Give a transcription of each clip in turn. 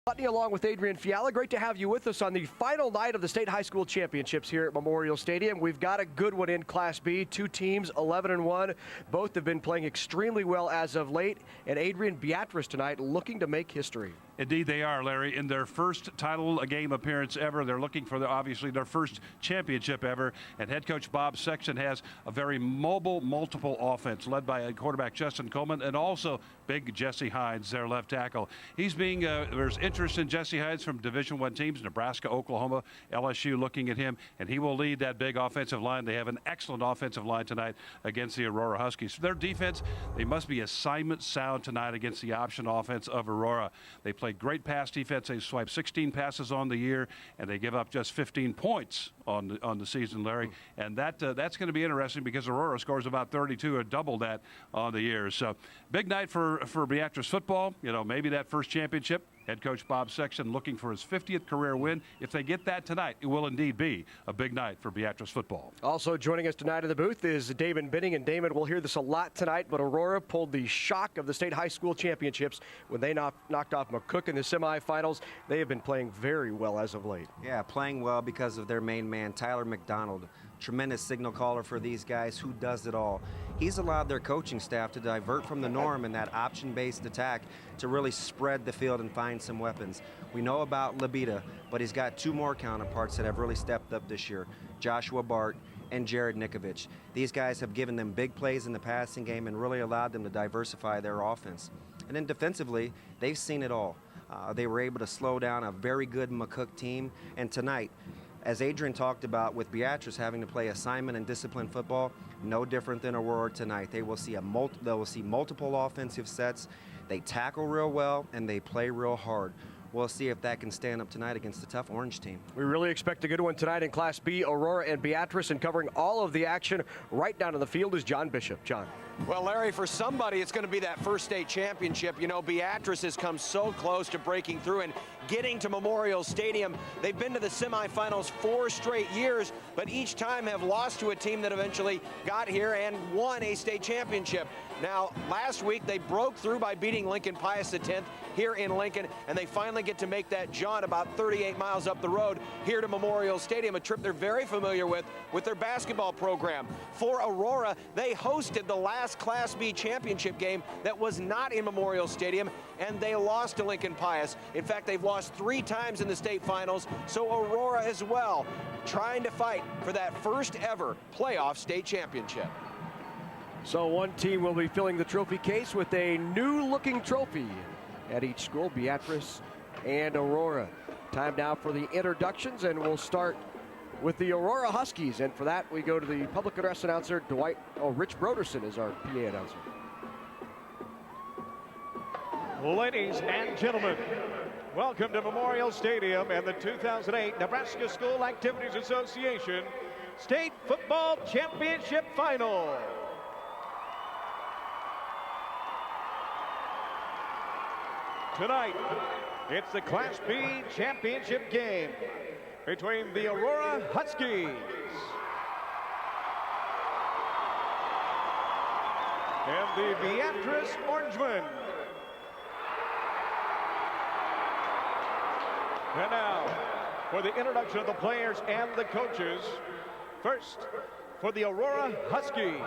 Putney along with Adrian Fiala. Great to have you with us on the final night of the state high school championships here at Memorial Stadium. We've got a good one in Class B. Two teams, 11-1. Both have been playing extremely well as of late. And Adrian, Beatrice tonight looking to make history. Indeed they are, Larry. In their first title game appearance ever, they're looking for, obviously, their first championship ever. And head coach Bob Sexton has a very mobile, multiple offense led by quarterback Justin Coleman and also big Jesse Hines, their left tackle. He's being, there's interest in Jesse Hines from Division I teams, Nebraska, Oklahoma, LSU looking at him, and he will lead that big offensive line. They have an excellent offensive line tonight against the Aurora Huskies. Their defense, they must be assignment sound tonight against the option offense of Aurora. They play great pass defense. They swipe 16 passes on the year, and they give up just 15 points on the season, Larry. And that's going to be interesting because Aurora scores about 32 or double that on the year. So big night for Beatrice football. You know, maybe that first championship. Head coach Bob Sexton looking for his 50th career win. If they get that tonight, it will indeed be a big night for Beatrice football. Also joining us tonight in the booth is Damon Binning. And Damon, we'll hear this a lot tonight, but Aurora pulled the shock of the state high school championships when they knocked off McCook in the semifinals. They have been playing very well as of late. Yeah, playing well because of their main man, Tyler McDonald. Tremendous signal caller for these guys who does it all. He's allowed their coaching staff to divert from the norm in that option-based attack to really spread the field and find some weapons. We know about Labita, but he's got two more counterparts that have really stepped up this year, Joshua Bart and Jared Nikovich. These guys have given them big plays in the passing game and really allowed them to diversify their offense. And then defensively, they've seen it all. They were able to slow down a very good McCook team, and tonight, as Adrian talked about with Beatrice having to play assignment and discipline football, no different than Aurora tonight. They will see multiple offensive sets. They tackle real well and they play real hard. We'll see if that can stand up tonight against the tough Orange team. We really expect a good one tonight in Class B. Aurora and Beatrice, and covering all of the action right down to the field is John Bishop. John. Well, Larry, for somebody, it's going to be that first state championship. You know, Beatrice has come so close to breaking through and getting to Memorial Stadium. They've been to the semifinals 4 straight years, but each time have lost to a team that eventually got here and won a state championship. Now, last week, they broke through by beating Lincoln Pius X here in Lincoln, and they finally get to make that jaunt about 38 miles up the road here to Memorial Stadium, a trip they're very familiar with their basketball program. For Aurora, they hosted the last Class B championship game that was not in Memorial Stadium, and they lost to Lincoln Pius. In fact, they've lost 3 times in the state finals, so Aurora as well, trying to fight for that first ever playoff state championship. So one team will be filling the trophy case with a new-looking trophy at each school, Beatrice and Aurora. Time now for the introductions, and we'll start with the Aurora Huskies. And for that, we go to the public address announcer, Rich Broderson is our PA announcer. Ladies and gentlemen, welcome to Memorial Stadium and the 2008 Nebraska School Activities Association State Football Championship Final. Tonight, it's the Class B championship game between the Aurora Huskies and the Beatrice Orangemen. And now, for the introduction of the players and the coaches, first, for the Aurora Huskies,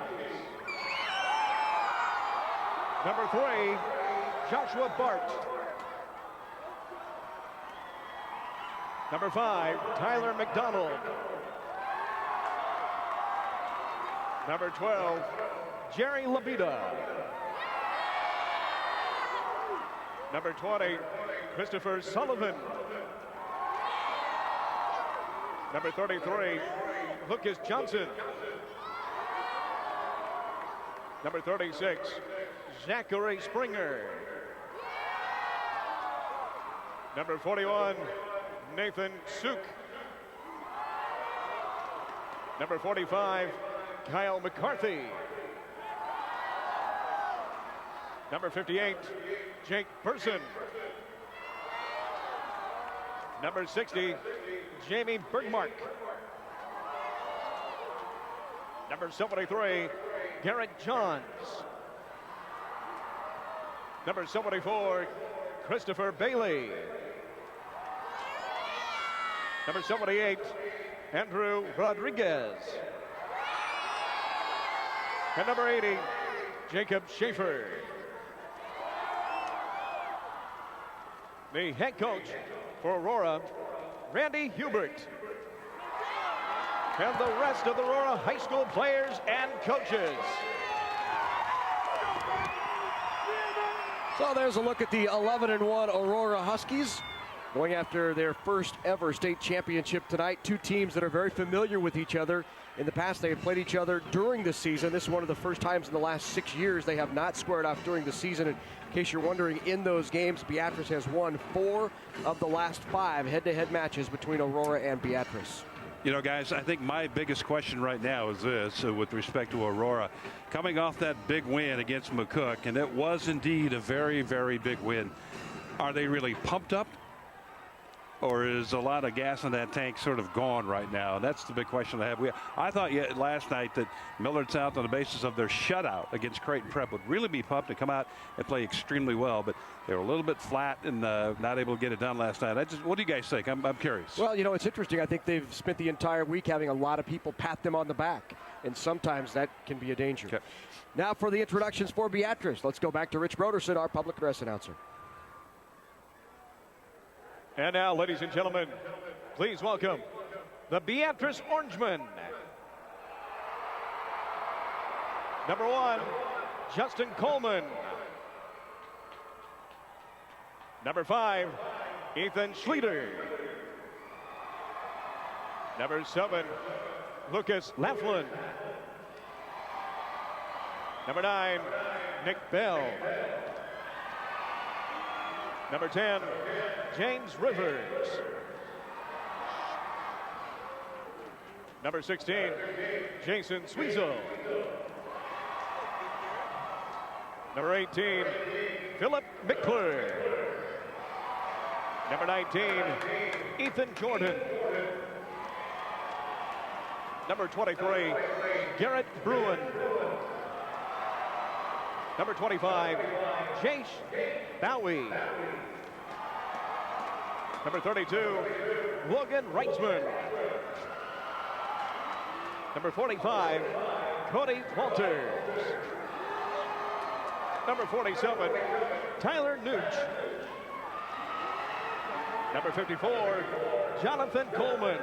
number 3, Joshua Bart. Number 5, Tyler McDonald. Number 12, Jerry Labita. Number 20, Christopher Sullivan. Number 33, Lucas Johnson. Number 36, Zachary Springer. Number 41, Nathan Suk. Number 45, Kyle McCarthy. Number 58, Jake Person. Number 60, Jamie Bergmark. Number 73, Garrett Johns. Number 74, Christopher Bailey. Number 78, Andrew Rodriguez. And number 80, Jacob Schaefer. The head coach for Aurora, Randy Hubert. And the rest of the Aurora High School players and coaches. So there's a look at the 11-1 Aurora Huskies going after their first ever state championship tonight. Two teams that are very familiar with each other. In the past, they have played each other during the season. This is one of the first times in the last 6 years they have not squared off during the season. In case you're wondering, in those games, Beatrice has won 4 of the last 5 head-to-head matches between Aurora and Beatrice. You know, guys, I think my biggest question right now is this with respect to Aurora. Coming off that big win against McCook, and it was indeed a very, very big win. Are they really pumped up? Or is a lot of gas in that tank sort of gone right now? That's the big question I have. I thought last night that Millard South, on the basis of their shutout against Creighton Prep, would really be pumped and come out and play extremely well. But they were a little bit flat and not able to get it done last night. What do you guys think? I'm curious. Well, you know, it's interesting. I think they've spent the entire week having a lot of people pat them on the back. And sometimes that can be a danger. Okay. Now for the introductions for Beatrice. Let's go back to Rich Broderson, our public address announcer. And now, ladies and gentlemen, please welcome the Beatrice Orangemen. Number 1, Justin Coleman. Number 5, Ethan Schleter. Number 7, Lucas Laughlin. Number 9, Nick Bell. Number 10, James Rivers. Number 16, Jason Sweezel. Number 18, Philip Mickler. Number 19, Ethan Jordan. Number 23, Garrett Bruin. Number 25, Jace Bowie. Number 32, Logan Reitzman. Number 45, Cody Walters. Number 47, Tyler Nooch. Number 54, Jonathan Coleman.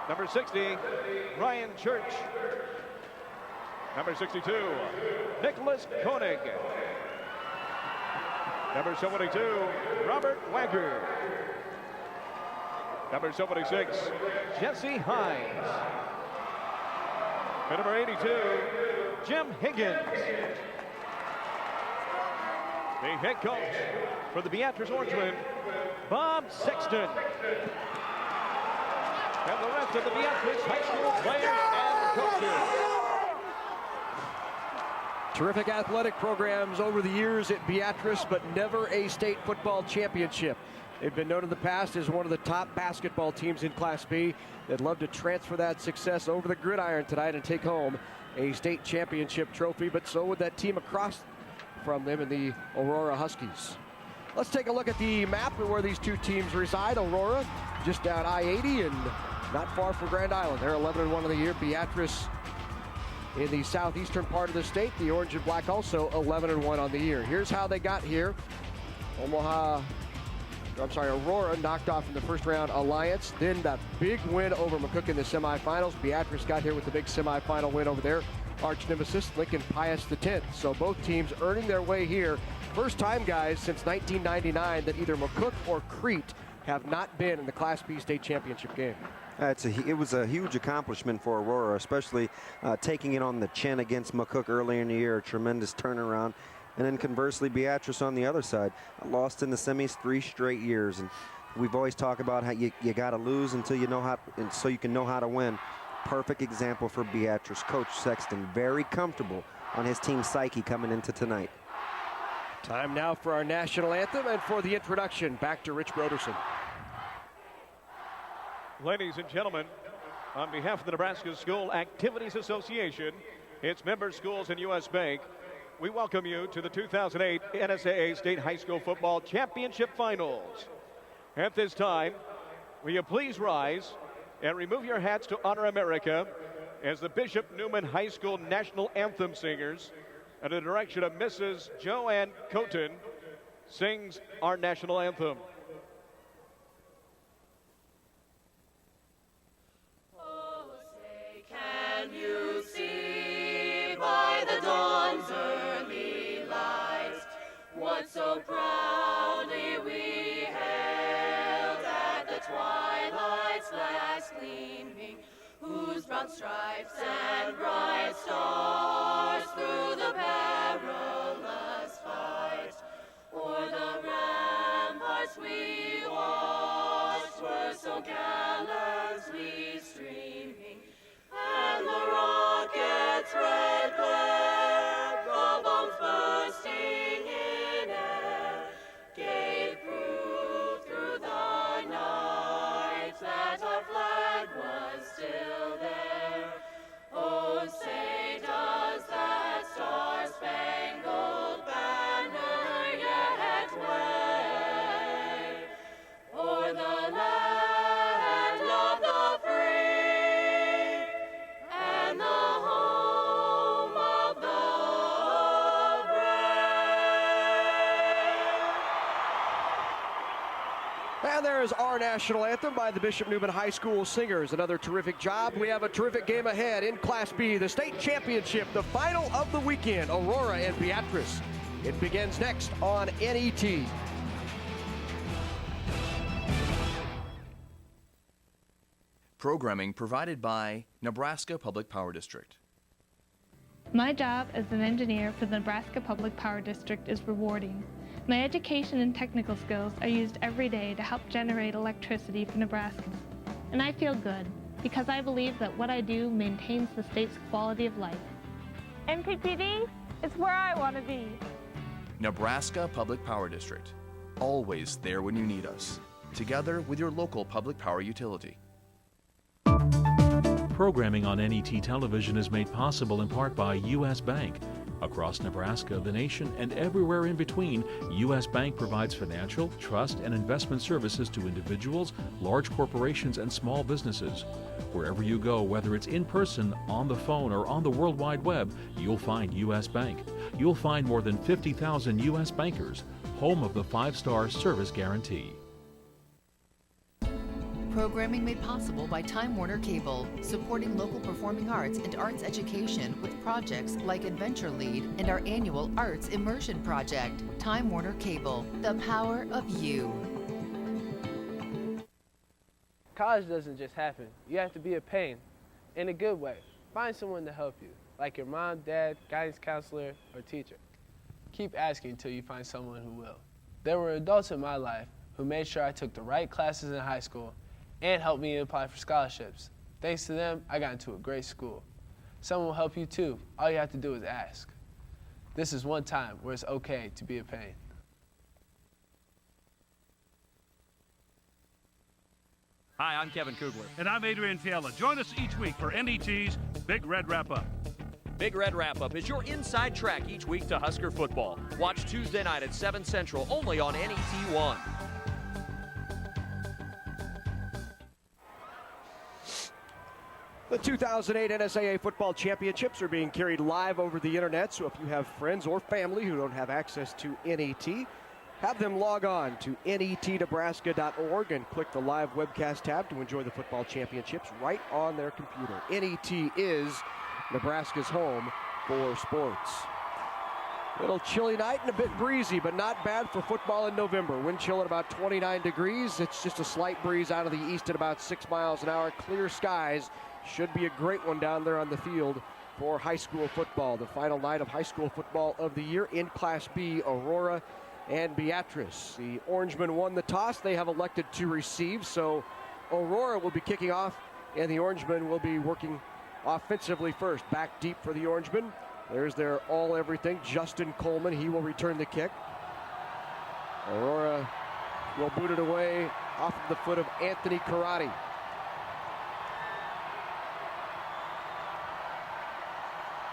Number 60, Ryan Church. Number 62, Nicholas Koenig. Number 72, Robert Wagger. Number 76, Jesse Hines. And number 82, Jim Higgins. The head coach for the Beatrice Orangemen, Bob Sexton. And the rest of the Beatrice High School players and coaches. Terrific athletic programs over the years at Beatrice, but never a state football championship. They've been known in the past as one of the top basketball teams in Class B. They'd love to transfer that success over the gridiron tonight and take home a state championship trophy, but so would that team across from them in the Aurora Huskies. Let's take a look at the map of where these two teams reside. Aurora just down I-80 and not far from Grand Island. They're 11-1 of the year. Beatrice in the southeastern part of the state. The orange and black also 11-1 on the year. Here's how they got here. Aurora knocked off in the first round Alliance. Then that big win over McCook in the semifinals. Beatrice got here with the big semifinal win over their arch nemesis, Lincoln Pius X. So both teams earning their way here. First time, guys, since 1999 that either McCook or Crete have not been in the Class B state championship game. It was a huge accomplishment for Aurora, especially taking it on the chin against McCook earlier in the year. A tremendous turnaround. And then conversely, Beatrice on the other side, lost in the semis 3 straight years. And we've always talked about how you got to lose until you know how, and so you can know how to win. Perfect example for Beatrice. Coach Sexton very comfortable on his team's psyche coming into tonight. Time now for our national anthem and for the introduction. Back to Rich Broderson. Ladies and gentlemen, on behalf of the Nebraska School Activities Association, its member schools and U.S. Bank, we welcome you to the 2008 NSAA State High School Football Championship Finals. At this time, Will you please rise and remove your hats to honor America as the Bishop Newman High School National Anthem singers, under the direction of Mrs. Joanne Coton, sings our national anthem. Oh, say, can you see by the dawn's early light what so proudly we hailed at the twilight's last gleaming, whose broad stripes and bright stars through the perilous fight o'er the ramparts we watched were so gallantly streaming, and the rocket's red glare, the bombs bursting in air, gave proof through the night that our flag was still there. Oh, say does that star-spangled banner yet wave o'er the land of the free and the home of the brave? And there is our national anthem by the Bishop Newman High School Singers. Another terrific job. We have a terrific game ahead in Class B, the state championship, the final of the weekend, Aurora and Beatrice. It begins next on NET. Programming provided by Nebraska Public Power District. My job as an engineer for the Nebraska Public Power District is rewarding. My education and technical skills are used every day to help generate electricity for Nebraska. And I feel good because I believe that what I do maintains the state's quality of life. NPPD is where I want to be. Nebraska Public Power District. Always there when you need us. Together with your local public power utility. Programming on NET television is made possible in part by U.S. Bank. Across Nebraska, the nation, and everywhere in between, U.S. Bank provides financial, trust, and investment services to individuals, large corporations, and small businesses. Wherever you go, whether it's in person, on the phone, or on the World Wide Web, you'll find U.S. Bank. You'll find more than 50,000 U.S. bankers, home of the 5-star service guarantee. Programming made possible by Time Warner Cable, supporting local performing arts and arts education with projects like Adventure Lead and our annual Arts Immersion Project. Time Warner Cable, the power of you. College doesn't just happen. You have to be a pain, in a good way. Find someone to help you, like your mom, dad, guidance counselor, or teacher. Keep asking until you find someone who will. There were adults in my life who made sure I took the right classes in high school and helped me apply for scholarships. Thanks to them, I got into a great school. Someone will help you too. All you have to do is ask. This is one time where it's okay to be a pain. Hi, I'm Kevin Kugler. And I'm Adrian Fiala. Join us each week for NET's Big Red Wrap-Up. Big Red Wrap-Up is your inside track each week to Husker football. Watch Tuesday night at 7 Central, only on NET1. The 2008 NSAA Football Championships are being carried live over the internet, so if you have friends or family who don't have access to NET, have them log on to netnebraska.org and click the live webcast tab to enjoy the football championships right on their computer. NET is Nebraska's home for sports. Little chilly night and a bit breezy, but not bad for football in November. Wind chill at about 29 degrees. It's just a slight breeze out of the east at about 6 miles an hour. Clear skies. Should be a great one down there on the field for high school football. The final night of high school football of the year in Class B, Aurora and Beatrice. The Orangemen won the toss. They have elected to receive, so Aurora will be kicking off, and the Orangemen will be working offensively first. Back deep for the Orangemen. There's their all-everything, Justin Coleman. He will return the kick. Aurora will boot it away off of the foot of Anthony Karate.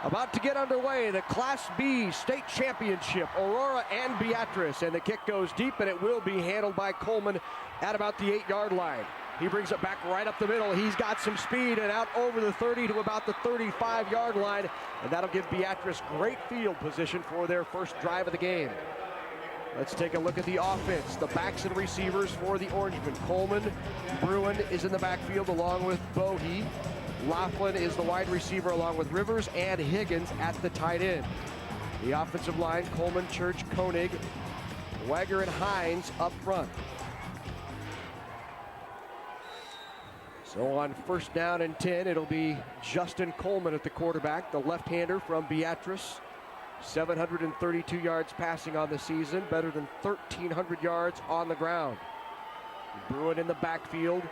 About to get underway, the Class B state championship, Aurora and Beatrice. And the kick goes deep, and it will be handled by Coleman at about the 8-yard line. He brings it back right up the middle. He's got some speed and out over the 30 to about the 35-yard line. And that'll give Beatrice great field position for their first drive of the game. Let's take a look at the offense. The backs and receivers for the Orangemen. Coleman, Bruin is in the backfield along with Bohe. Laughlin is the wide receiver along with Rivers and Higgins at the tight end. The offensive line, Coleman, Church, Koenig, Wagger, and Hines up front. So on first down and 10, it'll be Justin Coleman at the quarterback, the left-hander from Beatrice. 732 yards passing on the season, better than 1,300 yards on the ground. Bruin in the backfield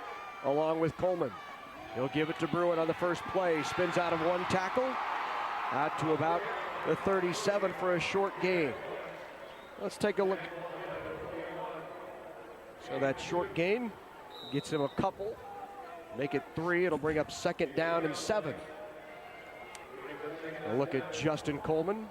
along with Coleman. He'll give it to Bruin on the first play. Spins out of one tackle, out to about the 37 for a short gain. Let's take a look. So that short gain gets him a couple. Make it 3. It'll bring up second down and 7. A look at Justin Coleman.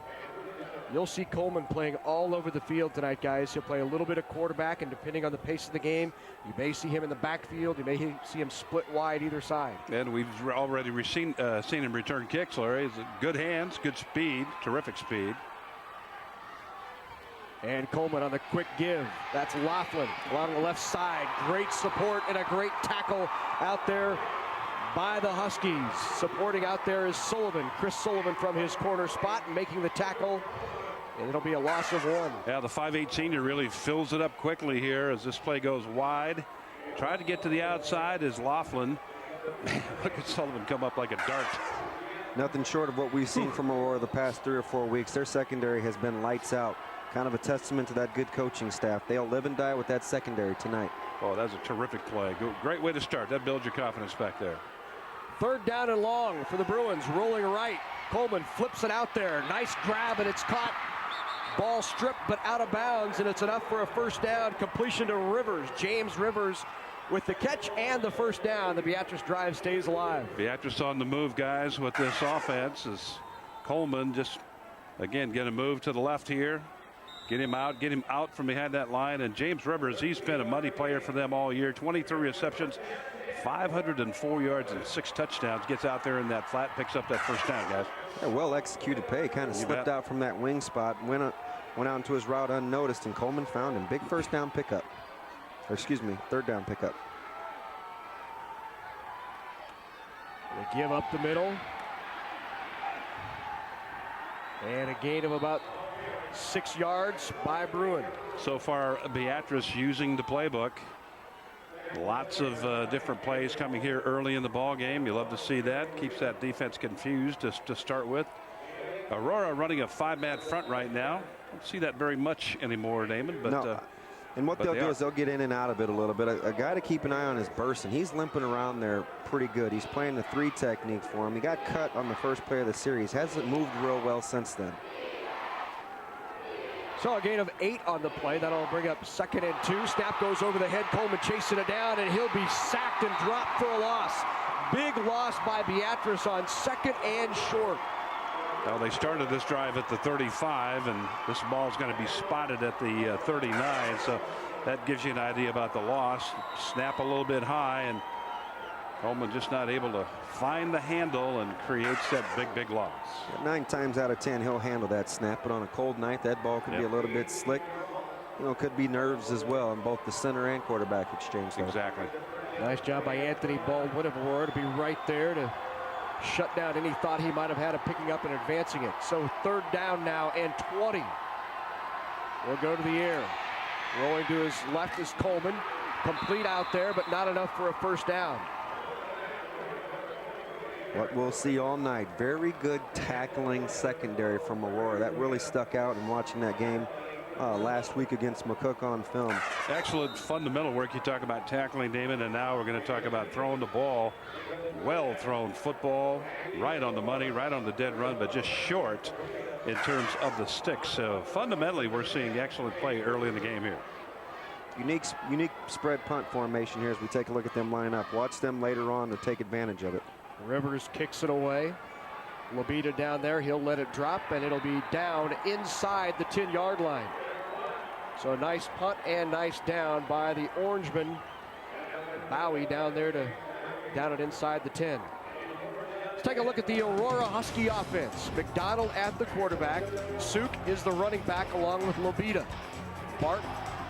You'll see Coleman playing all over the field tonight, guys. He'll play a little bit of quarterback, and depending on the pace of the game, you may see him in the backfield. You may see him split wide either side. And we've already seen him return kicks, Larry. He's good hands, good speed, terrific speed. And Coleman on the quick give. That's Laughlin along the left side. Great support and a great tackle out there by the Huskies. Supporting out there is Sullivan, Chris Sullivan from his corner spot, making the tackle. And it'll be a loss of 1. Yeah, the 5'8" senior really fills it up quickly here as this play goes wide. Tried to get to the outside is Laughlin. Look at Sullivan come up like a dart. Nothing short of what we've seen from Aurora the past 3 or 4 weeks. Their secondary has been lights out. Kind of a testament to that good coaching staff. They'll live and die with that secondary tonight. Oh, that's a terrific play. Great way to start. That builds your confidence back there. Third down and long for the Bruins, rolling right. Coleman flips it out there. Nice grab, and it's caught. Ball stripped, but out of bounds, and it's enough for a first down. Completion to Rivers. James Rivers with the catch and the first down. The Beatrice drive stays alive. Beatrice on the move, guys, with this offense as Coleman just, again, going to move to the left here. Get him out from behind that line. And James Rivers, he's been a money player for them all year. 23 receptions, 504 yards and 6 touchdowns. Gets out there in that flat, picks up that first down, guys. A well executed play. Kind of slipped out from that wing spot, went out into his route unnoticed, and Coleman found him. Big first down pickup. Or excuse me, third down pickup. They give up the middle. And a gain of about 6 yards by Bruin. So far, Beatrice using the playbook. Lots of different plays coming here early in the ball game. You love to see that. Keeps that defense confused to start with. Aurora running a 5-man front right now. Don't see that very much anymore, Damon. But no. And what they'll do is they'll get in and out of it a little bit. A guy to keep an eye on is Burson. He's limping around there pretty good. He's playing the 3 technique for him. He got cut on the first play of the series. Hasn't moved real well since then. So a gain of 8 on the play. That'll bring up second and 2. Snap goes over the head. Coleman chasing it down, and he'll be sacked and dropped for a loss. Big loss by Beatrice on second and short. Well, they started this drive at the 35, and this ball's going to be spotted at the 39. So that gives you an idea about the loss. Snap a little bit high, and Coleman just not able to find the handle and creates that big loss. 9 times out of 10 he'll handle that snap, but on a cold night that ball can be a little bit slick. You know, could be nerves as well in both the center and quarterback exchange. Exactly. Nice job by Anthony Baldwin of Aurora to be right there to shut down any thought he might have had of picking up and advancing it. So third down now and 20. We'll go to the air. Rolling to his left is Coleman. Complete out there, but not enough for a first down. What we'll see all night, very good tackling secondary from Aurora. That really stuck out in watching that game last week against McCook on film. Excellent fundamental work. You talk about tackling, Damon, and now we're going to talk about throwing the ball. Well thrown football, right on the money, right on the dead run, but just short in terms of the sticks. So fundamentally, we're seeing excellent play early in the game here. Unique spread punt formation here as we take a look at them line up. Watch them later on to take advantage of it. Rivers kicks it away. Labita down there. He'll let it drop, and it'll be down inside the 10-yard line. So a nice punt and nice down by the Orangemen. Bowie down it inside the 10. Let's take a look at the Aurora Husky offense. McDonald at the quarterback. Suk is the running back along with Lobita. Bart,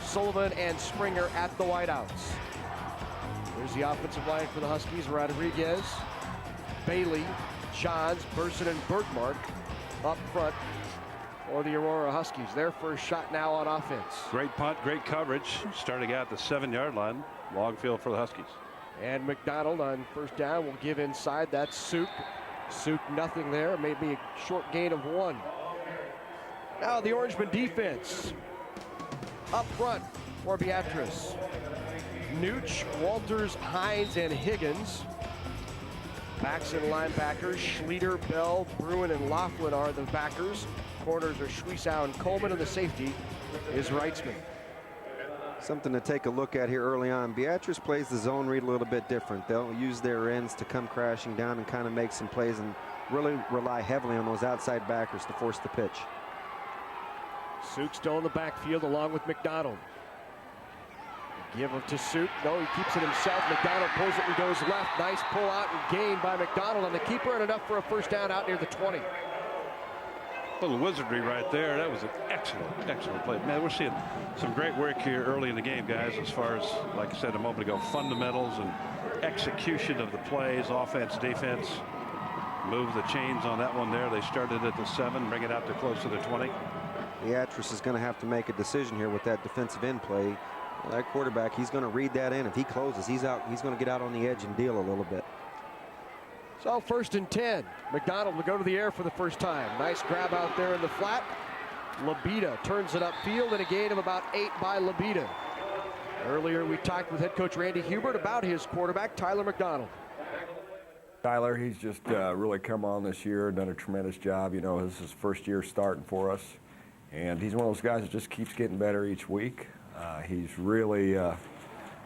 Sullivan, and Springer at the wideouts. There's the offensive line for the Huskies. Rodriguez, Bailey, Johns, Burson, and Bergmark up front for the Aurora Huskies. Their first shot now on offense. Great punt, great coverage. Starting out the 7-yard line. Long field for the Huskies. And McDonald on first down will give inside. That's Suk. Suk nothing there. Maybe a short gain of 1. Now the Orangemen defense. Up front for Beatrice. Nooch, Walters, Hines, and Higgins. Backs and linebackers. Schlueter, Bell, Bruin, and Laughlin are the backers. Corners are Schwiesow and Coleman, and the safety is Reitzman. Something to take a look at here early on. Beatrice plays the zone read a little bit different. They'll use their ends to come crashing down and kind of make some plays and really rely heavily on those outside backers to force the pitch. Suk still in the backfield along with McDonald. Give it to Suk. No, he keeps it himself. McDonald pulls it and goes left. Nice pull out and gain by McDonald on the keeper, and enough for a first down out near the 20. Little wizardry right there. That was an excellent play. Man, we're seeing some great work here early in the game, guys, as far as, like I said a moment ago, fundamentals and execution of the plays, offense, defense. Move the chains on that one there. They started at the 7, bring it out to close to the 20. Beatrice is going to have to make a decision here with that defensive end play. Well, that quarterback, he's going to read that in. If he closes, he's out. He's going to get out on the edge and deal a little bit. So first and 10. McDonald will go to the air for the first time. Nice grab out there in the flat. Lobita turns it upfield, and a gain of about 8 by Lobita. Earlier we talked with head coach Randy Hubert about his quarterback, Tyler McDonald. Tyler, he's just really come on this year, done a tremendous job. You know, this is his first year starting for us. And he's one of those guys that just keeps getting better each week. He's really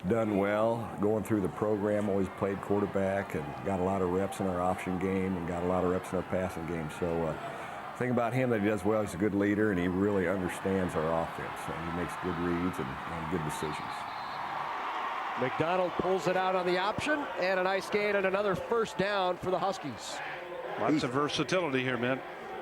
done well going through the program, always played quarterback and got a lot of reps in our option game and got a lot of reps in our passing game. So the thing about him that he does well, he's a good leader and he really understands our offense. And he makes good reads and good decisions. McDonald pulls it out on the option, and a nice gain and another first down for the Huskies. Lots of versatility here, man.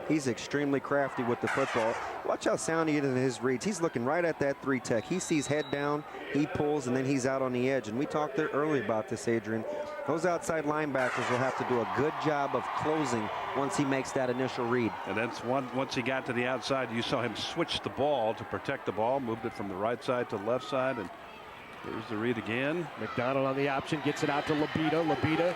He's extremely crafty with the football. Watch how sound he is in his reads. He's looking right at that 3 tech. He sees head down, he pulls, and then he's out on the edge. And we talked there early about this, Adrian. Those outside linebackers will have to do a good job of closing once he makes that initial read. And that's once he got to the outside, you saw him switch the ball to protect the ball, moved it from the right side to the left side, and here's the read again. McDonald on the option, gets it out to Lobita. Lobita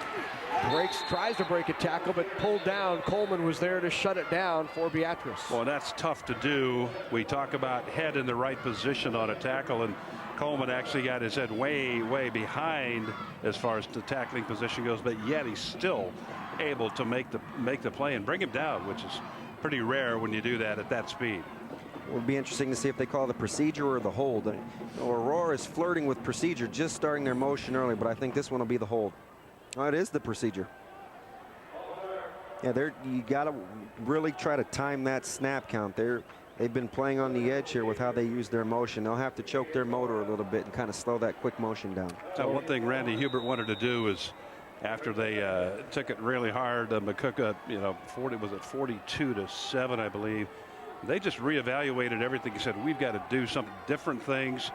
tries to break a tackle, but pulled down. Coleman was there to shut it down for Beatrice. Well, that's tough to do. We talk about head in the right position on a tackle, and Coleman actually got his head way behind as far as the tackling position goes, but yet he's still able to make the play and bring him down, which is pretty rare when you do that at that speed. It would be interesting to see if they call the procedure or the hold. Aurora is flirting with procedure, just starting their motion early, but I think this one will be the hold. Oh, it is the procedure. Yeah, you got to really try to time that snap count. They've been playing on the edge here with how they use their motion. They'll have to choke their motor a little bit and kind of slow that quick motion down. So one thing Randy Hubert wanted to do is, after they took it really hard, McCook, 42-7, I believe. They just reevaluated everything. He said, we've got to do some different things,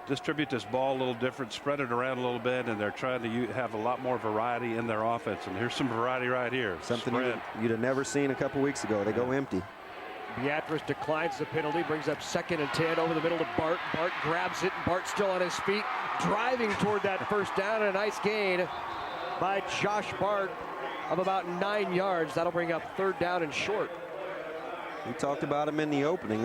distribute this ball a little different, spread it around a little bit, and they're trying to have a lot more variety in their offense. And here's some variety right here. Something you'd have never seen a couple weeks ago. They go empty. Beatrice declines the penalty, brings up 2nd and 10 over the middle to Bart. Bart grabs it, and Bart's still on his feet, driving toward that first down, and a nice gain by Josh Bart of about 9 yards. That'll bring up 3rd down and short. We talked about him in the opening.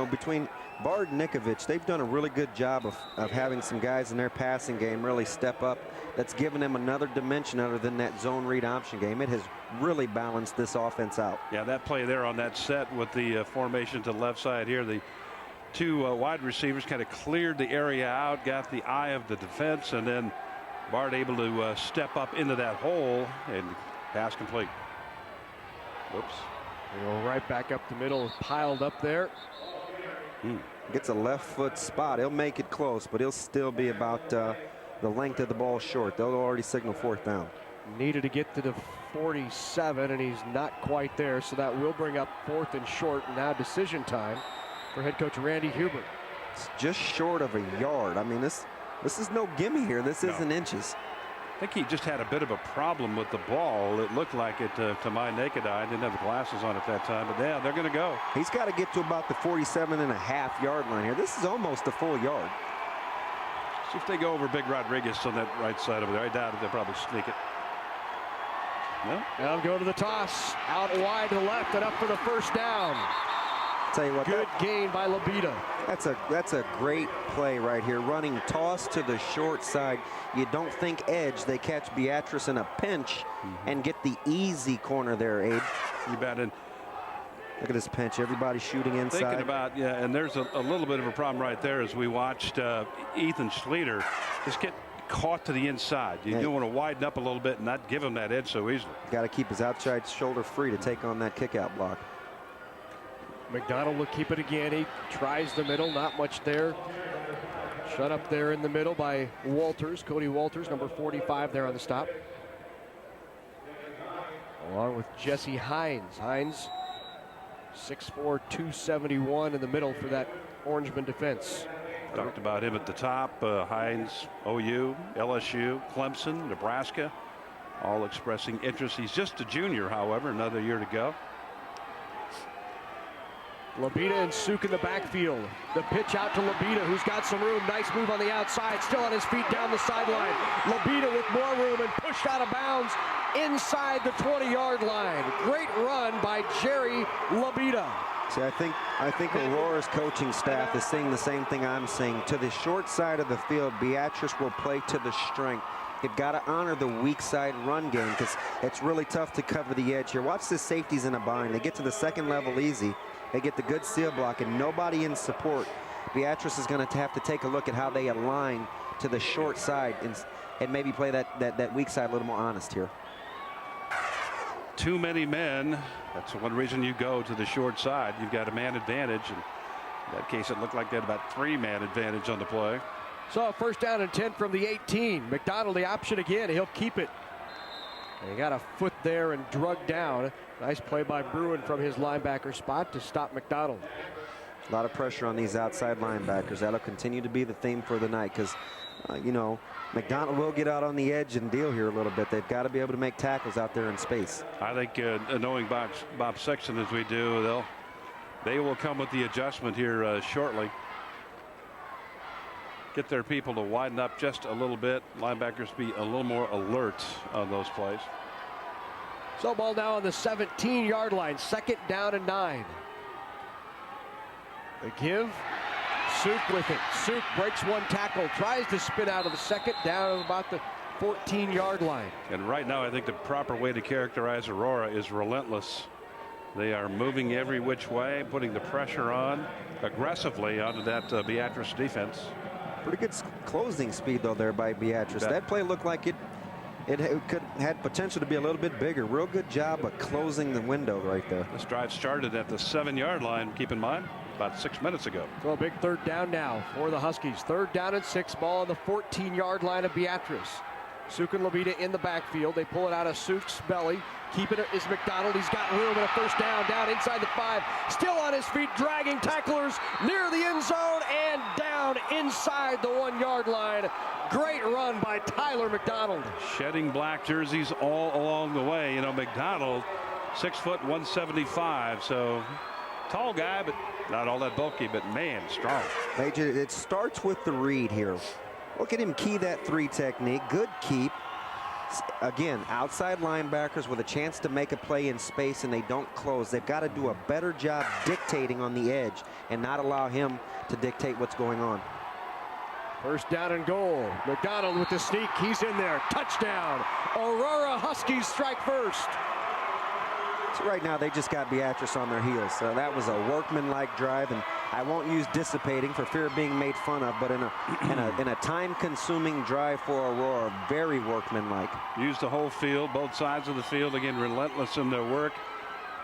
Between Bard and Nikovich, they've done a really good job of having some guys in their passing game really step up. That's given them another dimension other than that zone read option game. It has really balanced this offense out. Yeah, that play there on that set with the formation to the left side here, the 2 wide receivers kind of cleared the area out, got the eye of the defense, and then Bard able to step up into that hole and pass complete. Whoops. They go right back up the middle, piled up there. Gets a left foot spot. He'll make it close, but he'll still be about the length of the ball short. They'll already signal 4th down. Needed to get to the 47, and he's not quite there, so that will bring up 4th and short. And now decision time for head coach Randy Hubert. It's just short of a yard. I mean, this is no gimme here. This isn't inches. I think he just had a bit of a problem with the ball. It looked like it to my naked eye. I didn't have the glasses on at that time, but yeah, they're going to go. He's got to get to about the 47.5-yard line here. This is almost a full yard. See if they go over Big Rodriguez on that right side over there. I doubt it. They'll probably sneak it. No? Now go to the toss. Out wide to the left and up for the first down. Tell you what, good gain by Labita. That's a great play right here. Running toss to the short side. You don't think edge. They catch Beatrice in a pinch and get the easy corner there, Abe. You bet. And look at this pinch. Everybody shooting inside. Thinking about, yeah, and there's a little bit of a problem right there as we watched Ethan Schleter just get caught to the inside. You do want to widen up a little bit and not give him that edge so easily. Got to keep his outside shoulder free to take on that kick out block. McDonald will keep it again. He tries the middle, not much there. Shut up there in the middle by Walters, Cody Walters, number 45 there on the stop. Along with Jesse Hines. Hines, 6'4", 271 in the middle for that Orangemen defense. Talked about him at the top. Hines, OU, LSU, Clemson, Nebraska, all expressing interest. He's just a junior, however, another year to go. Labita and Suk in the backfield. The pitch out to Labita, who's got some room. Nice move on the outside, still on his feet down the sideline. Labita with more room and pushed out of bounds inside the 20-yard line. Great run by Jerry Labita. See, I think Aurora's coaching staff is saying the same thing I'm saying. To the short side of the field, Beatrice will play to the strength. You've got to honor the weak side run game because it's really tough to cover the edge here. Watch the safeties in a bind. They get to the second level easy. They get the good seal block and nobody in support. Beatrice is going to have to take a look at how they align to the short side and maybe play that weak side a little more honest here. Too many men. That's one reason you go to the short side. You've got a man advantage. And in that case, it looked like they had about 3-man advantage on the play. So 1st down and 10 from the 18. McDonald the option again. He'll keep it. And he got a foot there and drug down. Nice play by Bruin from his linebacker spot to stop McDonald. A lot of pressure on these outside linebackers. That'll continue to be the theme for the night because, you know, McDonald will get out on the edge and deal here a little bit. They've got to be able to make tackles out there in space. I think knowing Bob Sexton as we do, they will come with the adjustment here shortly. Get their people to widen up just a little bit. Linebackers be a little more alert on those plays. So ball now on the 17-yard line. 2nd down and 9. The give. Suk with it. Suk breaks one tackle. Tries to spin out of the second, down at about the 14-yard line. And right now I think the proper way to characterize Aurora is relentless. They are moving every which way, putting the pressure on aggressively onto that Beatrice defense. Pretty good closing speed though there by Beatrice. That play looked like it had potential to be a little bit bigger. Real good job of closing the window right there. This drive started at the 7-yard line, keep in mind, about 6 minutes ago. So a big 3rd down now for the Huskies. 3rd down and 6, ball on the 14-yard line of Beatrice. Suk and Labita in the backfield. They pull it out of Suk's belly. Keeping it is McDonald. He's got room and a 1st down inside the 5. Still on his feet, dragging tacklers near the end zone and down inside the 1-yard line. Great run by Tyler McDonald. Shedding black jerseys all along the way. You know, McDonald, 6 foot 175. So tall guy, but not all that bulky, but man, strong. Major, it starts with the read here. Look at him key that 3 technique. Good keep. Again, outside linebackers with a chance to make a play in space and they don't close. They've got to do a better job dictating on the edge and not allow him to dictate what's going on. 1st down and goal. McDonald with the sneak. He's in there. Touchdown. Aurora Huskies strike first. So right now they just got Beatrice on their heels. So that was a workmanlike drive, and I won't use dissipating for fear of being made fun of, but in a time-consuming drive for Aurora, very workmanlike. Used the whole field, both sides of the field, again relentless in their work.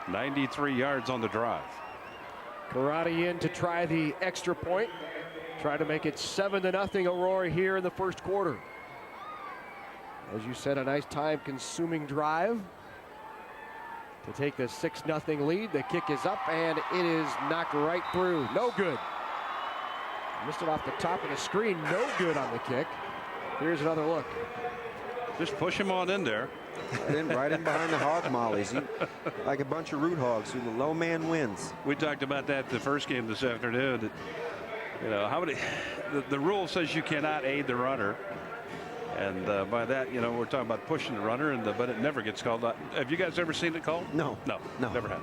93 yards on the drive. Karate in to try the extra point. Try to make it 7-0 Aurora here in the 1st quarter. As you said, a nice time-consuming drive to take the 6-0 lead. The kick is up, and it is knocked right through. No good. Missed it off the top of the screen. No good on the kick. Here's another look. Just push him on in there. Right in behind the hog mollies. Like a bunch of root hogs. The low man wins. We talked about that the first game this afternoon. You know, how many? The rule says you cannot aid the runner. And by that, you know, we're talking about pushing the runner, but it never gets called. Have you guys ever seen it called? No. No. Never have.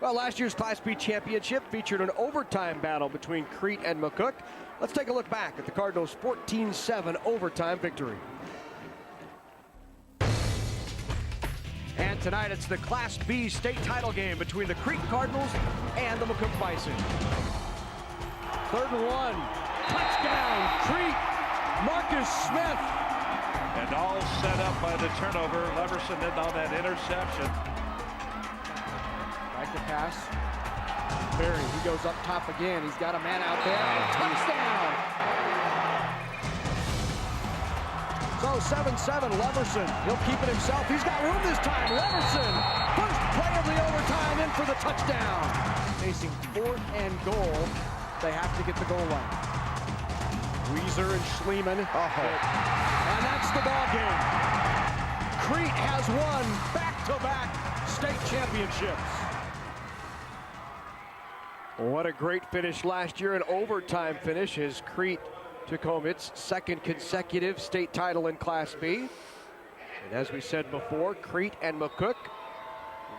Well, last year's Class B championship featured an overtime battle between Crete and McCook. Let's take a look back at the Cardinals' 14-7 overtime victory. And tonight it's the Class B state title game between the Crete Cardinals and the McCook Bison. 3rd and 1. Touchdown, Crete. Marcus Smith. And all set up by the turnover. Leverson in on that interception. Right to pass. Berry, he goes up top again. He's got a man out there. Touchdown! So 7-7, Leverson. He'll keep it himself. He's got room this time. Leverson, first play of the overtime, in for the touchdown. Facing 4th and goal. They have to get the goal line. Weezer and Schliemann. And that's the ball game. Crete has won back-to-back state championships. What a great finish last year, an overtime finish as Crete took home its 2nd consecutive state title in Class B. And as we said before, Crete and McCook,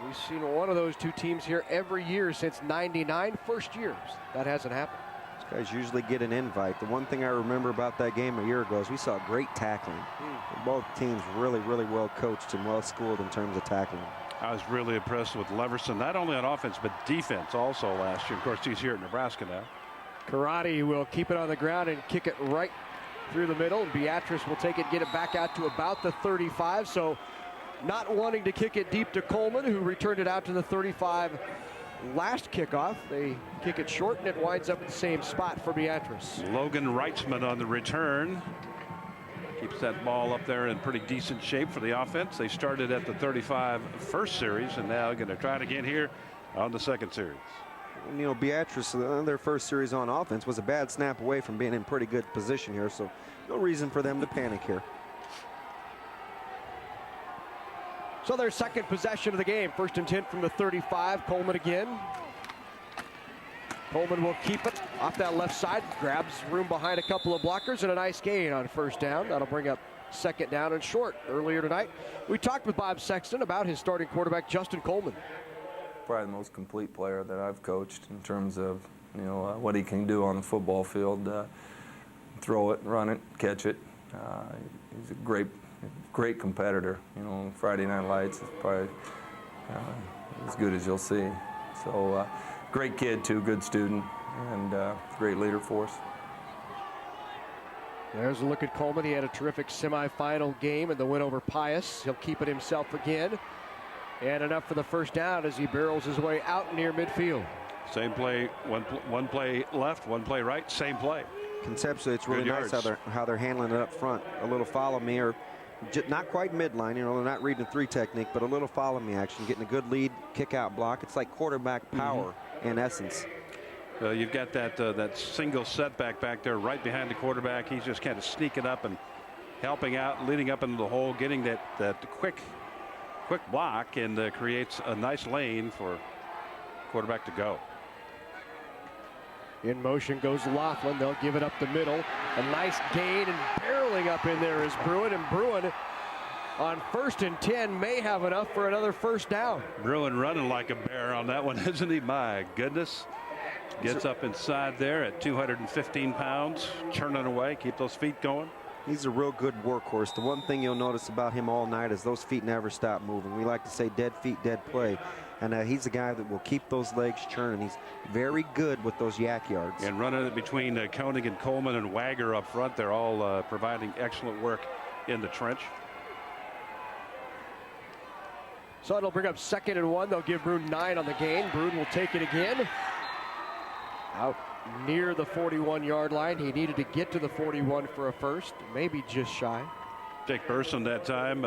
we've seen one of those two teams here every year since '99, first years. That hasn't happened. These guys usually get an invite. The one thing I remember about that game a year ago is we saw great tackling. Both teams really, really well coached and well schooled in terms of tackling. I was really impressed with Leverson, not only on offense, but defense also last year. Of course, he's here at Nebraska now. Karate will keep it on the ground and kick it right through the middle. Beatrice will take it, get it back out to about the 35. So not wanting to kick it deep to Coleman, who returned it out to the 35 last kickoff. They kick it short, and it winds up in the same spot for Beatrice. Logan Reitzman on the return. Keeps that ball up there in pretty decent shape for the offense. They started at the 35 first series, and now going to try it again here on the 2nd series. You know, Beatrice, their first series on offense, was a bad snap away from being in pretty good position here, so no reason for them to panic here. So their 2nd possession of the game. 1st and 10 from the 35. Coleman again. Coleman will keep it off that left side. Grabs room behind a couple of blockers and a nice gain on 1st down. That'll bring up 2nd down and short. Earlier tonight, we talked with Bob Sexton about his starting quarterback, Justin Coleman. Probably the most complete player that I've coached in terms of, you know, what he can do on the football field. Throw it, run it, catch it. He's a great competitor. You know, Friday Night Lights is probably as good as you'll see. So great kid too, good student, and great leader for us. There's a look at Coleman. He had a terrific semifinal game in the win over Pius. He'll keep it himself again. And enough for the 1st down as he barrels his way out near midfield. Same play, one play left, one play right, same play. Conceptually, it's really nice how they're handling it up front. A little follow me, or not quite midline. You know, they're not reading 3 technique, but a little follow me action, getting a good lead, kick out block. It's like quarterback power in essence. You've got that single setback back there right behind the quarterback. He's just kind of sneaking up and helping out, leading up into the hole, getting that quick block, and creates a nice lane for quarterback to go. In motion goes Laughlin. They'll give it up the middle. A nice gain, and barreling up in there is Bruin. And Bruin on 1st and 10 may have enough for another 1st down. Bruin running like a bear on that one, isn't he? My goodness. Gets up inside there at 215 pounds, churning away, keep those feet going. He's a real good workhorse. The one thing you'll notice about him all night is those feet never stop moving. We like to say dead feet, dead play. And he's a guy that will keep those legs churning. He's very good with those yak yards. And running it between Koenig and Coleman and Wagger up front. They're all providing excellent work in the trench. So it'll bring up 2nd and 1. They'll give Bruin 9 on the gain. Bruin will take it again. Out near the 41-yard line. He needed to get to the 41 for a first, maybe just shy. Jake Burson that time,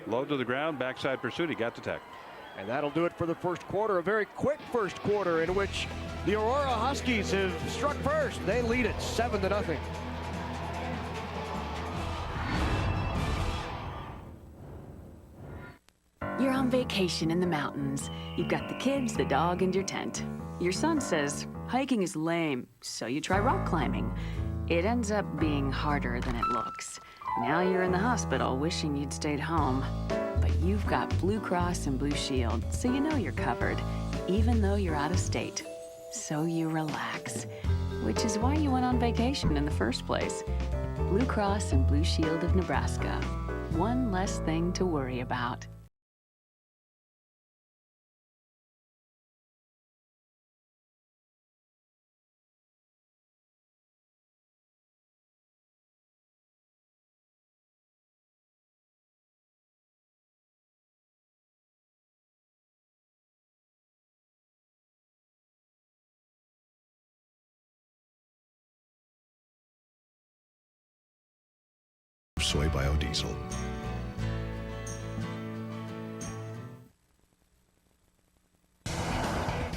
low to the ground, backside pursuit. He got the tackle. And that'll do it for the first quarter. A very quick first quarter in which the Aurora Huskies have struck first. They lead it 7-0. You're on vacation in the mountains. You've got the kids, the dog, and your tent. Your son says hiking is lame, so you try rock climbing. It ends up being harder than it looks. Now you're in the hospital wishing you'd stayed home. But you've got Blue Cross and Blue Shield, so you know you're covered, even though you're out of state. So you relax, which is why you went on vacation in the first place. Blue Cross and Blue Shield of Nebraska. One less thing to worry about. Soy biodiesel.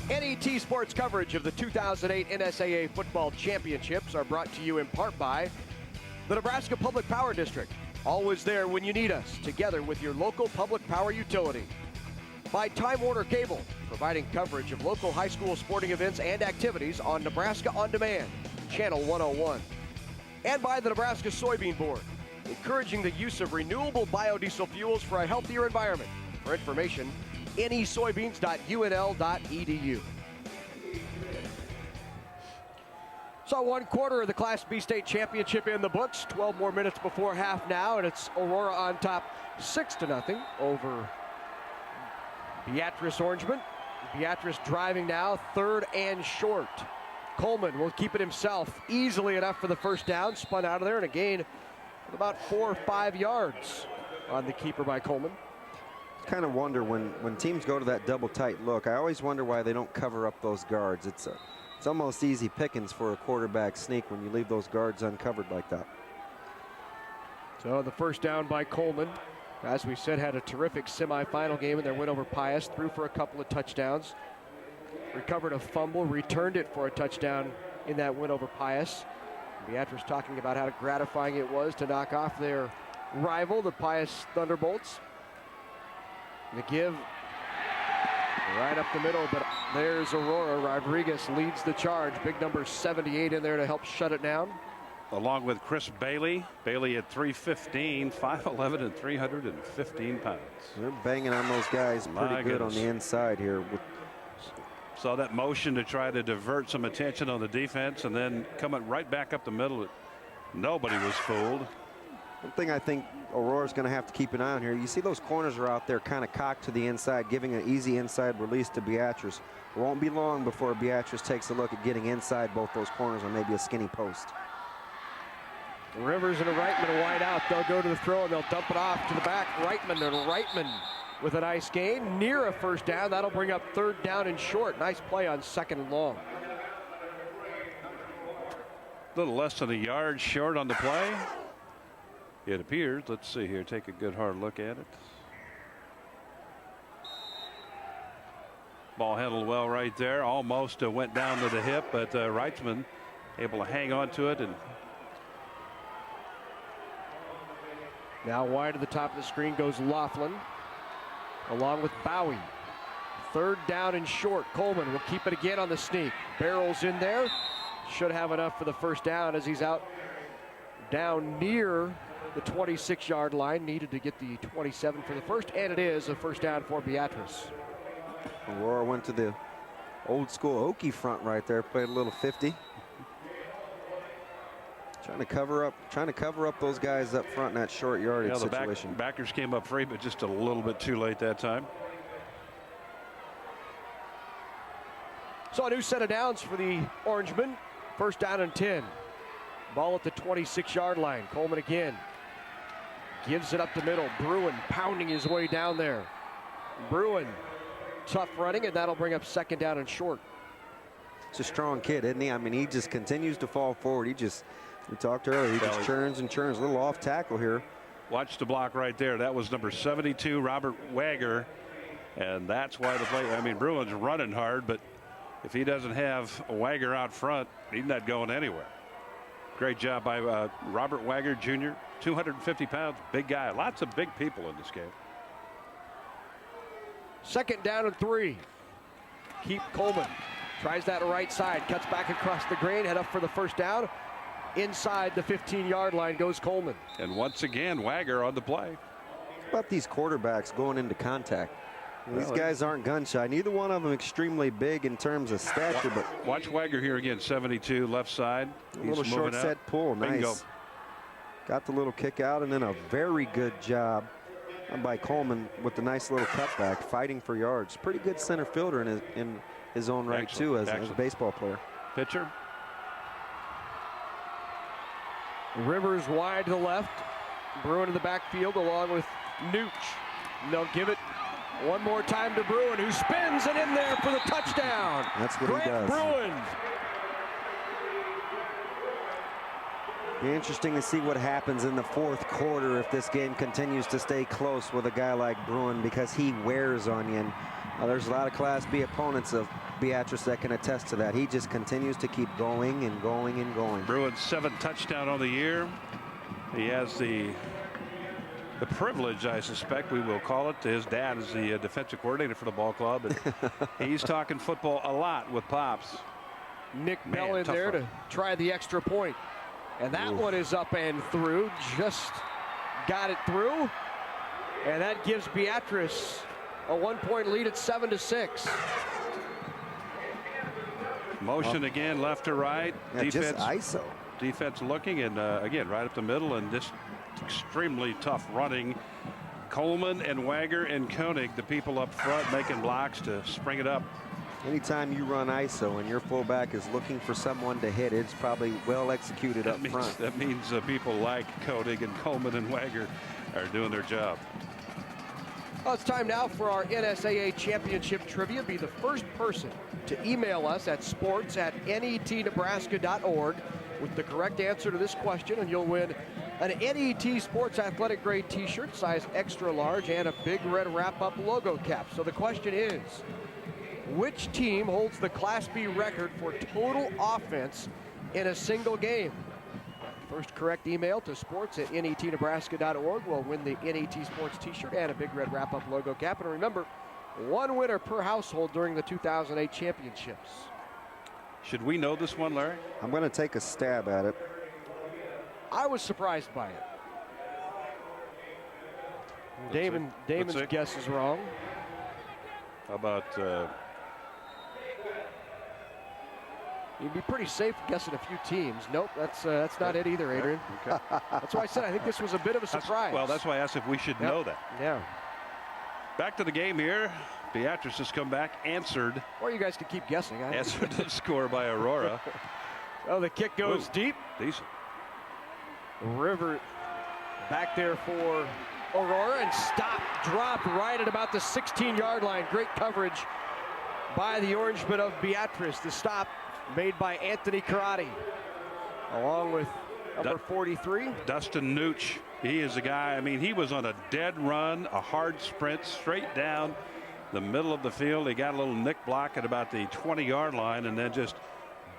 NET Sports coverage of the 2008 NSAA Football Championships are brought to you in part by the Nebraska Public Power District. Always there when you need us, together with your local public power utility. By Time Warner Cable, providing coverage of local high school sporting events and activities on Nebraska On Demand, Channel 101. And by the Nebraska Soybean Board, encouraging the use of renewable biodiesel fuels for a healthier environment. For information, nesoybeans.unl.edu. So 1 quarter of the Class B state championship in the books. 12 more minutes before half now, and it's Aurora on top 6-0 over Beatrice Orangemen. Beatrice driving now, 3rd and short. Coleman will keep it himself easily enough for the first down. Spun out of there and a gain of about 4 or 5 yards on the keeper by Coleman. Kind of wonder when teams go to that double tight look, I always wonder why they don't cover up those guards. It's almost easy pickings for a quarterback sneak when you leave those guards uncovered like that. So the first down by Coleman, as we said, had a terrific semifinal game in their win over Pius, threw for a couple of touchdowns, recovered a fumble, returned it for a touchdown in that win over Pius. Beatrice talking about how gratifying it was to knock off their rival, the Pius Thunderbolts. The give right up the middle, but there's Aurora. Rodriguez leads the charge. Big number 78 in there to help shut it down. Along with Chris Bailey. Bailey at 315, 5'11", and 315 pounds. They're banging on those guys pretty good on the inside here. Saw that motion to try to divert some attention on the defense, and then coming right back up the middle. Nobody was fooled. One thing I think Aurora's going to have to keep an eye on here, you see those corners are out there kind of cocked to the inside, giving an easy inside release to Beatrice. It won't be long before Beatrice takes a look at getting inside both those corners on maybe a skinny post. Rivers and a Reitman wide out. They'll go to the throw and they'll dump it off to the back. Reitman with a nice gain, near a first down. That'll bring up 3rd down and short. Nice play on 2nd and long. A little less than a yard short on the play, it appears. Let's see here, take a good hard look at it. Ball handled well right there, almost went down to the hip, but Reitzman able to hang on to it. And now wide to the top of the screen goes Laughlin, along with Bowie. 3rd down and short. Coleman will keep it again on the sneak. Barrels in there. Should have enough for the first down as he's out down near the 26-yard line. Needed to get the 27 for the first, and it is a first down for Beatrice. Aurora went to the old school Okie front right there, played a little 50. Trying to cover up those guys up front in that short yardage situation. Backers came up free, but just a little bit too late that time. So a new set of downs for the Orangemen. 1st down and 10. Ball at the 26-yard line. Coleman again. Gives it up the middle. Bruin pounding his way down there. Bruin tough running, and that'll bring up 2nd down and short. He's a strong kid, isn't he? I mean, he just continues to fall forward. We talked earlier, he just churns and churns. A little off tackle here. Watch the block right there. That was number 72, Robert Wager. And that's why the play, I mean, Bruin's running hard, but if he doesn't have a Wager out front, he's not going anywhere. Great job by Robert Wager Jr., 250 pounds, big guy. Lots of big people in this game. 2nd down and 3. Keep Coleman. Tries that right side, cuts back across the grain, head up for the first down. Inside the 15-yard line goes Coleman. And once again, Wager on the play. How about these quarterbacks going into contact? These guys aren't gun shy. Neither one of them extremely big in terms of stature, but watch Wager here again, 72 left side. A little short set pull. Bingo. Nice. Got the little kick out, and then a very good job by Coleman with the nice little cutback, fighting for yards. Pretty good center fielder in his own right, too, as a baseball player. Pitcher. Rivers wide to the left. Bruin in the backfield along with Nooch. And they'll give it one more time to Bruin, who spins it in there for the touchdown. That's what he does. Bruin. Be interesting to see what happens in the 4th quarter if this game continues to stay close with a guy like Bruin, because he wears on you. And there's a lot of Class B opponents of Beatrice that can attest to that. He just continues to keep going and going and going. Bruin's 7th touchdown on the year. He has the privilege, I suspect we will call it. His dad is the defensive coordinator for the ball club, and he's talking football a lot with Pops. Nick Bell in there to try the extra point. And that one is up and through. Just got it through. And that gives Beatrice a 1-point lead at 7-6. Motion again, left to right. Yeah, defense, just ISO. Defense looking, and again, right up the middle, and this extremely tough running. Coleman and Wager and Koenig, the people up front making blocks to spring it up. Anytime you run ISO and your fullback is looking for someone to hit, it's probably well executed up front. That means people like Koenig and Coleman and Wager are doing their job. Well, it's time now for our NSAA championship trivia. Be the first person to email us at sports@netnebraska.org with the correct answer to this question, and you'll win an NET Sports Athletic Grade t-shirt, size extra large, and a Big Red Wrap-Up logo cap. So the question is, which team holds the Class B record for total offense in a single game? First correct email to sports@netnebraska.org will win the NET Sports t-shirt and a Big Red Wrap-Up logo cap. And remember, one winner per household during the 2008 championships. Should we know this one, Larry? I'm going to take a stab at it. I was surprised by it. Damon's guess is wrong. How about you'd be pretty safe guessing a few teams. Nope, that's not it either, Adrian. Okay. That's why I said I think this was a bit of a surprise. That's why I asked if we should know that. Yeah. Back to the game here. Beatrice has come back, answered. Or you guys could keep guessing. Answered the score by Aurora. Oh, the kick goes deep. Decent. River back there for Aurora, and dropped right at about the 16-yard line. Great coverage by the Orangemen of Beatrice. The stop made by Anthony Karate, along with number 43. Dustin Nooch. He is a guy, I mean, he was on a dead run, a hard sprint straight down the middle of the field. He got a little nick block at about the 20-yard line and then just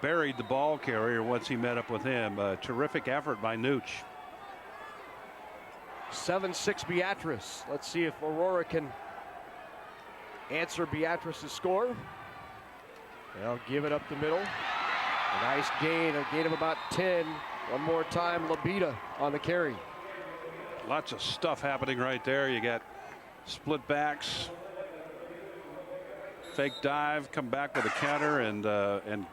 buried the ball carrier once he met up with him. A terrific effort by Nooch. 7-6 Beatrice. Let's see if Aurora can answer Beatrice's score. They'll give it up the middle. A nice gain, a gain of about 10. One more time, Labita on the carry. Lots of stuff happening right there. You got split backs, fake dive, come back with a counter, and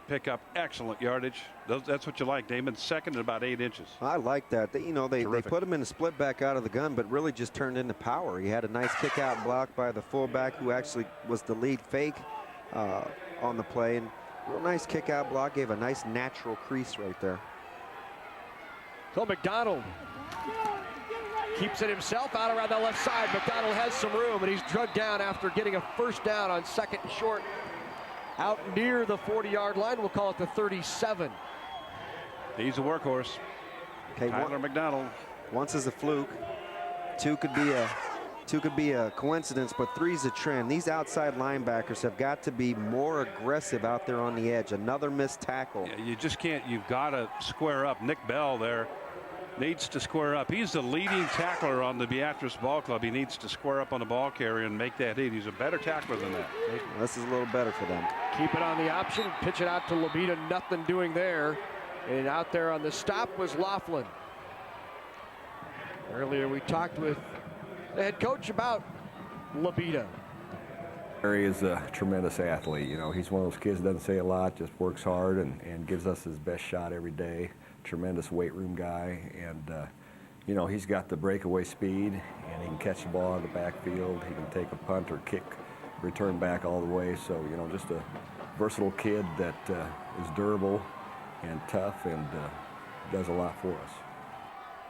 pick up excellent yardage. That's what you like, Damon. Second at about 8 inches. I like that. They put him in a split back out of the gun, but really just turned into power. He had a nice kick out block by the fullback, who actually was the lead fake on the play, and real nice kick out block, gave a nice natural crease right there. So McDonald keeps it himself out around the left side. McDonald has some room, and he's drugged down after getting a first down on 2nd and short out near the 40-yard line. We'll call it the 37. He's a workhorse. Okay, Tyler McDonald. Once is a fluke. Two could be a coincidence, but three's a trend. These outside linebackers have got to be more aggressive out there on the edge. Another missed tackle. Yeah, you just can't. You've got to square up. Nick Bell there needs to square up. He's the leading tackler on the Beatrice Ball Club. He needs to square up on the ball carrier and make that hit. He's a better tackler than that. This is a little better for them. Keep it on the option, pitch it out to Labita. Nothing doing there. And out there on the stop was Laughlin. Earlier we talked with the head coach about Labita. He is a tremendous athlete. You know, he's one of those kids that doesn't say a lot, just works hard and gives us his best shot every day. Tremendous weight room guy, and you know, he's got the breakaway speed, and he can catch the ball in the backfield. He can take a punt or kick, return back all the way. So, you know, just a versatile kid that is durable and tough and does a lot for us.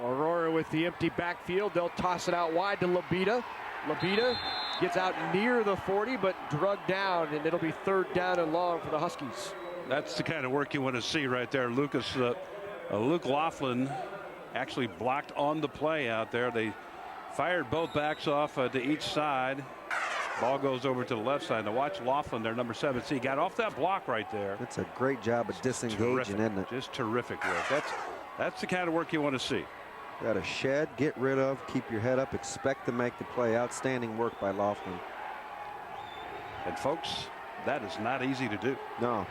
Aurora with the empty backfield. They'll toss it out wide to Labita. Labita gets out near the 40, but drugged down, and it'll be 3rd down and long for the Huskies. That's the kind of work you want to see right there. Luke Laughlin actually blocked on the play out there. They fired both backs off to each side. Ball goes over to the left side. Now watch Laughlin there, number 7. See, got off that block right there. That's a great job of disengaging, isn't it? Just terrific work. That's the kind of work you want to see. Got to shed, get rid of, keep your head up, expect to make the play. Outstanding work by Laughlin. And folks, that is not easy to do. No.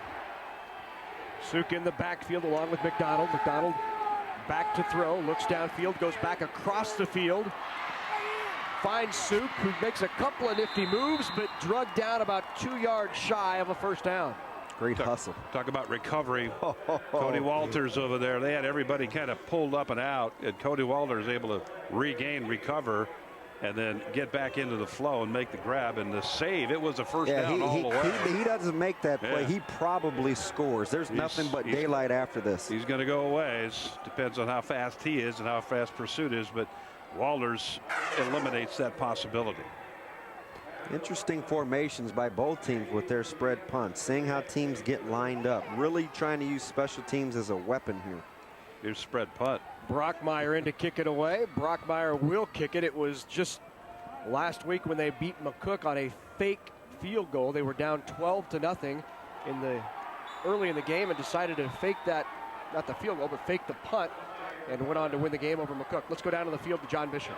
Suk in the backfield along with McDonald. McDonald back to throw, looks downfield, goes back across the field. Finds Suk, who makes a couple of nifty moves, but drugged down about 2 yards shy of a 1st down. Great hustle. Talk about recovery. Cody Walters over there. They had everybody kind of pulled up and out, and Cody Walters able to recover, and then get back into the flow and make the grab and the save. It was a 1st down all the way. He doesn't make that play. He probably scores. There's nothing but daylight after this. He's going to go away. It depends on how fast he is and how fast pursuit is, but Walters eliminates that possibility. Interesting formations by both teams with their spread punts. Seeing how teams get lined up. Really trying to use special teams as a weapon here. Here's spread punt. Brockmeyer in to kick it away. Brockmeyer will kick it. It was just last week when they beat McCook on a fake field goal. They were down 12-0 early in the game and decided to fake that, not the field goal, but fake the punt, and went on to win the game over McCook. Let's go down to the field to John Bishop.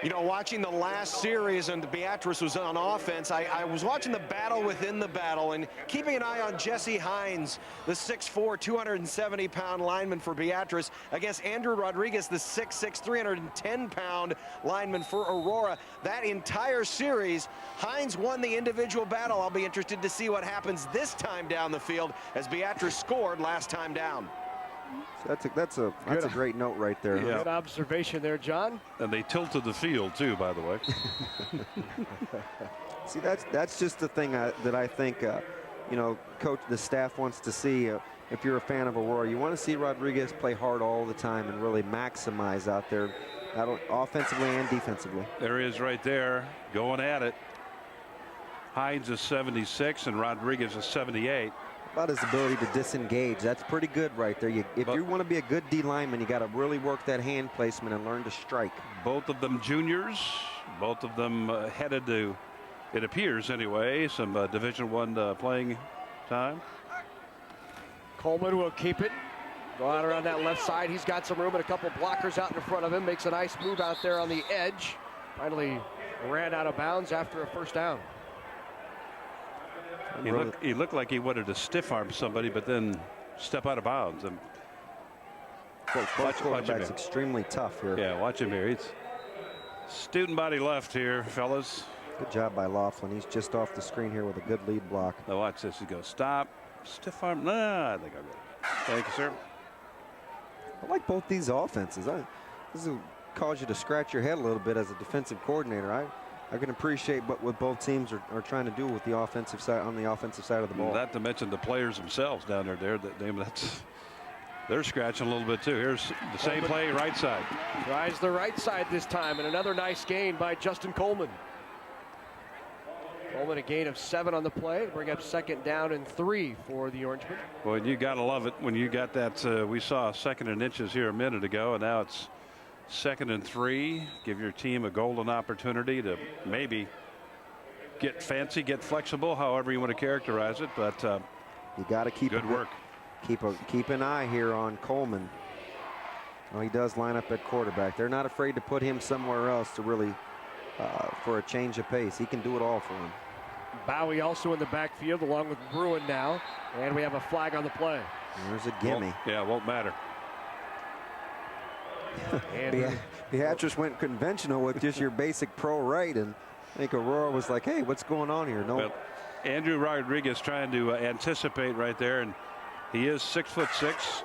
You know, watching the last series and Beatrice was on offense, I was watching the battle within the battle and keeping an eye on Jesse Hines, the 6'4", 270-pound lineman for Beatrice, against Andrew Rodriguez, the 6'6", 310-pound lineman for Aurora. That entire series, Hines won the individual battle. I'll be interested to see what happens this time down the field as Beatrice scored last time down. So that's a great note right there. Yeah. Good observation there, John. And they tilted the field too, by the way. See, that's just the thing that I think you know, coach, the staff wants to see. If you're a fan of Aurora, you want to see Rodriguez play hard all the time and really maximize out there, offensively and defensively. There he is right there, going at it. Hines is 76 and Rodriguez is 78. About his ability to disengage. That's pretty good right there. If you want to be a good D lineman, you got to really work that hand placement and learn to strike. Both of them juniors, both of them headed to, it appears anyway, some Division I playing time. Coleman will keep it. Go out around that left side. He's got some room and a couple blockers out in front of him. Makes a nice move out there on the edge. Finally ran out of bounds after a 1st down. He looked like he wanted to stiff arm somebody, but then step out of bounds. And both quarterbacks extremely tough here. Yeah, watch him here. He's student body left here, fellas. Good job by Laughlin. He's just off the screen here with a good lead block. Now watch this. He goes stop, stiff arm. Nah, I think I'll go. Thank you, sir. I like both these offenses. This will cause you to scratch your head a little bit as a defensive coordinator. I can appreciate what both teams are trying to do with the offensive side, on the offensive side of the ball. Not to mention the players themselves down there. They're scratching a little bit too. Here's the same play, right side. Tries the right side this time, and another nice gain by Justin Coleman. Coleman a gain of 7 on the play. Bring up 2nd down and 3 for the Orangemen. Well, you got to love it when you got that. We saw 2nd and inches here a minute ago, and now it's 2nd and 3. Give your team a golden opportunity to maybe get fancy, get flexible, however you want to characterize it. But you got to keep good work. Keep an eye here on Coleman. Well, he does line up at quarterback. They're not afraid to put him somewhere else to really for a change of pace. He can do it all for him. Bowie also in the backfield along with Bruin now, and we have a flag on the play. There's a gimme. Well, won't matter. Beatrice went conventional with just your basic pro right, and I think Aurora was like, hey, what's going on here? No. Well, Andrew Rodriguez trying to anticipate right there, and he is 6'6".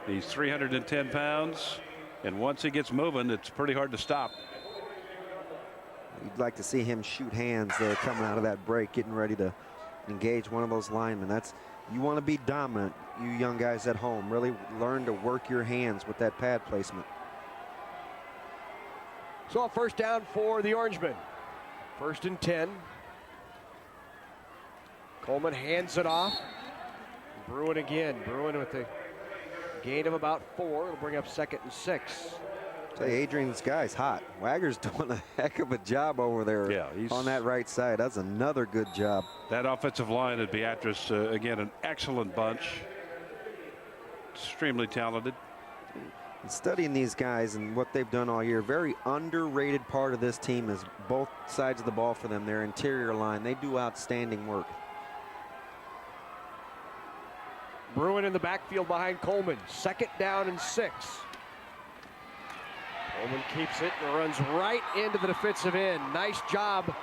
He's 310 pounds, and once he gets moving, it's pretty hard to stop. You'd like to see him shoot hands there coming out of that break, getting ready to engage one of those linemen. You want to be dominant, you young guys at home. Really learn to work your hands with that pad placement. So a 1st down for the Orangemen. 1st and 10. Coleman hands it off. Bruin again. Bruin with a gain of about 4. It'll bring up 2nd and 6. Say, Adrian's guy's hot. Wagger's doing a heck of a job over there on that right side. That's another good job. That offensive line at Beatrice, again, an excellent bunch. Extremely talented. Studying these guys and what they've done all year, very underrated part of this team is both sides of the ball for them, their interior line. They do outstanding work. Bruin in the backfield behind Coleman. 2nd down and 6. Coleman keeps it and runs right into the defensive end. Nice job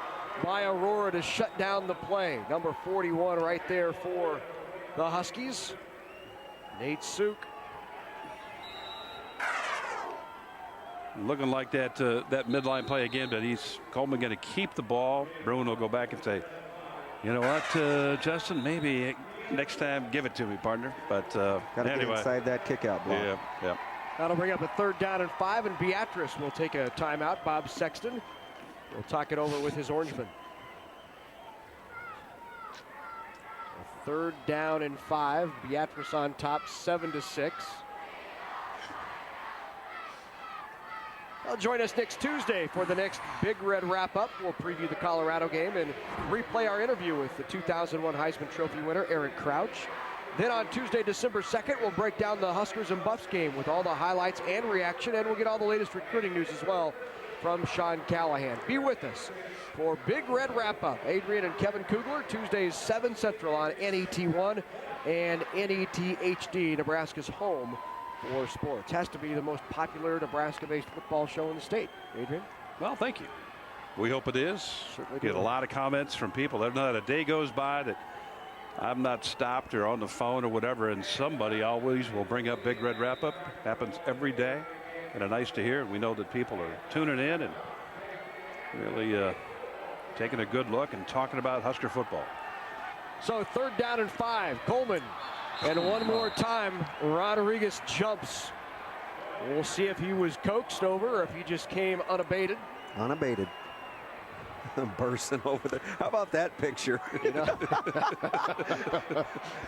by Aurora to shut down the play. Number 41 right there for the Huskies. Nate Suk. Looking like that midline play again, but Coleman going to keep the ball. Bruin will go back and say, you know what, Justin, maybe next time give it to me, partner. But got to get inside that kick-out block. Yeah. That'll bring up a 3rd down and 5, and Beatrice will take a timeout. Bob Sexton will talk it over with his Orangemen. 3rd down and 5. Beatrice on top, 7-6. Join us next Tuesday for the next Big Red wrap-up. We'll preview the Colorado game and replay our interview with the 2001 Heisman Trophy winner, Eric Crouch. Then on Tuesday, December 2nd, we'll break down the Huskers and Buffs game with all the highlights and reaction, and we'll get all the latest recruiting news as well from Sean Callahan. Be with us for Big Red Wrap-Up. Adrian and Kevin Kugler, Tuesdays 7 Central on NET1 and NET HD, Nebraska's home for sports. Has to be the most popular Nebraska-based football show in the state. Adrian? Well, thank you. We hope it is. Certainly Get a lot of comments from people. There's not a day goes by that I'm not stopped or on the phone or whatever, and somebody always will bring up Big Red Wrap-Up. Happens every day, and it's nice to hear. We know that people are tuning in and really taking a good look and talking about Husker football. So 3rd down and 5. Coleman. And one more time, Rodriguez jumps. We'll see if he was coaxed over or if he just came unabated. Unabated. Bursting over there. How about that picture? You know?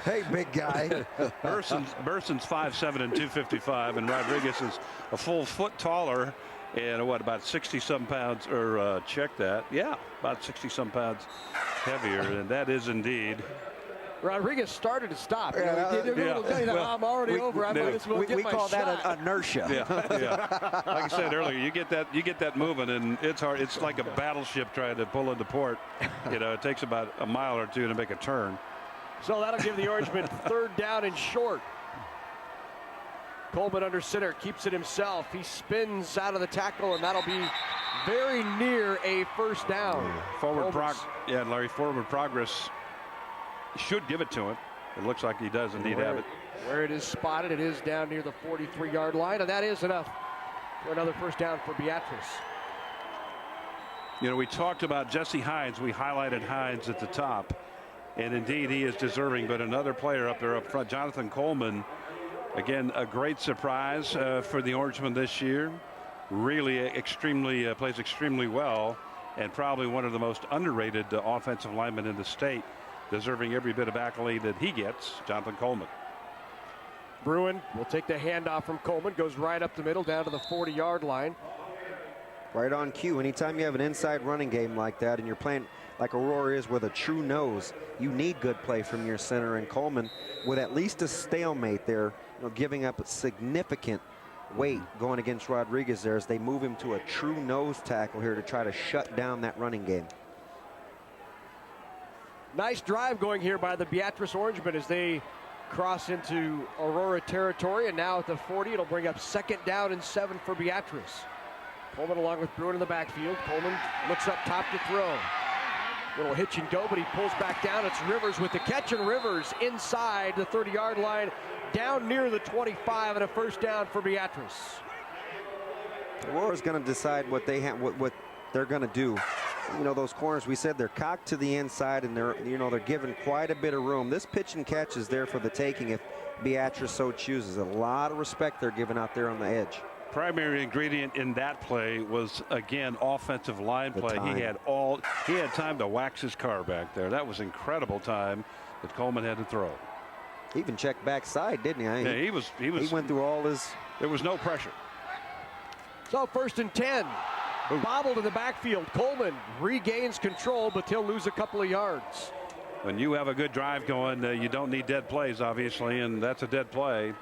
Hey, big guy. Burson's 5'7" and 255, and Rodriguez is a full foot taller and about 60-some pounds, or check that. Yeah, about 60-some pounds heavier, and that is indeed. Rodriguez started to stop. Well, I'm already over. I might as well get my call shot. That inertia. Yeah. Like I said earlier, you get that moving, and it's hard. It's like a battleship trying to pull into port. It takes about a mile or two to make a turn. So that'll give the Orangemen 3rd down and short. Coleman under center, keeps it himself. He spins out of the tackle, and that'll be very near a 1st down. Forward progress should give it to him. It looks like he does indeed have it. Where it is spotted, it is down near the 43-yard line, and that is enough for another 1st down for Beatrice. We talked about Jesse Hines. We highlighted Hines at the top, and indeed he is deserving, but another player up there up front, Jonathan Coleman, again, a great surprise for the Orangemen this year. Really plays extremely well. and probably one of the most underrated offensive linemen in the state, deserving every bit of accolade that he gets, Jonathan Coleman. Bruin will take the handoff from Coleman, goes right up the middle down to the 40-yard line. Right on cue. Anytime you have an inside running game like that and you're playing like Aurora is with a true nose, you need good play from your center. And Coleman, with at least a stalemate there, giving up a significant weight going against Rodriguez there as they move him to a true nose tackle here to try to shut down that running game. Nice drive going here by the Beatrice Orangemen as they cross into Aurora territory, and now at the 40 it'll bring up 2nd down and 7 for Beatrice. Coleman along with Bruin in the backfield. Coleman looks up top to throw. Little hitch and go, but he pulls back down. It's Rivers with the catch, and Rivers inside the 30-yard line, down near the 25, and a 1st down for Beatrice. Aurora's going to decide what they have, what they're going to do. Those corners, we said they're cocked to the inside, and they're given quite a bit of room. This pitch and catch is there for the taking if Beatrice so chooses. A lot of respect they're giving out there on the edge. Primary ingredient in that play was, again, offensive line play. He had time to wax his car back there. That was incredible time that Coleman had to throw. He even checked backside, didn't he? Yeah, he was. He went through all his. There was no pressure. So 1st and 10. Bobbled in the backfield. Coleman regains control, but he'll lose a couple of yards. When you have a good drive going, you don't need dead plays, obviously, and that's a dead play.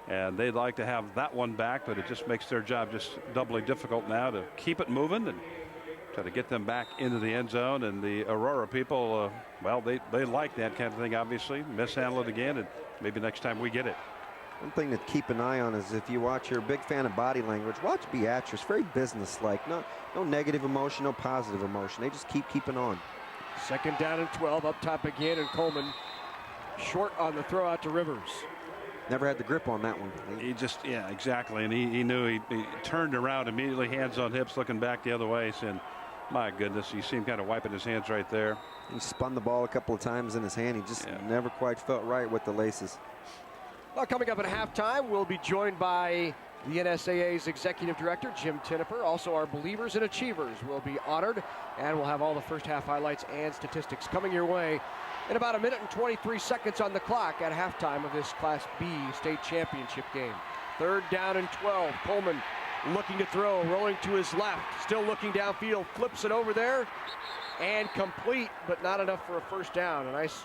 And they'd like to have that one back, but it just makes their job just doubly difficult now to keep it moving and try to get them back into the end zone. And the Aurora people, well, they like that kind of thing, obviously. Mishandle it again, and maybe next time we get it. One thing to keep an eye on is if you watch, you're a big fan of body language, watch Beatrice. Very businesslike. No negative emotion, no positive emotion. They just keeping on. 2nd down and 12, up top again, and Coleman short on the throw out to Rivers. Never had the grip on that one. He just, yeah, exactly. And he knew he turned around immediately, hands on hips, looking back the other way, saying, my goodness, you see him kind of wiping his hands right there. He spun the ball a couple of times in his hand. He just never quite felt right with the laces. Well, coming up at halftime, we'll be joined by the NSAA's Executive Director, Jim Tinnifer. Also, our Believers and Achievers will be honored, and we'll have all the first half highlights and statistics coming your way in about 1 minute and 23 seconds on the clock at halftime of this Class B state championship game. 3rd down and 12. Coleman looking to throw, rolling to his left, still looking downfield, flips it over there, and complete, but not enough for a 1st down. A nice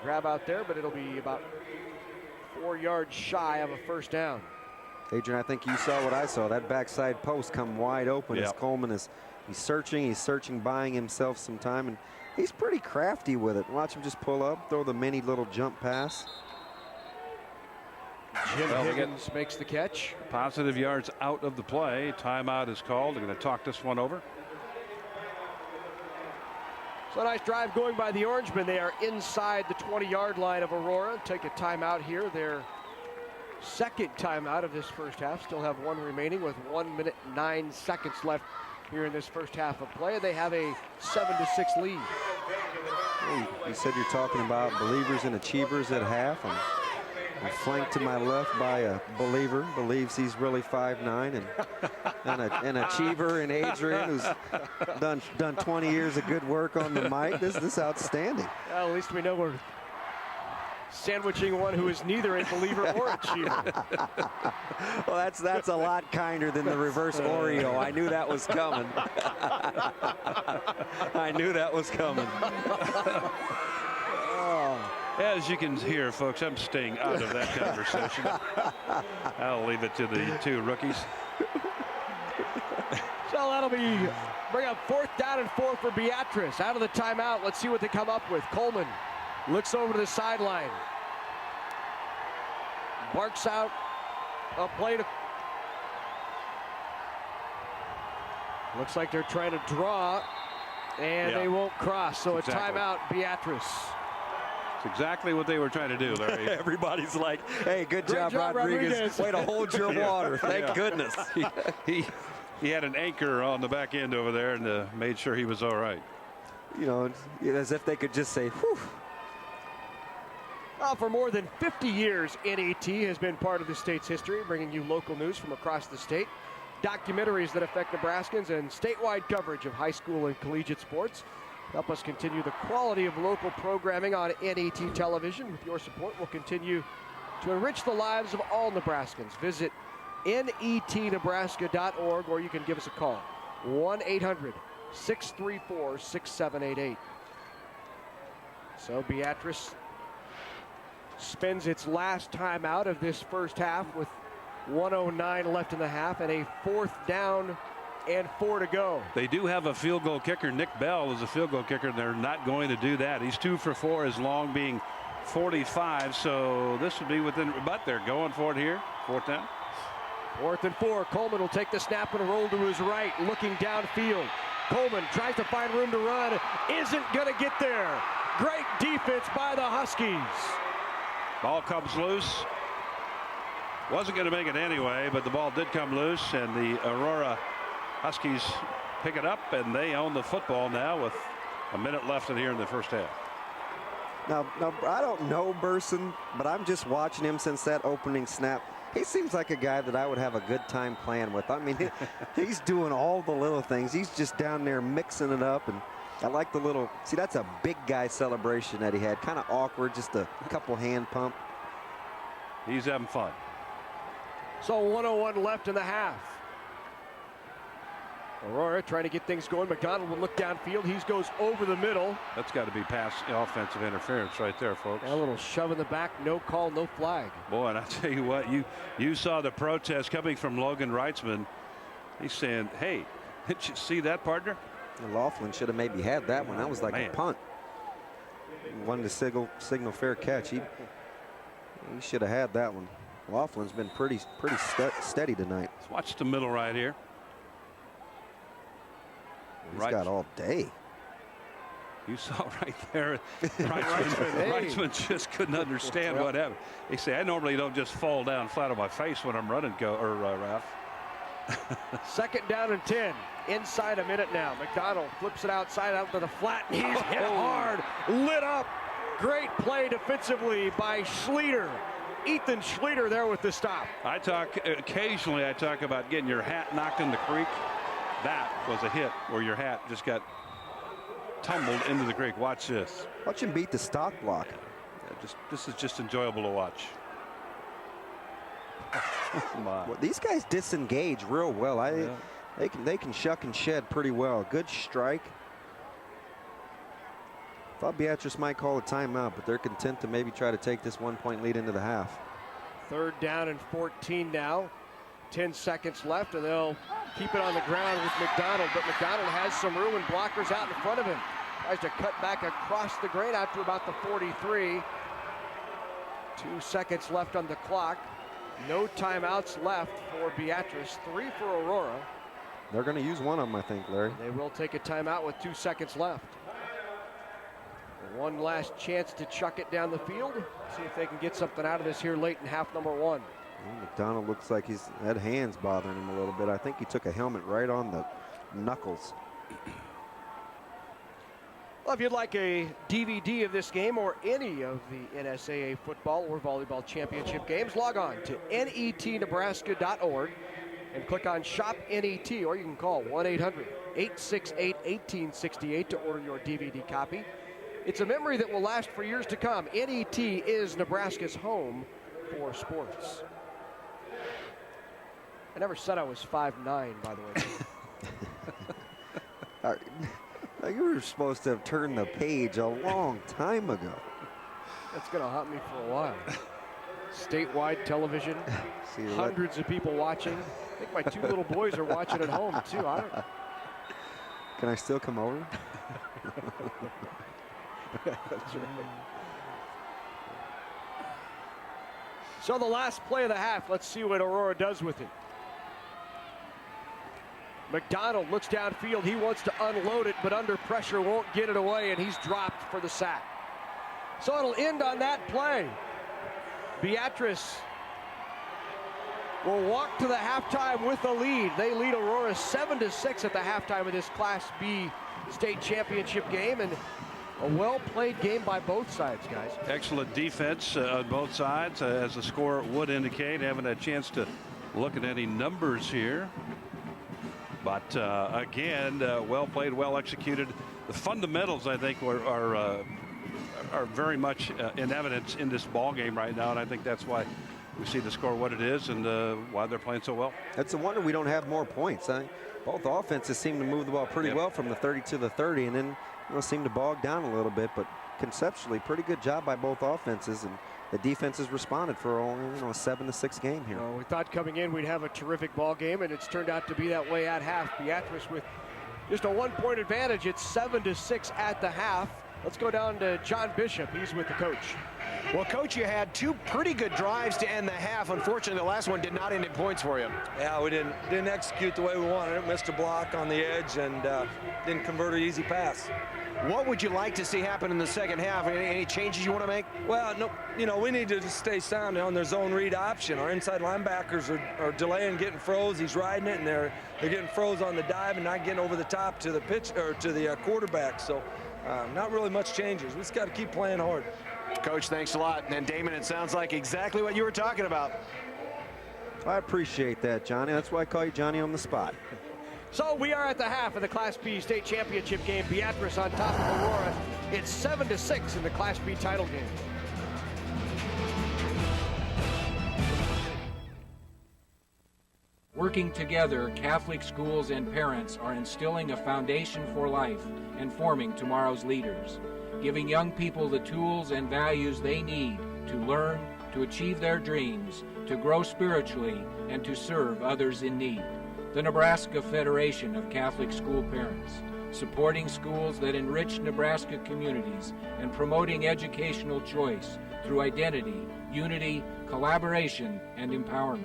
grab out there, but it'll be about 4 yards shy of a 1st down. Adrian, I think you saw what I saw. That backside post come wide open as Coleman is he's searching, buying himself some time, and he's pretty crafty with it. Watch him just pull up, throw the mini little jump pass. Jim Higgins makes the catch. Positive yards out of the play. Timeout is called. They're going to talk this one over. So a nice drive going by the Orangemen. They are inside the 20-yard line of Aurora. Take a timeout here. Their 2nd timeout of this 1st half. Still have one remaining with 1 minute 9 seconds left here in this 1st half of play. They have a 7-6 lead. You said you're talking about Believers and Achievers at half. I'm flanked to my left by a believer, believes he's really 5'9", and an achiever in Adrian, who's done 20 years of good work on the mic. This is outstanding. Well, at least we know we're sandwiching one who is neither a believer or achiever. Well, that's a lot kinder than the reverse Oreo. I knew that was coming. I knew that was coming. As you can hear, folks, I'm staying out of that conversation. I'll leave it to the 2 rookies. So that'll bring up 4th down and 4 for Beatrice. Out of the timeout, let's see what they come up with. Coleman looks over to the sideline. Barks out a play to... Looks like they're trying to draw, and they won't cross. So a timeout, Beatrice. It's exactly what they were trying to do, Larry. Everybody's like, hey, good job, Rodriguez. Way to hold your water. Thank goodness. He had an anchor on the back end over there and made sure he was all right. As if they could just say, whew. Well, for more than 50 years, NET has been part of the state's history, bringing you local news from across the state. documentaries that affect Nebraskans, and statewide coverage of high school and collegiate sports. Help us continue the quality of local programming on NET television. With your support, we'll continue to enrich the lives of all Nebraskans. Visit netnebraska.org, or you can give us a call, 1-800-634-6788. So Beatrice spends its last time out of this first half with 1:09 left in the half and a 4th down and 4 to go. They do have a field goal kicker. Nick Bell is a field goal kicker, and they're not going to do that. He's 2 for 4, his long being 45, so this would be within, but they're going for it here. 4th down. 4th and 4. Coleman will take the snap and roll to his right, looking downfield. Coleman tries to find room to run, isn't going to get there. Great defense by the Huskies. Ball comes loose. Wasn't going to make it anyway, but the ball did come loose, and the Aurora Huskies pick it up, and they own the football now with a minute left in here in the first half. Now I don't know Burson, but I'm just watching him since that opening snap. He seems like a guy that I would have a good time playing with. I mean, he's doing all the little things. He's just down there mixing it up, and I like the little, see, that's a big guy celebration that he had. Kind of awkward, just a couple hand pump. He's having fun. So 1:01 left in the half. Aurora trying to get things going. McDonald will look downfield. He goes over the middle. That's got to be pass offensive interference right there, folks. And a little shove in the back. No call, no flag. Boy, and I tell you what, you saw the protest coming from Logan Reitzman. He's saying, hey, did you see that, partner? Laughlin should have maybe had that one. That was like a punt. He wanted to signal fair catch. He should have had that one. Laughlin's been pretty steady tonight. Let's watch the middle right here. He's got all day. You saw right there, Reitzman just couldn't understand what happened. He said, I normally don't just fall down flat on my face when I'm running, Ralph. 2nd down and 10. Inside a minute now. McDonald flips it outside out to the flat. He's hit hard, lit up. Great play defensively by Schleter. Ethan Schleter there with the stop. Occasionally I talk about getting your hat knocked in the creek. That was a hit where your hat just got tumbled into the creek. Watch this. Watch him beat the stock block. This is just enjoyable to watch. Well, these guys disengage real well. They can shuck and shed pretty well. Good strike. Thought Beatrice might call a timeout, but they're content to maybe try to take this 1-point lead into the half. 3rd down and 14 now. 10 seconds left, and they'll keep it on the ground with McDonald, but McDonald has some room and blockers out in front of him. Tries to cut back across the grain out to about the 43. 2 seconds left on the clock. No timeouts left for Beatrice. 3 for Aurora. They're going to use one of them, I think, Larry. They will take a timeout with 2 seconds left. One last chance to chuck it down the field. See if they can get something out of this here late in half number 1. Well, McDonald looks like he's had hands bothering him a little bit. I think he took a helmet right on the knuckles. Well, if you'd like a DVD of this game or any of the NSAA football or volleyball championship games, log on to netnebraska.org and click on Shop NET, or you can call 1-800-868-1868 to order your DVD copy. It's a memory that will last for years to come. NET is Nebraska's home for sports. I never said I was 5'9", by the way. You were supposed to have turned the page a long time ago. That's going to haunt me for a while. Statewide television, hundreds of people watching. I think my 2 little boys are watching at home, too. Can I still come over? That's right. So the last play of the half, let's see what Aurora does with it. McDonald looks downfield. He wants to unload it, but under pressure won't get it away, and he's dropped for the sack. So it'll end on that play. Beatrice will walk to the halftime with a lead. They lead Aurora 7-6 at the halftime of this Class B state championship game, and a well-played game by both sides, guys. Excellent defense on both sides, as the score would indicate. Haven't had a chance to look at any numbers here. But again, well played, well executed. The fundamentals, I think, are very much in evidence in this ball game right now, and I think that's why we see the score what it is and why they're playing so well. It's a wonder we don't have more points. Both offenses seem to move the ball pretty well from the 30 to the 30, and then seem to bog down a little bit. But conceptually, pretty good job by both offenses, and the defense has responded for only a 7-6 game here. Well, we thought coming in we'd have a terrific ball game, and it's turned out to be that way at half. Beatrice with just a 1-point advantage. It's 7-6 at the half. Let's go down to John Bishop. He's with the coach. Well, Coach, you had 2 pretty good drives to end the half. Unfortunately, the last one did not end in points for you. Yeah, we didn't execute the way we wanted it. Missed a block on the edge and didn't convert an easy pass. What would you like to see happen in the second half? Any changes you want to make? Well, no, we need to just stay sound on their zone read option. Our inside linebackers are delaying, getting froze. He's riding it, and they're getting froze on the dive and not getting over the top to the pitch or to the quarterback. So, not really much changes. We just got to keep playing hard. Coach, thanks a lot. And Damon, it sounds like exactly what you were talking about. I appreciate that, Johnny. That's why I call you Johnny on the spot. So we are at the half of the Class B state championship game. Beatrice on top of Aurora. It's 7-6 in the Class B title game. Working together, Catholic schools and parents are instilling a foundation for life and forming tomorrow's leaders, giving young people the tools and values they need to learn, to achieve their dreams, to grow spiritually, and to serve others in need. The Nebraska Federation of Catholic School Parents, supporting schools that enrich Nebraska communities and promoting educational choice through identity, unity, collaboration, and empowerment.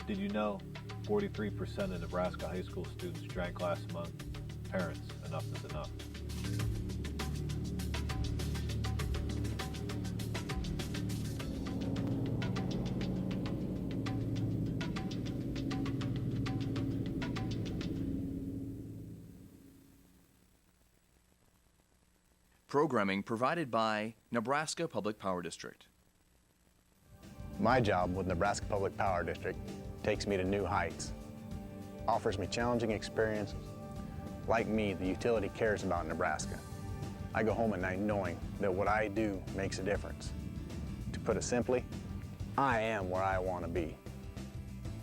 Did you know 43% of Nebraska high school students drank last month? Parents, enough is enough. Programming provided by Nebraska Public Power District. My job with Nebraska Public Power District takes me to new heights, offers me challenging experiences. Like me, the utility cares about Nebraska. I go home at night knowing that what I do makes a difference. To put it simply, I am where I want to be.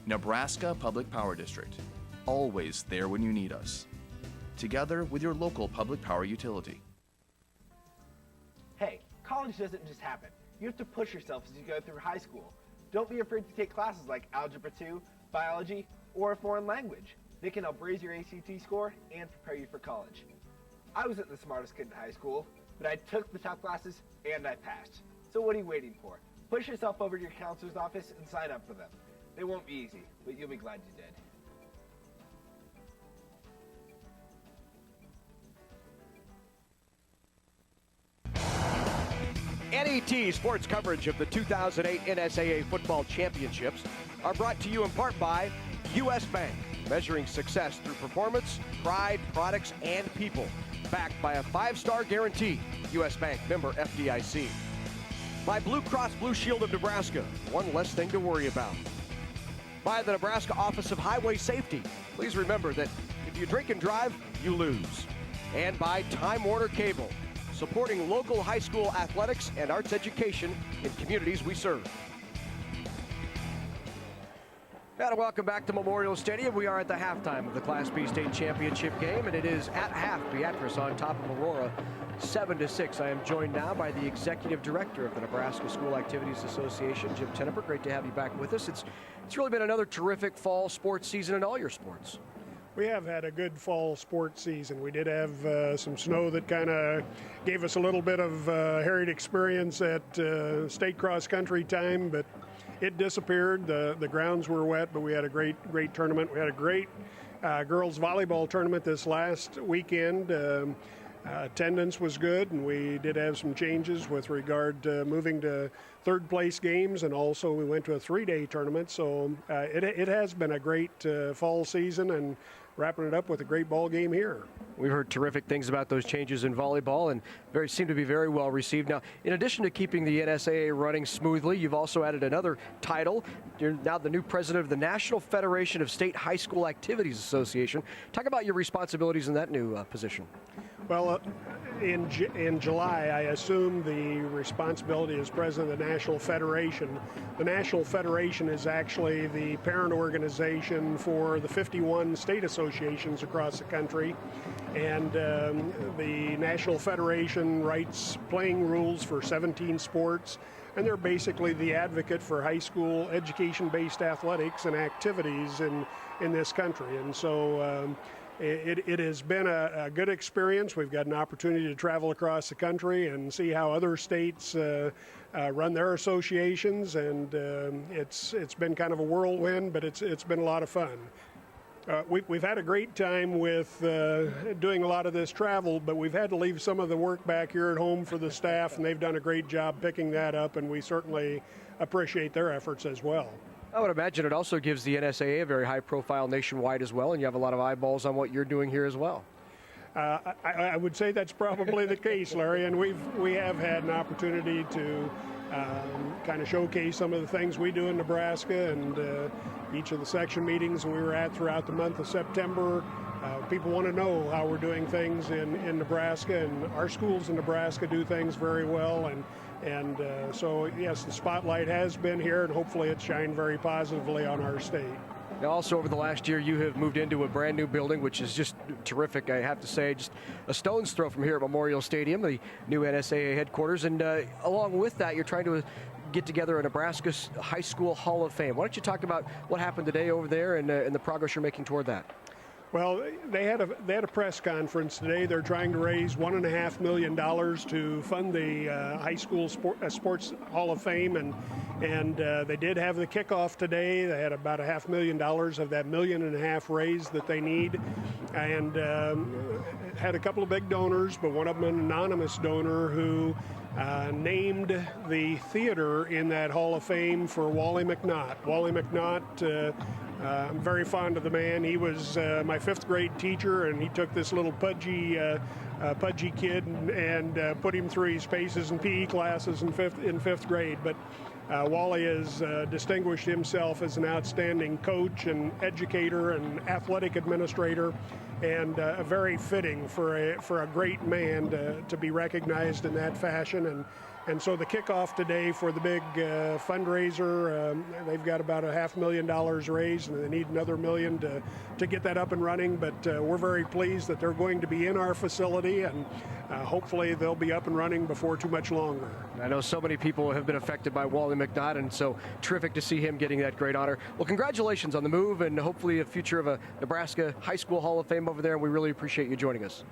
Nebraska Public Power District, always there when you need us. Together with your local public power utility. Hey, college doesn't just happen. You have to push yourself as you go through high school. Don't be afraid to take classes like Algebra 2, Biology, or a foreign language. They can help raise your ACT score and prepare you for college. I wasn't the smartest kid in high school, but I took the top classes and I passed. So what are you waiting for? Push yourself over to your counselor's office and sign up for them. They won't be easy, but you'll be glad you did. NET sports coverage of the 2008 NSAA football championships are brought to you in part by U.S. Bank, measuring success through performance, pride, products, and people. Backed by a 5-star guarantee. U.S. Bank, member FDIC. By Blue Cross Blue Shield of Nebraska, one less thing to worry about. By the Nebraska Office of Highway Safety. Please remember that if you drink and drive, you lose. And by Time Warner Cable, supporting local high school athletics and arts education in communities we serve. And welcome back to Memorial Stadium. We are at the halftime of the Class B state championship game, and it is at half Beatrice on top of Aurora, 7-6. I am joined now by the executive director of the Nebraska School Activities Association, Jim Tenneper. Great to have you back with us. It's really been another terrific fall sports season in all your sports. We have had a good fall sports season. We did have some snow that kind of gave us a little bit of harried experience at state cross country time, but it disappeared. The grounds were wet, but we had a great tournament. We had a great girls volleyball tournament this last weekend. Attendance was good, and we did have some changes with regard to moving to third place games, and also we went to a 3-day tournament. So it has been a great fall season, and wrapping it up with a great ball game here. We've heard terrific things about those changes in volleyball, and seem to be very well received. Now, in addition to keeping the NSAA running smoothly, you've also added another title. You're now the new president of the National Federation of State High School Activities Association. Talk about your responsibilities in that new position. Well, in July, I assumed the responsibility as president of the National Federation. The National Federation is actually the parent organization for the 51 state associations across the country. And the National Federation writes playing rules for 17 sports. And they're basically the advocate for high school education-based athletics and activities in this country. And so it has been a good experience. We've got an opportunity to travel across the country and see how other states run their associations, and it's been kind of a whirlwind, but it's been a lot of fun. We've had a great time with doing a lot of this travel, but we've had to leave some of the work back here at home for the staff, and they've done a great job picking that up, and we certainly appreciate their efforts as well. I would imagine it also gives the NSAA a very high profile nationwide as well, and you have a lot of eyeballs on what you're doing here as well. I would say that's probably the case, Larry, and we have had an opportunity to kind of showcase some of the things we do in Nebraska, and each of the section meetings we were at throughout the month of September. People want to know how we're doing things in Nebraska, and our schools in Nebraska do things very well, and so yes, the spotlight has been here, and hopefully it's shined very positively on our state. Now, also over the last year, you have moved into a brand new building, which is just terrific, I have to say. Just a stone's throw from here at Memorial Stadium, the new NSAA headquarters. And along with that, you're trying to get together a Nebraska High School Hall of Fame. Why don't you talk about what happened today over there and the progress you're making toward that? Well, they had a press conference today. They're trying to raise $1.5 million to fund the High School Sports Hall of Fame, and they did have the kickoff today. They had about $500,000 of that $1.5 million raised that they need, and had a couple of big donors, but one of them an anonymous donor who named the theater in that Hall of Fame for Wally McNaught. Wally McNaught, I'm very fond of the man. He was my 5th grade teacher, and he took this little pudgy kid and put him through his paces and PE classes in fifth grade. But Wally has distinguished himself as an outstanding coach and educator and athletic administrator, and very fitting for a great man to be recognized in that fashion. And so the kickoff today for the big fundraiser, they've got about $500,000 raised, and they need another $1 million to get that up and running. But we're very pleased that they're going to be in our facility, and hopefully they'll be up and running before too much longer. I know so many people have been affected by Wally McNaught, and so terrific to see him getting that great honor. Well, congratulations on the move, and hopefully a future of a Nebraska High School Hall of Fame over there, and we really appreciate you joining us.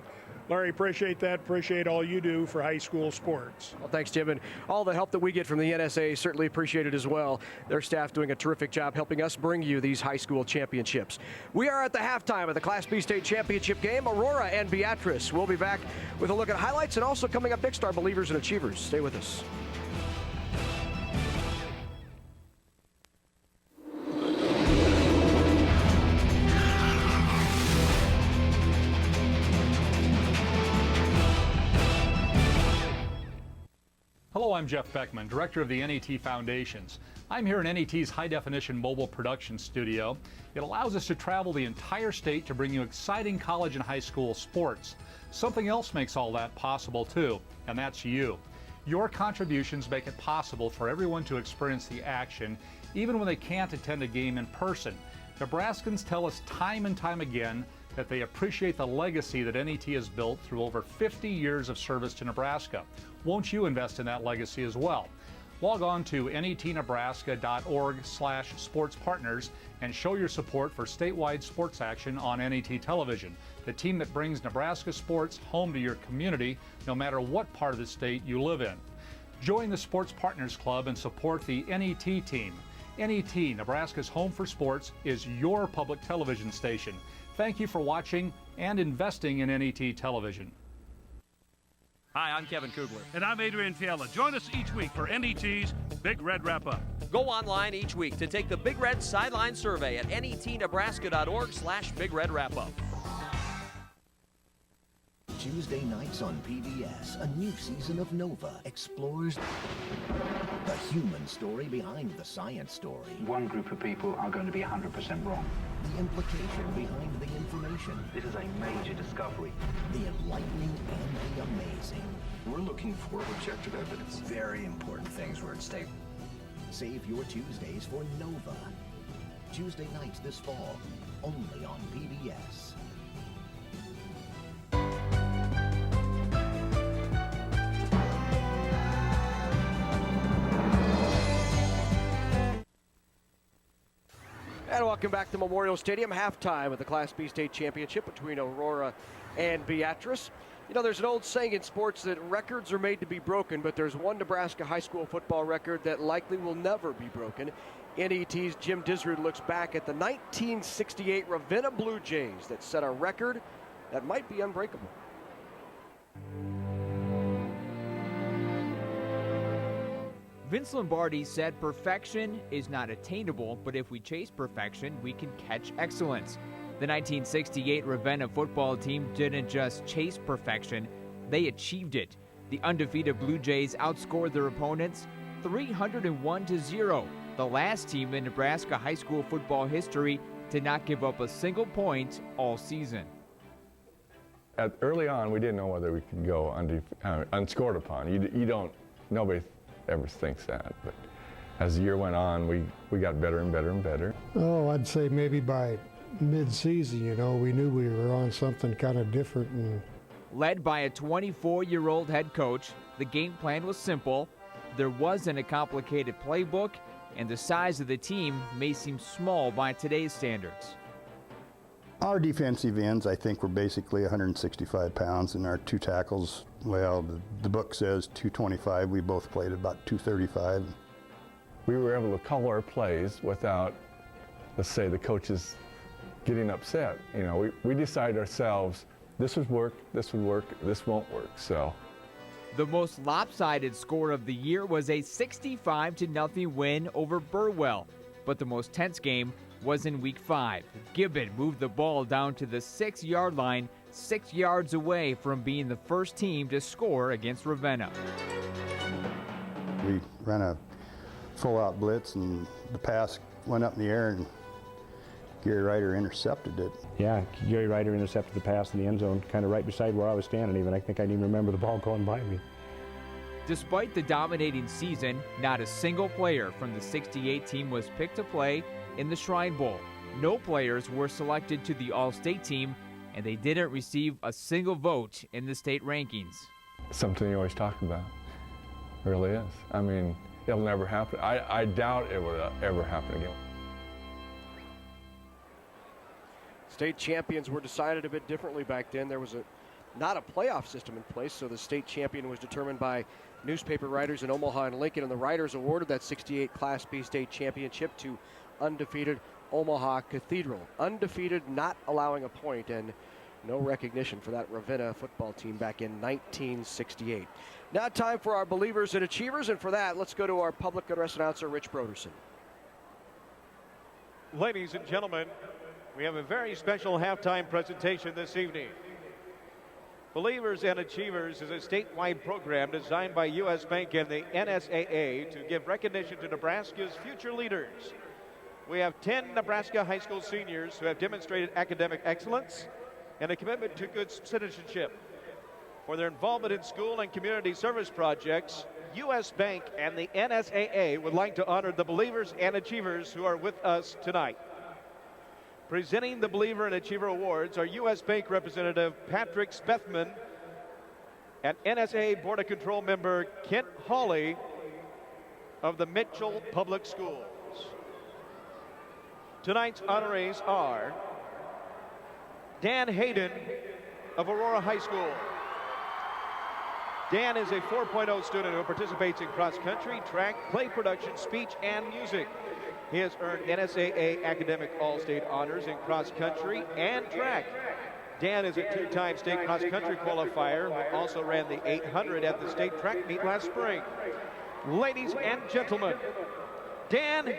Larry, appreciate that. Appreciate all you do for high school sports. Well, thanks, Jim. And all the help that we get from the NSAA, certainly appreciated as well. Their staff doing a terrific job helping us bring you these high school championships. We are at the halftime of the Class B state championship game. Aurora and Beatrice. We'll be back with a look at highlights, and also coming up next, our Believers and Achievers. Stay with us. Hello, I'm Jeff Beckman, Director of the NET Foundations. I'm here in NET's high-definition mobile production studio. It allows us to travel the entire state to bring you exciting college and high school sports. Something else makes all that possible too, and that's you. Your contributions make it possible for everyone to experience the action, even when they can't attend a game in person. Nebraskans tell us time and time again that they appreciate the legacy that NET has built through over 50 years of service to Nebraska. Won't you invest in that legacy as well? Log on to netnebraska.org/sportspartners and show your support for statewide sports action on NET Television, the team that brings Nebraska sports home to your community, no matter what part of the state you live in. Join the Sports Partners Club and support the NET team. NET, Nebraska's home for sports, is your public television station. Thank you for watching and investing in NET Television. Hi, I'm Kevin Kugler. And I'm Adrian Fiala. Join us each week for NET's Big Red Wrap-Up. Go online each week to take the Big Red Sideline Survey at netnebraska.org/Big Red Wrap-Up. Tuesday nights on PBS, a new season of Nova explores the human story behind the science story. One group of people are going to be 100% wrong. The implication behind the information. This is a major discovery. The enlightening and the amazing. We're looking for objective evidence. Very important things were at stake. Save your Tuesdays for Nova. Tuesday nights this fall, only on PBS. And welcome back to Memorial Stadium. Halftime of the Class B state championship between Aurora and Beatrice. You know, there's an old saying in sports that records are made to be broken, but there's one Nebraska high school football record that likely will never be broken. NET's Jim Disrud looks back at the 1968 Ravenna Blue Jays that set a record that might be unbreakable. Vince Lombardi said perfection is not attainable, but if we chase perfection, we can catch excellence. The 1968 Ravenna football team didn't just chase perfection, they achieved it. The undefeated Blue Jays outscored their opponents 301-0, the last team in Nebraska high school football history to not give up a single point all season. Early on, we didn't know whether we could go unscored upon. Nobody ever thinks that, but as the year went on, we got better and better and better. Oh, I'd say maybe by mid-season, we knew we were on something kind of different. And led by a 24-year-old head coach, the game plan was simple. There wasn't a complicated playbook, and the size of the team may seem small by today's standards. Our defensive ends, I think, were basically 165 pounds, and our two tackles, well, the book says 225. We both played about 235. We were able to call our plays without, let's say, the coaches getting upset. We decided ourselves, this would work, this won't work, so. The most lopsided score of the year was a 65-0 win over Burwell, but the most tense game was in Week 5. Gibbon moved the ball down to the 6-yard line, 6 yards away from being the first team to score against Ravenna. We ran a full-out blitz, and the pass went up in the air, and Gary Ryder intercepted it. Yeah, Gary Ryder intercepted the pass in the end zone, kind of right beside where I was standing even. I think I didn't even remember the ball going by me. Despite the dominating season, not a single player from the 68 team was picked to play in the Shrine Bowl. No players were selected to the All-State team, and they didn't receive a single vote in the state rankings. Something you always talk about. It really is. I mean, it'll never happen. I doubt it would ever happen again. State champions were decided a bit differently back then. There was not a playoff system in place, so the state champion was determined by newspaper writers in Omaha and Lincoln, and the writers awarded that 68 Class B state championship to undefeated Omaha Cathedral. Undefeated, not allowing a point, and no recognition for that Ravenna football team back in 1968. Now time for our Believers and Achievers, and for that, let's go to our public address announcer, Rich Broderson. Ladies and gentlemen, we have a very special halftime presentation this evening. Believers and Achievers is a statewide program designed by U.S. Bank and the NSAA to give recognition to Nebraska's future leaders. We have 10 Nebraska high school seniors who have demonstrated academic excellence and a commitment to good citizenship. For their involvement in school and community service projects, U.S. Bank and the NSAA would like to honor the Believers and Achievers who are with us tonight. Presenting the Believer and Achiever Awards are U.S. Bank Representative Patrick Spethman and NSAA Board of Control member Kent Hawley of the Mitchell Public Schools. Tonight's honorees are Dan Hayden of Aurora High School. Dan is a 4.0 student who participates in cross-country, track, play production, speech, and music. He has earned NSAA Academic All-State honors in cross-country and track. Dan is a two-time state cross-country qualifier who also ran the 800 at the state track meet last spring. Ladies and gentlemen, Dan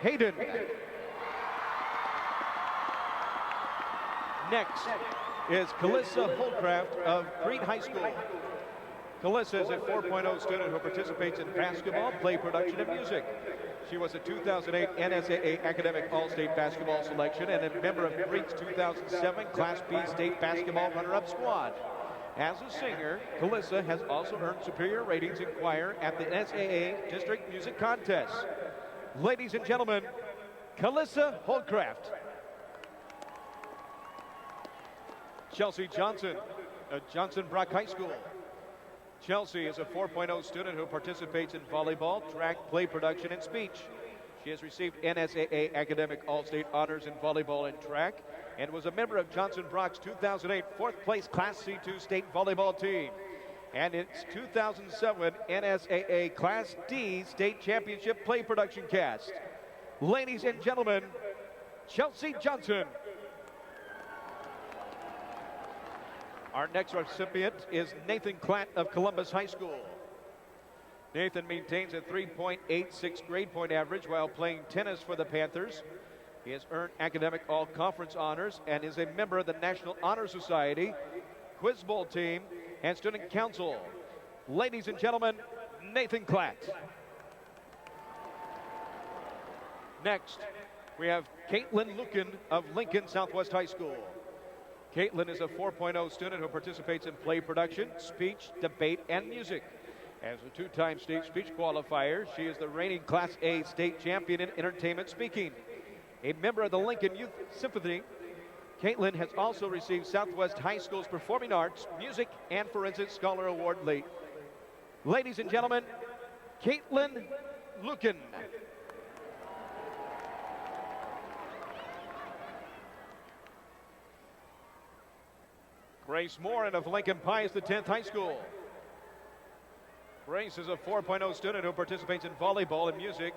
Hayden. Next is Calissa Holcraft of Green High School. Calissa is a 4.0 student who participates in basketball, play production, and music. She was a 2008 NSAA Academic All-State Basketball Selection and a member of Greek's 2007 Class B State Basketball Runner-Up Squad. As a singer, Calissa has also earned superior ratings in choir at the NSAA District Music Contest. Ladies and gentlemen, Calissa Holcraft. Chelsea Johnson of Johnson Brock High School. Chelsea is a 4.0 student who participates in volleyball, track, play production, and speech. She has received NSAA Academic All-State Honors in volleyball and track and was a member of Johnson Brock's 2008 fourth place Class C2 state volleyball team and its 2007 NSAA Class D state championship play production cast. Ladies and gentlemen, Chelsea Johnson. Our next recipient is Nathan Klatt of Columbus High School. Nathan maintains a 3.86 grade point average while playing tennis for the Panthers. He has earned academic all-conference honors and is a member of the National Honor Society, Quiz Bowl team, and student council. Ladies and gentlemen, Nathan Klatt. Next, we have Caitlin Lucan of Lincoln Southwest High School. Caitlin is a 4.0 student who participates in play production, speech, debate, and music. As a two-time state speech qualifier, she is the reigning Class A state champion in entertainment speaking. A member of the Lincoln Youth Symphony, Caitlin has also received Southwest High School's Performing Arts, Music, and Forensic Scholar Award late. Ladies and gentlemen, Caitlin Lucan. Grace Morin of Lincoln Pius X High School. Grace is a 4.0 student who participates in volleyball and music.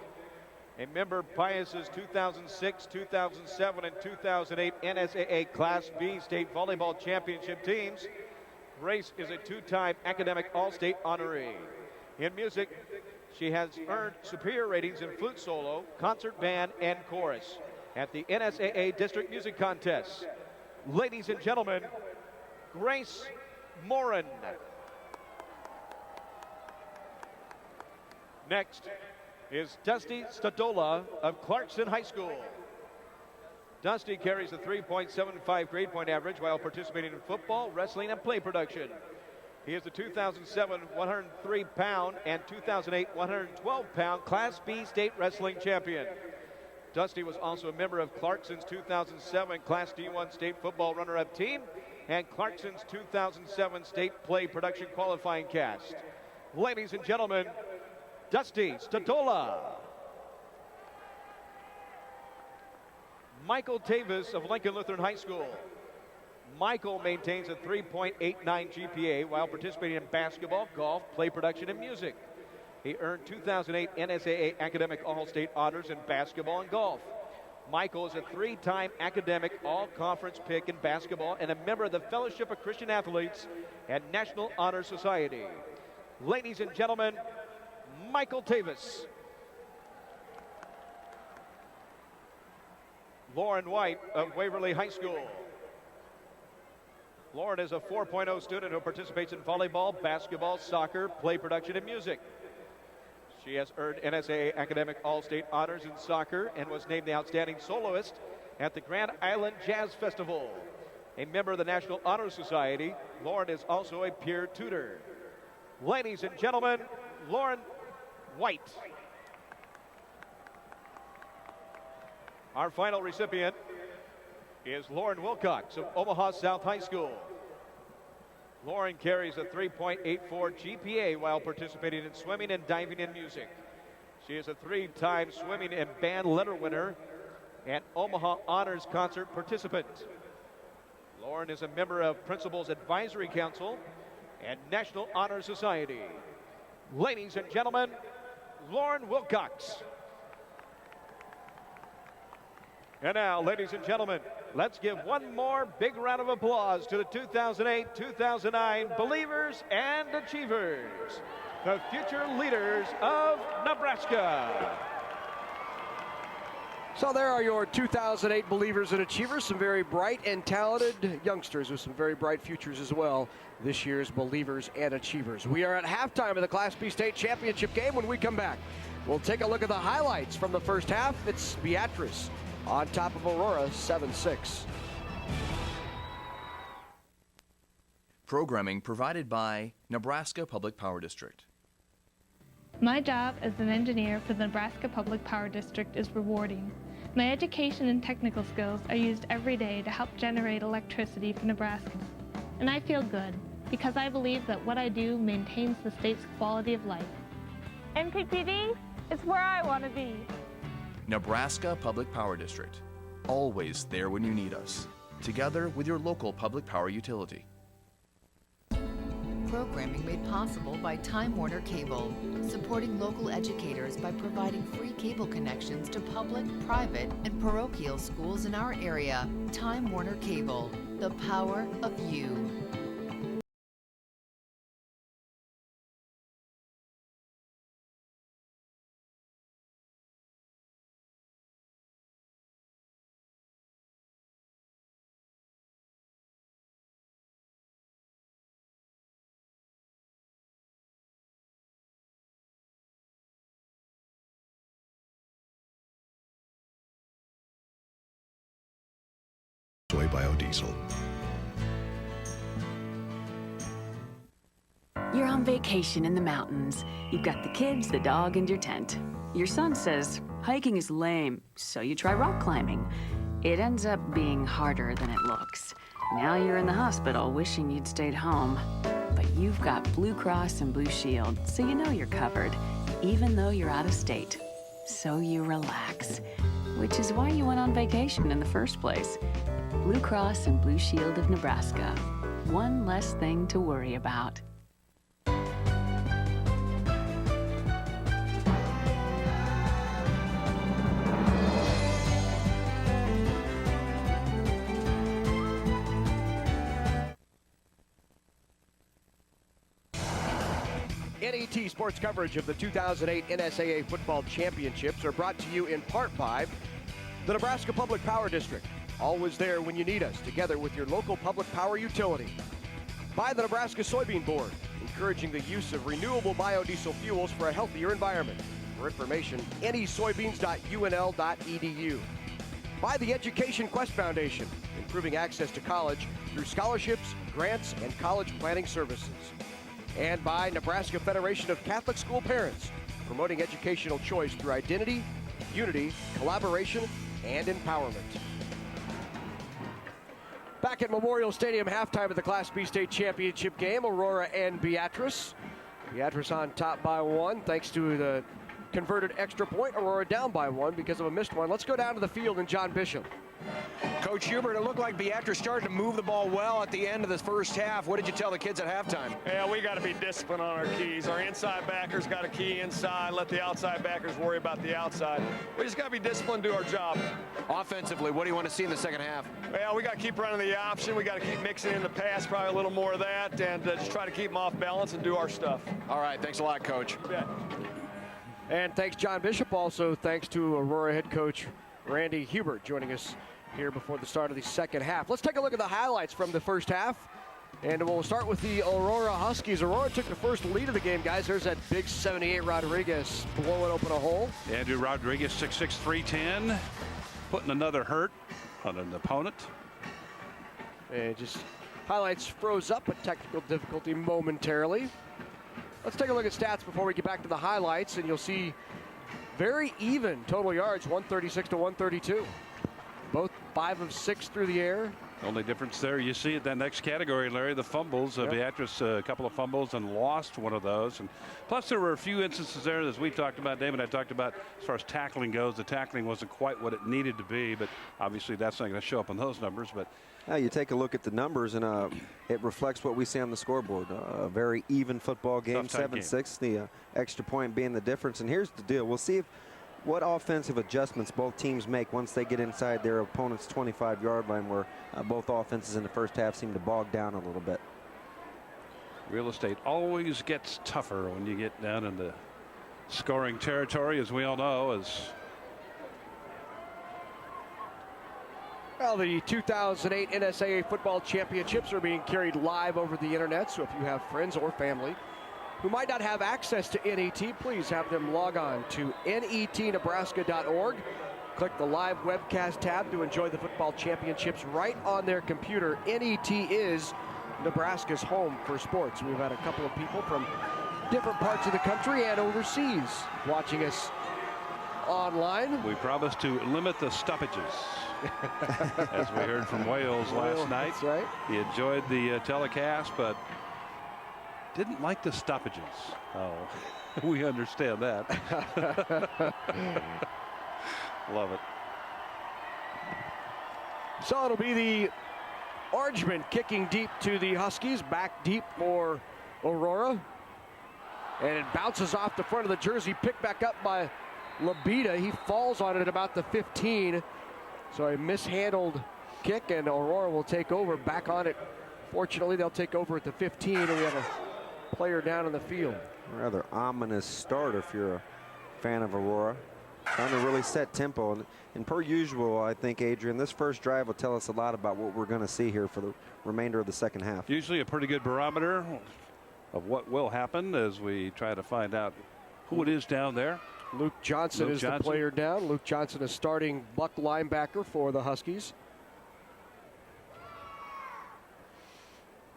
A member of Pius's 2006, 2007, and 2008 NSAA Class B State Volleyball Championship teams. Grace is a two-time academic all-state honoree. In music, she has earned superior ratings in flute solo, concert band, and chorus at the NSAA District Music Contest. Ladies and gentlemen, Grace Morin. Next is Dusty Stadola of Clarkson High School. Dusty carries a 3.75 grade point average while participating in football, wrestling, and play production. He is the 2007 103-pound and 2008 112-pound Class B state wrestling champion. Dusty was also a member of Clarkson's 2007 Class D1 state football runner-up team and Clarkson's 2007 state play production qualifying cast. Ladies and gentlemen, Dusty Stadola. Michael Tavis of Lincoln Lutheran High School. Michael maintains a 3.89 GPA while participating in basketball, golf, play production, and music. He earned 2008 NSAA Academic All-State Honors in basketball and golf. Michael is a three-time academic all-conference pick in basketball and a member of the Fellowship of Christian Athletes and National Honor Society. Ladies and gentlemen, Michael Tavis. Lauren White of Waverly High School. Lauren is a 4.0 student who participates in volleyball, basketball, soccer, play production, and music. She has earned NSAA Academic All-State Honors in soccer and was named the Outstanding Soloist at the Grand Island Jazz Festival. A member of the National Honor Society, Lauren is also a peer tutor. Ladies and gentlemen, Lauren White. Our final recipient is Lauren Wilcox of Omaha South High School. Lauren carries a 3.84 GPA while participating in swimming and diving and music. She is a three-time swimming and band letter winner and Omaha Honors Concert participant. Lauren is a member of Principals Advisory Council and National Honor Society. Ladies and gentlemen, Lauren Wilcox. And now, ladies and gentlemen, let's give one more big round of applause to the 2008-2009 Believers and Achievers, the future leaders of Nebraska. So there are your 2008 Believers and Achievers, some very bright and talented youngsters with some very bright futures as well. This year's Believers and Achievers. We are at halftime of the Class B state championship game. When we come back, we'll take a look at the highlights from the first half. It's Beatrice on top of Aurora, 7-6. Programming provided by Nebraska Public Power District. My job as an engineer for the Nebraska Public Power District is rewarding. My education and technical skills are used every day to help generate electricity for Nebraska. And I feel good because I believe that what I do maintains the state's quality of life. NPPD is where I want to be. Nebraska Public Power District. Always there when you need us. Together with your local public power utility. Programming made possible by Time Warner Cable, supporting local educators by providing free cable connections to public, private, and parochial schools in our area. Time Warner Cable, the power of you. Soy biodiesel. You're on vacation in the mountains. You've got the kids, the dog, and your tent. Your son says, hiking is lame, so you try rock climbing. It ends up being harder than it looks. Now you're in the hospital wishing you'd stayed home. But you've got Blue Cross and Blue Shield, so you know you're covered, even though you're out of state. So you relax, which is why you went on vacation in the first place. Blue Cross and Blue Shield of Nebraska. One less thing to worry about. NET sports coverage of the 2008 NSAA football championships are brought to you in part by the Nebraska Public Power District. Always there when you need us, together with your local public power utility. By the Nebraska Soybean Board, encouraging the use of renewable biodiesel fuels for a healthier environment. For information, nesoybeans.unl.edu. By the Education Quest Foundation, improving access to college through scholarships, grants, and college planning services. And by Nebraska Federation of Catholic School Parents, promoting educational choice through identity, unity, collaboration, and empowerment. Back at Memorial Stadium, halftime of the Class B state championship game, Aurora and Beatrice. Beatrice on top by one, thanks to the converted extra point. Aurora down by one because of a missed one. Let's go down to the field and John Bishop. Coach Hubert, it looked like Beatrice started to move the ball well at the end of the first half. What did you tell the kids at halftime? Yeah, we got to be disciplined on our keys. Our inside backers got a key inside. Let the outside backers worry about the outside. We just got to be disciplined, do our job. Offensively, what do you want to see in the second half? Well, we got to keep running the option. We got to keep mixing in the pass, probably a little more of that, and just try to keep them off balance and do our stuff. All right, thanks a lot, Coach. Yeah. And thanks, John Bishop. Also, thanks to Aurora head coach Randy Hubert joining us here before the start of the second half. Let's take a look at the highlights from the first half. And we'll start with the Aurora Huskies. Aurora took the first lead of the game, guys. There's that big 78 Rodriguez blowing open a hole. Andrew Rodriguez, 6'6", 310, putting another hurt on an opponent. And just highlights froze up a technical difficulty momentarily. Let's take a look at stats before we get back to the highlights, and you'll see very even total yards, 136 to 132. Both 5 of 6 through the air. Only difference there, you see it, that next category, Larry, the fumbles. Yep. Beatrice, a couple of fumbles and lost one of those. And plus, there were a few instances there, as we talked about, Dave and I talked about, as far as tackling goes. The tackling wasn't quite what it needed to be, but obviously that's not going to show up on those numbers. But you take a look at the numbers, and it reflects what we see on the scoreboard. A very even football game, 7-6, the extra point being the difference. And here's the deal. We'll see what offensive adjustments both teams make once they get inside their opponent's 25-yard line, where both offenses in the first half seem to bog down a little bit. Real estate always gets tougher when you get down in the scoring territory, as we all know, as Well, the 2008 NSAA Football Championships are being carried live over the internet, so if you have friends or family who might not have access to NET, please have them log on to netnebraska.org. Click the live webcast tab to enjoy the football championships right on their computer. NET is Nebraska's home for sports. We've had a couple of people from different parts of the country and overseas watching us online. We promised to limit the stoppages. As we heard from Wales last night. That's right. He enjoyed the telecast, but didn't like the stoppages. Oh, we understand that. Love it. So it'll be the Orangemen kicking deep to the Huskies, back deep for Aurora. And it bounces off the front of the jersey, picked back up by Labita. He falls on it at about the 15. So a mishandled kick, and Aurora will take over back on it. Fortunately, they'll take over at the 15, and we have a player down in the field. Rather ominous start if you're a fan of Aurora. Trying to really set tempo. And per usual, I think, Adrian, this first drive will tell us a lot about what we're going to see here for the remainder of the second half. Usually a pretty good barometer of what will happen as we try to find out who it is down there. Luke Johnson is the player down. Luke Johnson is starting buck linebacker for the Huskies.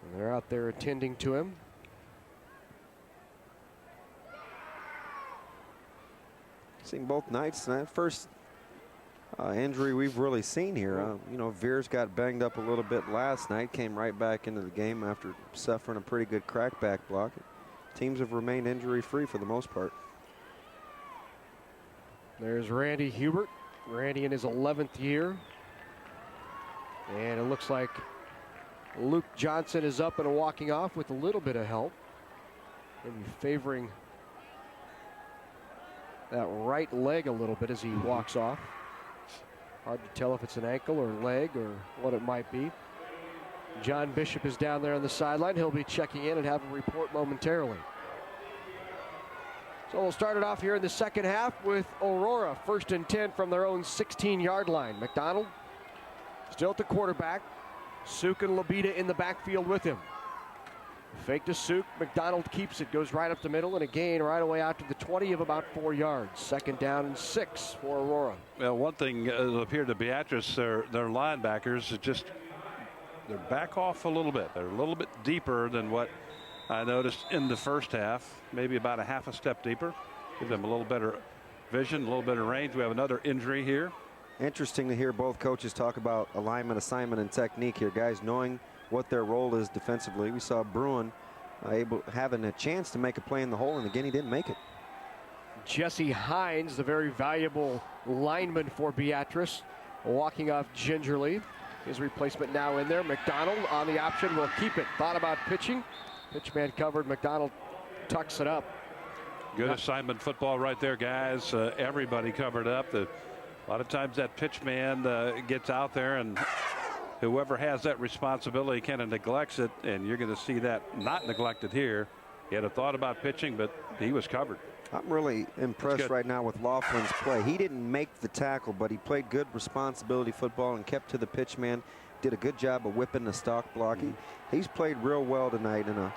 And they're out there attending to him. Seen both nights tonight. First injury we've really seen here. You know, Veers got banged up a little bit last night, came right back into the game after suffering a pretty good crackback block. Teams have remained injury-free for the most part. There's Randy Hubert. Randy in his 11th year. And it looks like Luke Johnson is up and walking off with a little bit of help. Maybe favoring that right leg a little bit as he walks off. Hard to tell if it's an ankle or leg or what it might be. John Bishop is down there on the sideline. He'll be checking in and have a report momentarily. So we'll start it off here in the second half with Aurora, 1st and 10 from their own 16-yard line. McDonald still at the quarterback. Suk and Labita in the backfield with him. Fake to Suk. McDonald keeps it, goes right up the middle, and a gain right away out to the 20 of about 4 yards. 2nd down and 6 for Aurora. Well, one thing appeared to Beatrice, their linebackers, they're back off a little bit. They're a little bit deeper than what I noticed in the first half, maybe about a half a step deeper. Give them a little better vision, a little better range. We have another injury here. Interesting to hear both coaches talk about alignment, assignment, and technique here. Guys knowing what their role is defensively. We saw Bruin having a chance to make a play in the hole, and again, he didn't make it. Jesse Hines, the very valuable lineman for Beatrice, walking off gingerly. His replacement now in there. McDonald on the option will keep it. Thought about pitching. Pitch man covered. McDonald tucks it up. Good assignment football right there, guys. Everybody covered up. A lot of times that pitch man gets out there, and whoever has that responsibility kind of neglects it, and you're going to see that not neglected here. He had a thought about pitching, but he was covered. I'm really impressed right now with Laughlin's play. He didn't make the tackle, but he played good responsibility football and kept to the pitch man. Did a good job of whipping the stock block. He's played real well tonight in a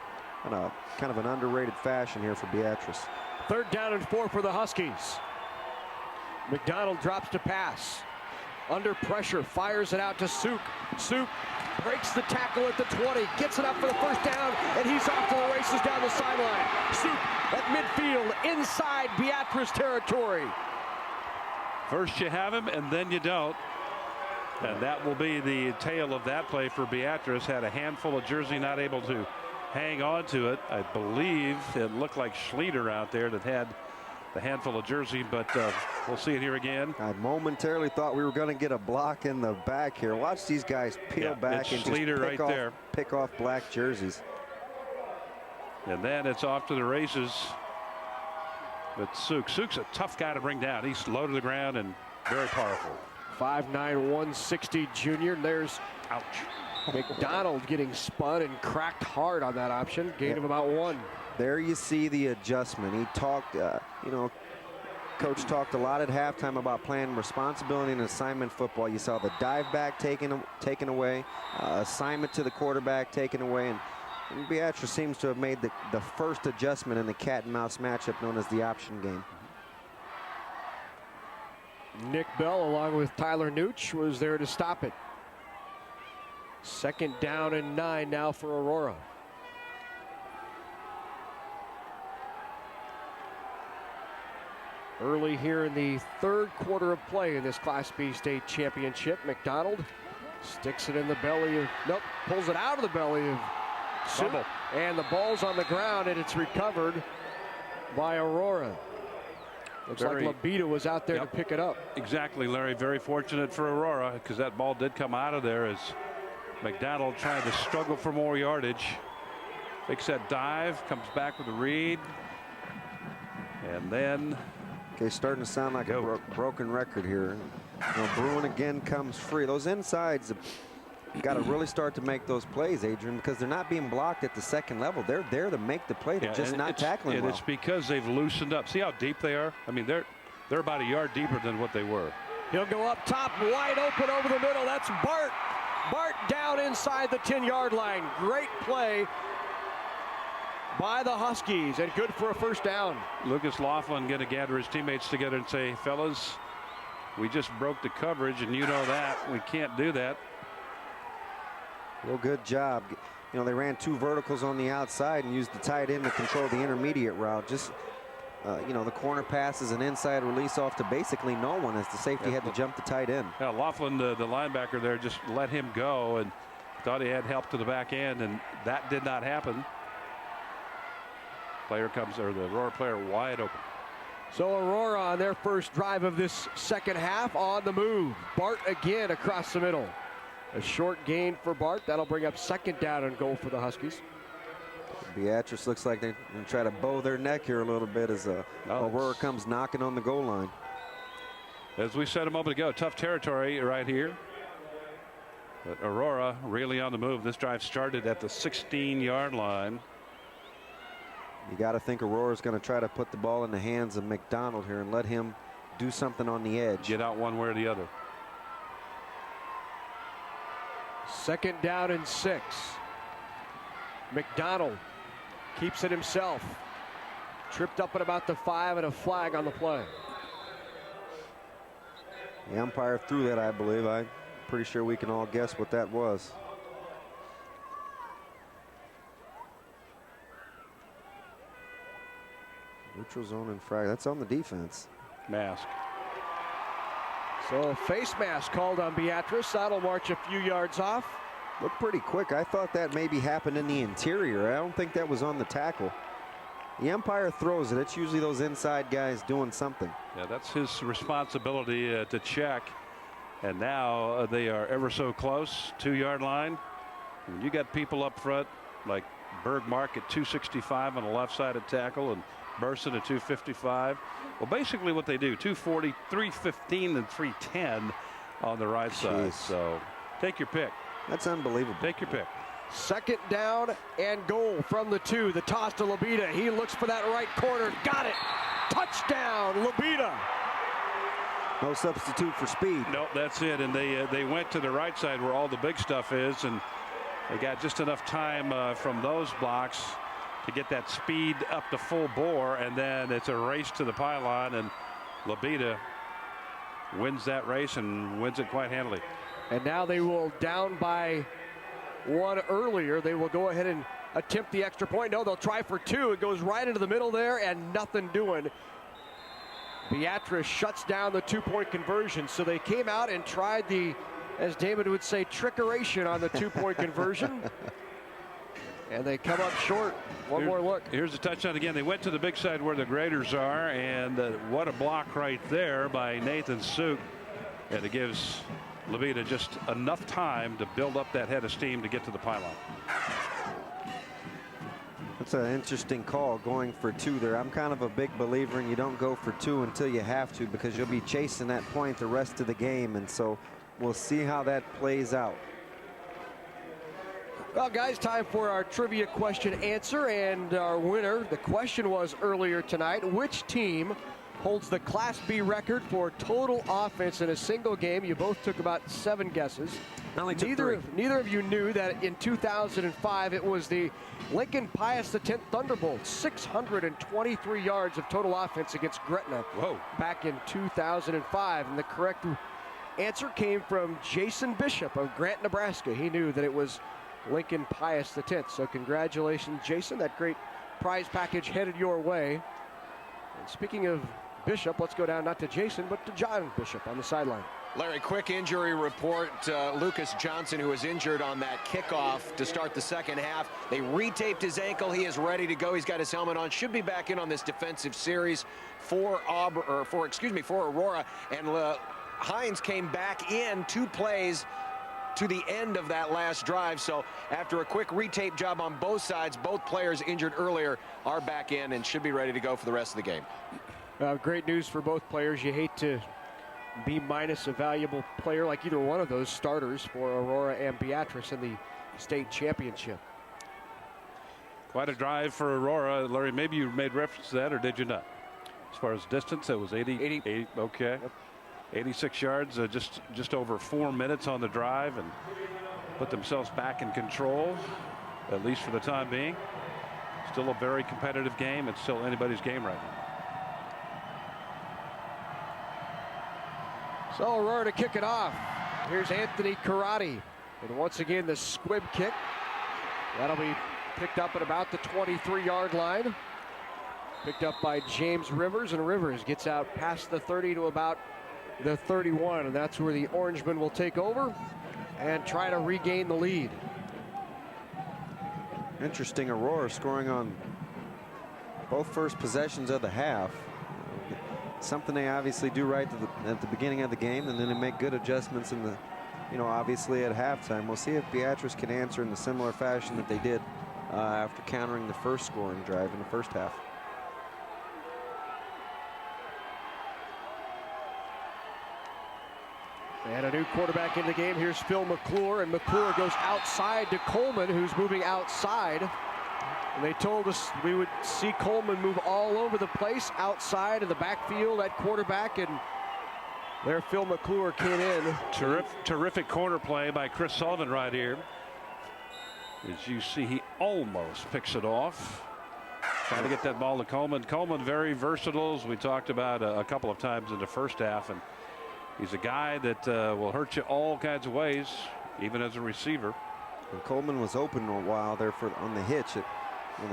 kind of an underrated fashion here for Beatrice. 3rd down and 4 for the Huskies. McDonald drops to pass. Under pressure, fires it out to Suk. Suk breaks the tackle at the 20, gets it up for the 1st down, and he's off to the races down the sideline. Suk at midfield, inside Beatrice territory. First you have him, and then you don't. And that will be the tail of that play for Beatrice. Had a handful of jersey, not able to hang on to it. I believe it looked like Schlieder out there that had the handful of jersey, but we'll see it here again. I momentarily thought we were going to get a block in the back here. Watch these guys peel back and just pick off black jerseys. And then it's off to the races. But Suk's a tough guy to bring down. He's low to the ground and very powerful. 5'9", 160 junior. There's McDonald getting spun and cracked hard on that option. Gain of about 1. There you see the adjustment. He talked, you know, Coach talked a lot at halftime about playing responsibility and assignment football. You saw the dive back taken away, assignment to the quarterback taken away, and Beatrice seems to have made the first adjustment in the cat and mouse matchup known as the option game. Nick Bell, along with Tyler Nooch, was there to stop it. 2nd down and 9 now for Aurora. Early here in the 3rd quarter of play in this Class B state championship, McDonald sticks it in the belly of, nope, pulls it out of the belly of Sue. And the ball's on the ground, and it's recovered by Aurora. Looks like Labita was out there to pick it up. Exactly, Larry. Very fortunate for Aurora, because that ball did come out of there as McDonald tried to struggle for more yardage. Makes that dive, comes back with a read, and then okay, starting to sound like a broken record here. You know, Bruin again comes free. Those insides got to really start to make those plays, Adrian, because they're not being blocked at the 2nd level. They're there to make the play. They're just not tackling well. It's because they've loosened up. See how deep they are? I mean, they're about a yard deeper than what they were. He'll go up top, wide open over the middle. That's Bart. Bart down inside the 10-yard line. Great play by the Huskies, and good for a 1st down. Lucas Laughlin going to gather his teammates together and say, fellas, we just broke the coverage, and you know that. We can't do that. Well, good job. You know, they ran 2 verticals on the outside and used the tight end to control the intermediate route. Just, you know, the corner passes an inside release off to basically no one as the safety had to jump the tight end. Yeah, Laughlin, the linebacker there, just let him go and thought he had help to the back end, and that did not happen. Player comes, or the Aurora player wide open. So Aurora on their first drive of this 2nd half on the move. Bart again across the middle. A short gain for Bart. That'll bring up 2nd down and goal for the Huskies. Beatrice looks like they're going to try to bow their neck here a little bit as Aurora comes knocking on the goal line. As we said a moment ago, tough territory right here. But Aurora really on the move. This drive started at the 16-yard line. You got to think Aurora's going to try to put the ball in the hands of McDonald here and let him do something on the edge. Get out one way or the other. 2nd down and 6. McDonald keeps it himself. Tripped up at about the 5 and a flag on the play. The umpire threw that, I believe. I'm pretty sure we can all guess what that was. Neutral zone and frag. That's on the defense. Mask. So a face mask called on Beatrice. That'll march a few yards off. Looked pretty quick. I thought that maybe happened in the interior. I don't think that was on the tackle. The umpire throws it. It's usually those inside guys doing something. Yeah, that's his responsibility to check. And now they are ever so close. 2-yard line. When you got people up front like Bergmark at 265 on the left side of tackle and Burson at 255. Well, basically what they do, 240, 315, and 310 on the right side. So take your pick. That's unbelievable. Take your pick. 2nd down and goal from the 2. The toss to Labita. He looks for that right corner. Got it. Touchdown, Labita. No substitute for speed. No, that's it. And they went to the right side where all the big stuff is, and they got just enough time from those blocks to get that speed up to full bore, and then it's a race to the pylon, and Labita wins that race and wins it quite handily. And now they will, down by 1 earlier, they will go ahead and attempt the extra point. No, they'll try for 2. It goes right into the middle there and nothing doing. Beatrice shuts down the 2-point conversion. So they came out and tried the, as David would say, trickeration on the 2-point conversion. And they come up short. One more look. Here's the touchdown again. They went to the big side where the graders are, and what a block right there by Nathan Suk. And it gives Labita just enough time to build up that head of steam to get to the pylon. That's an interesting call, going for 2 there. I'm kind of a big believer in you don't go for 2 until you have to, because you'll be chasing that point the rest of the game. And so we'll see how that plays out. Well, guys, time for our trivia question answer, and our winner. The question was earlier tonight, which team holds the Class B record for total offense in a single game. You both took about 7 guesses. Neither of you knew that in 2005 it was the Lincoln Pius X Thunderbolts, 623 yards of total offense against Gretna back in 2005. And the correct answer came from Jason Bishop of Grant, Nebraska. He knew that it was Lincoln Pius X. So congratulations, Jason. That great prize package headed your way. And speaking of Bishop, let's go down not to Jason, but to John Bishop on the sideline. Larry, quick injury report. Lucas Johnson, who was injured on that kickoff to start the second half. They retaped his ankle. He is ready to go. He's got his helmet on. Should be back in on this defensive series for Aurora. And Hines came back in 2 plays to the end of that last drive. So after a quick retape job on both sides, both players injured earlier are back in and should be ready to go for the rest of the game. Great news for both players. You hate to be minus a valuable player like either one of those starters for Aurora and Beatrice in the state championship. Quite a drive for Aurora. Larry, maybe you made reference to that, or did you not? As far as distance, it was 80. Okay. Yep. 86 yards, just over 4 minutes on the drive, and put themselves back in control, at least for the time being. Still a very competitive game. It's still anybody's game right now. So Aurora to kick it off. Here's Anthony Karate. And once again, the squib kick. That'll be picked up at about the 23-yard line. Picked up by James Rivers, and Rivers gets out past the 30 to about the 31. And that's where the Orangemen will take over and try to regain the lead. Interesting, Aurora scoring on both first possessions of the half. Something they obviously do right at the beginning of the game, and then they make good adjustments in the, obviously at halftime. We'll see if Beatrice can answer in the similar fashion that they did after countering the first scoring drive in the first half. And a new quarterback in the game. Here's Phil McClure, and McClure goes outside to Coleman, who's moving outside. And they told us we would see Coleman move all over the place, outside of the backfield at quarterback, and there Phil McClure came in. Terrific corner play by Chris Sullivan right here. As you see, he almost picks it off. Trying to get that ball to Coleman. Coleman very versatile, as we talked about a couple of times in the first half, and he's a guy that will hurt you all kinds of ways, even as a receiver. And Coleman was open a while there on the hitch. The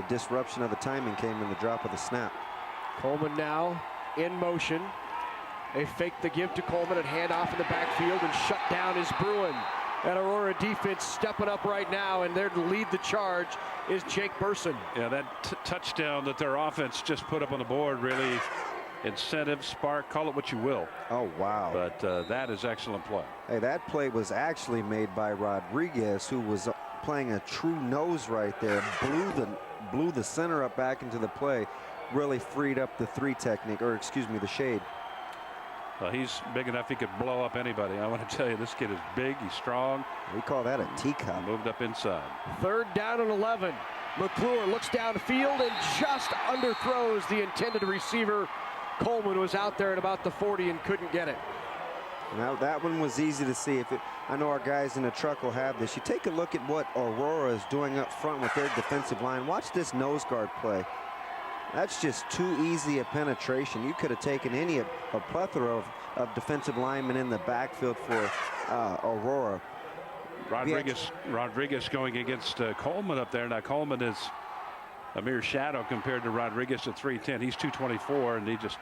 disruption of the timing came in the drop of the snap. Coleman now in motion. They fake the give to Coleman and hand off in the backfield, and shut down is Bruin. And Aurora defense stepping up right now, and there to lead the charge is Jake Burson. Yeah, that touchdown that their offense just put up on the board, really incentive, spark, call it what you will. Oh, wow. But that is excellent play. Hey, that play was actually made by Rodriguez, who was playing a true nose right there. Blew the center up back into the play. Really freed up the the shade. Well, he's big enough he could blow up anybody. I want to tell you, this kid is big. He's strong. We call that a teacup. Moved up inside. 3rd down and 11. McClure looks downfield and just underthrows the intended receiver. Coleman was out there at about the 40 and couldn't get it. Now that one was easy to see. I know our guys in the truck will have this. You take a look at what Aurora is doing up front with their defensive line. Watch this nose guard play. That's just too easy a penetration. You could have taken a plethora of defensive linemen in the backfield for Aurora. Rodriguez going against Coleman up there. Now Coleman is a mere shadow compared to Rodriguez at 310. He's 224, and he just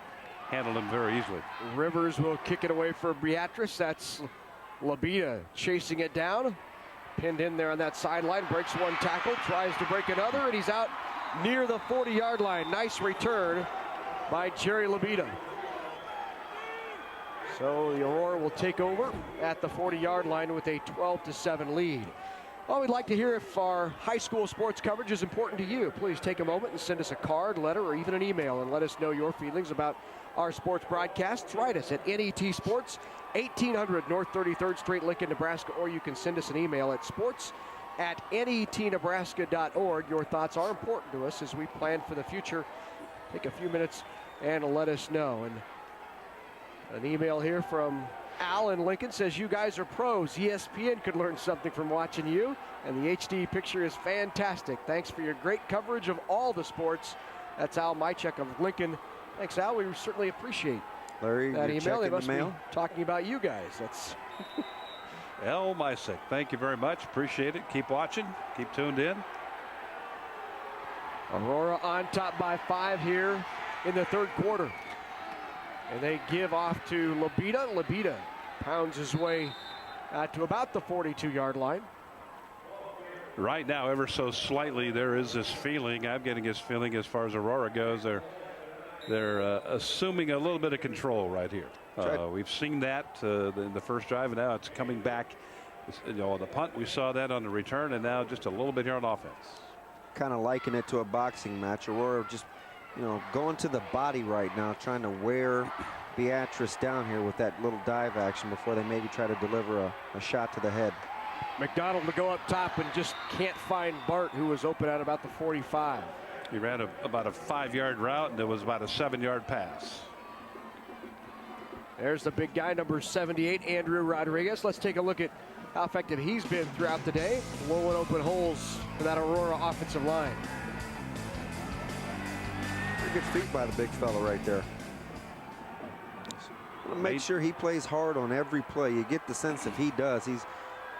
handled him very easily. Rivers will kick it away for Beatrice. That's Labita chasing it down. Pinned in there on that sideline. Breaks one tackle. Tries to break another, and he's out near the 40-yard line. Nice return by Jerry Labita. So the Aurora will take over at the 40-yard line with a 12-7 lead. Well, we'd like to hear if our high school sports coverage is important to you. Please take a moment and send us a card, letter, or even an email and let us know your feelings about our sports broadcasts. Write us at NET Sports, 1800 North 33rd Street, Lincoln, Nebraska, or you can send us an email at sports@netnebraska.org. Your thoughts are important to us as we plan for the future. Take a few minutes and let us know. And an email here from Alan Lincoln says, you guys are pros. ESPN could learn something from watching you, and the HD picture is fantastic. Thanks for your great coverage of all the sports. That's Al Mychek of Lincoln. Thanks, Al. We certainly appreciate Larry, that email. They must the mail? be talking about you guys. That's Al Mychek, thank you very much. Appreciate it. Keep watching. Keep tuned in. Aurora on top by 5 here in the third quarter. And they give off to Labita. Labita pounds his way to about the 42-yard line. Right now, ever so slightly, there is this feeling. I'm getting this feeling as far as Aurora goes. They're assuming a little bit of control right here. We've seen that in the first drive, and now it's coming back. On the punt, we saw that on the return, and now just a little bit here on offense. Kind of liken it to a boxing match. Aurora just, going to the body right now, trying to wear Beatrice down here with that little dive action before they maybe try to deliver a shot to the head. McDonald to go up top and just can't find Bart, who was open at about the 45. He ran about a 5-yard route, and it was about a 7-yard pass. There's the big guy, number 78, Andrew Rodriguez. Let's take a look at how effective he's been throughout the day, blowing open holes for that Aurora offensive line. Pretty good feet by the big fella right there. Make sure he plays hard on every play. You get the sense if he does,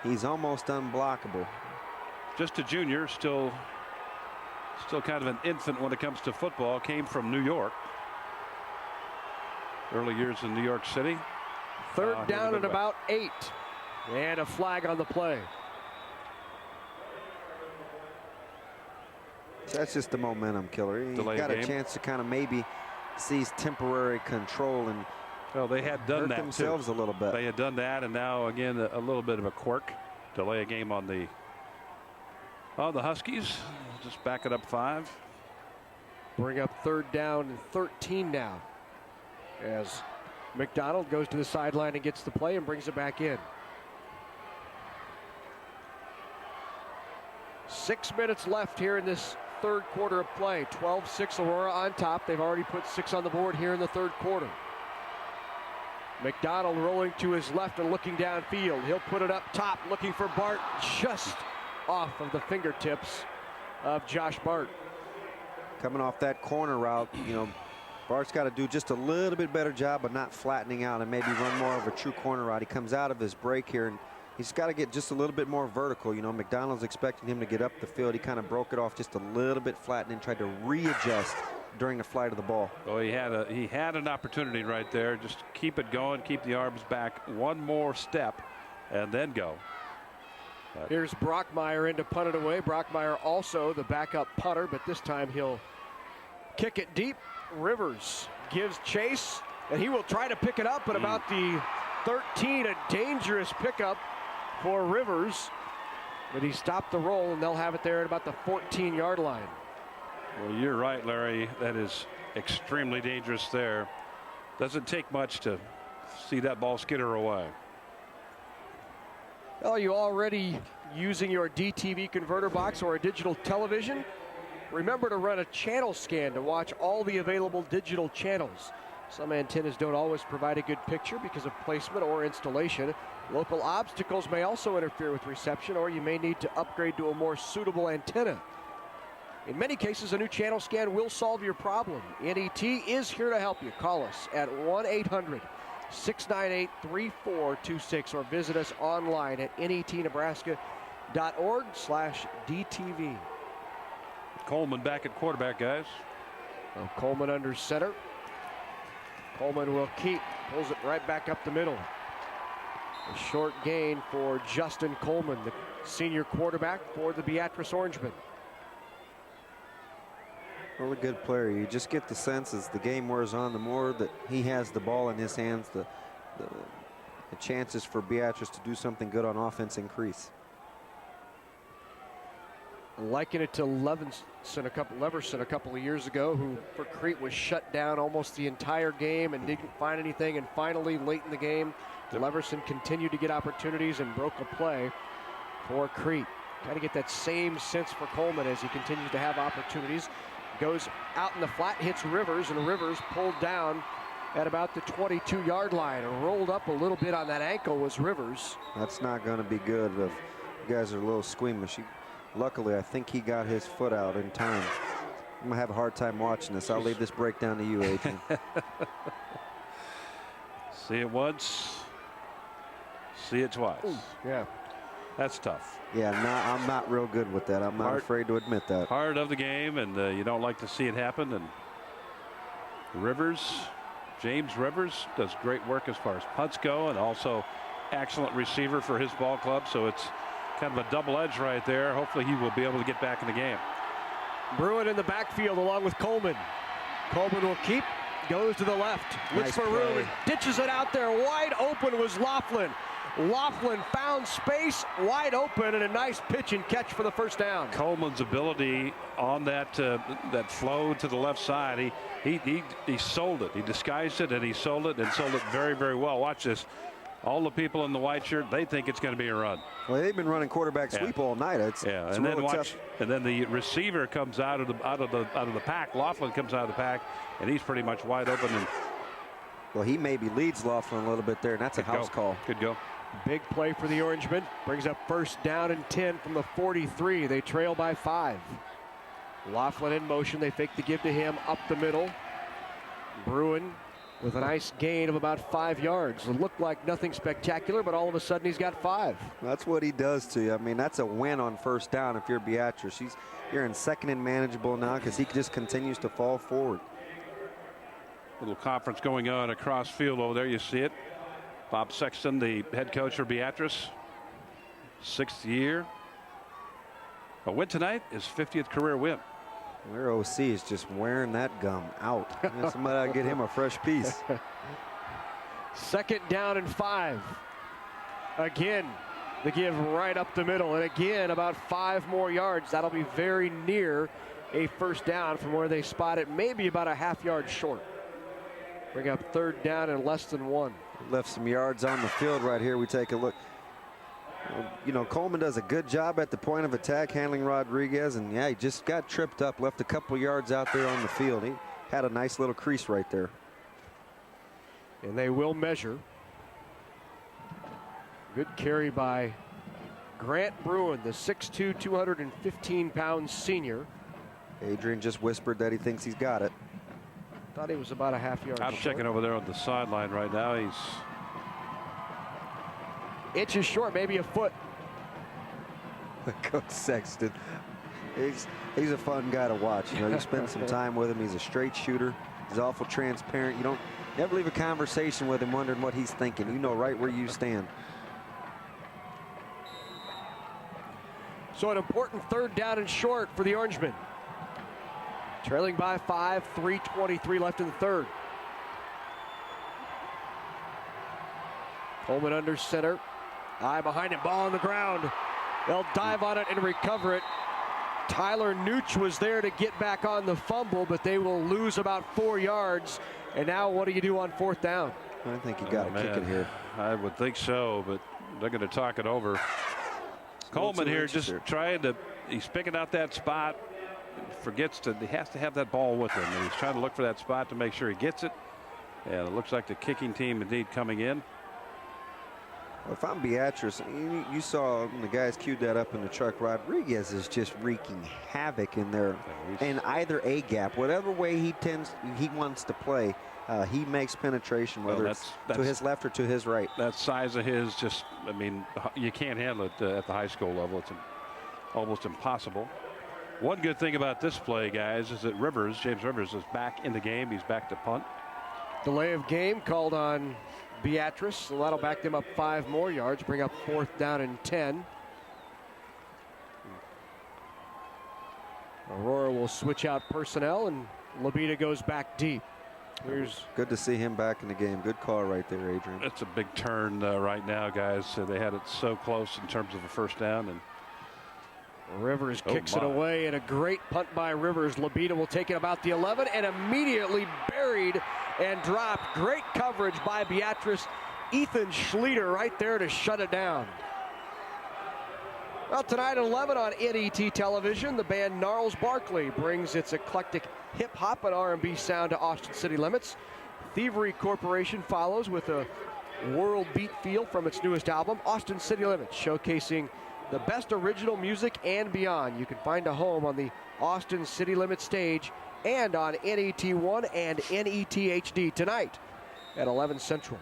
he's almost unblockable. Just a junior, still kind of an infant when it comes to football. Came from New York. Early years in New York City. Third down at about 8. And a flag on the play. So that's just the momentum killer. He got a chance to kind of maybe seize temporary control and well, they had done that themselves a little bit. They had done that, and now again a little bit of a quirk. Delay a game on the Huskies. Just back it up 5. Bring up third down and 13 now, as McDonald goes to the sideline and gets the play and brings it back in. 6 minutes left here in this third quarter of play. 12-6 Aurora on top. They've already put 6 on the board here in the third quarter. McDonald rolling to his left and looking downfield. He'll put it up top, looking for Bart, just off of the fingertips of Josh Bart. Coming off that corner route, Bart's got to do just a little bit better job of not flattening out and maybe run more of a true corner route. He comes out of his break here, and he's got to get just a little bit more vertical. McDonald's expecting him to get up the field. He kind of broke it off just a little bit flat and then tried to readjust during the flight of the ball. Well, he had an opportunity right there. Just keep it going, keep the arms back one more step, and then go. But here's Brockmeyer in to punt it away. Brockmeyer also the backup punter, but this time he'll kick it deep. Rivers gives chase, and he will try to pick it up at about the 13. A dangerous pickup for Rivers, but he stopped the roll, and they'll have it there at about the 14-yard line. Well, you're right, Larry. That is extremely dangerous there. Doesn't take much to see that ball skitter away. Are you already using your DTV converter box or a digital television? Remember to run a channel scan to watch all the available digital channels. Some antennas don't always provide a good picture because of placement or installation. Local obstacles may also interfere with reception, or you may need to upgrade to a more suitable antenna. In many cases, a new channel scan will solve your problem. NET is here to help you. Call us at 1-800-698-3426 or visit us online at netnebraska.org/DTV. Coleman back at quarterback, guys. Well, Coleman under center. Coleman will keep, pulls it right back up the middle. A short gain for Justin Coleman, the senior quarterback for the Beatrice Orangemen. Really good player. You just get the sense as the game wears on, the more that he has the ball in his hands, the chances for Beatrice to do something good on offense increase. Liken it to Leverson a couple of years ago, who for Crete was shut down almost the entire game and didn't find anything, and finally late in the game Leverson continued to get opportunities and broke a play for Crete. Kind of get that same sense for Coleman as he continues to have opportunities. goes out in the flat, hits Rivers, and Rivers pulled down at about the 22-yard line. And rolled up a little bit on that ankle was Rivers. That's not going to be good if you guys are a little squeamish. Luckily, I think he got his foot out in time. I'm going to have a hard time watching this. I'll leave this breakdown to you, Adrian. See it once, see it twice. Ooh, yeah. That's tough. Yeah, I'm not real good with that. I'm not afraid to admit that. Part of the game, and you don't like to see it happen. And James Rivers does great work as far as punts go, and also excellent receiver for his ball club. So it's kind of a double edge right there. Hopefully he will be able to get back in the game. Bruin in the backfield along with Coleman. Coleman will keep, goes to the left, looks for room, ditches it out there. Wide open was Laughlin. Laughlin found space, wide open, and a nice pitch and catch for the first down. Coleman's ability on that flow to the left side, he sold it. He disguised it and he sold it very, very well. Watch this. All the people in the white shirt, they think it's going to be a run. Well, they've been running quarterback sweep all night. It's and then tough. And then the receiver comes out of the pack. Laughlin comes out of the pack, and he's pretty much wide open. And well, he maybe leads Laughlin a little bit there, and that's a house call. Good go. Big play for the Orangemen. Brings up first down and 10 from the 43. They trail by 5. Laughlin in motion. They fake the give to him up the middle. Bruin with a nice gain of about 5 yards. It looked like nothing spectacular, but all of a sudden he's got 5. That's what he does to you. I mean, that's a win on first down if you're Beatrice. You're in second and manageable now because he just continues to fall forward. Little conference going on across field over there. You see it. Bob Sexton, the head coach for Beatrice, 6th year. A win tonight, his 50th career win. Their OC is just wearing that gum out. Somebody ought to get him a fresh piece. Second down and 5. Again, the give right up the middle. And again, about 5 more yards. That'll be very near a first down from where they spot it, maybe about a half yard short. Bring up third down and less than 1. Left some yards on the field right here. We take a look. You know, Coleman does a good job at the point of attack handling Rodriguez, and yeah, he just got tripped up, left a couple yards out there on the field. He had a nice little crease right there. And they will measure. Good carry by Grant Bruin, the 6'2", 215-pound senior. Adrian just whispered that he thinks he's got it. Thought he was about a half yard I'm short. checking over there on the sideline right now. He's inches short, maybe a foot. Coach Sexton, he's a fun guy to watch. You know, you spend some time with him. He's a straight shooter. He's awful transparent. You don't never leave a conversation with him wondering what he's thinking. You know right where you stand. So an important third down and short for the Orangemen. Trailing by 5, 3:23 left in the third. Coleman under center. Eye behind him, ball on the ground. They'll dive on it and recover it. Tyler Nooch was there to get back on the fumble, but they will lose about 4 yards. And now what do you do on fourth down? I think you got to kick it here. I would think so, but they're going to talk it over. Coleman here just trying to, he's picking out that spot. He has to have that ball with him, and he's trying to look for that spot to make sure he gets it. And it looks like the kicking team indeed coming in. Well, if I'm Beatrice, you saw the guys queued that up in the truck. Rodriguez is just wreaking havoc in there, in either A gap, whatever way he wants to play. He makes penetration, whether it's to his left or to his right. That size of his, just, I mean, you can't handle it at the high school level. It's almost impossible. One good thing about this play, guys, is that James Rivers is back in the game. He's back to punt. Delay of game called on Beatrice, so that'll back them up 5 more yards, bring up fourth down and 10. Aurora will switch out personnel, and Labita goes back deep. Good to see him back in the game. Good call right there, Adrian. It's a big turn right now, guys. They had it so close in terms of a first down, and Rivers kicks it away, and a great punt by Rivers. Labita will take it about the 11 and immediately buried and dropped. Great coverage by Beatrice. Ethan Schlueter right there to shut it down. Well, tonight at 11 on NET television, the band Gnarls Barkley brings its eclectic hip-hop and R&B sound to Austin City Limits. Thievery Corporation follows with a world beat feel from its newest album, Austin City Limits, showcasing the best original music and beyond. You can find a home on the Austin City Limits stage and on NET1 and NET HD tonight at 11 Central.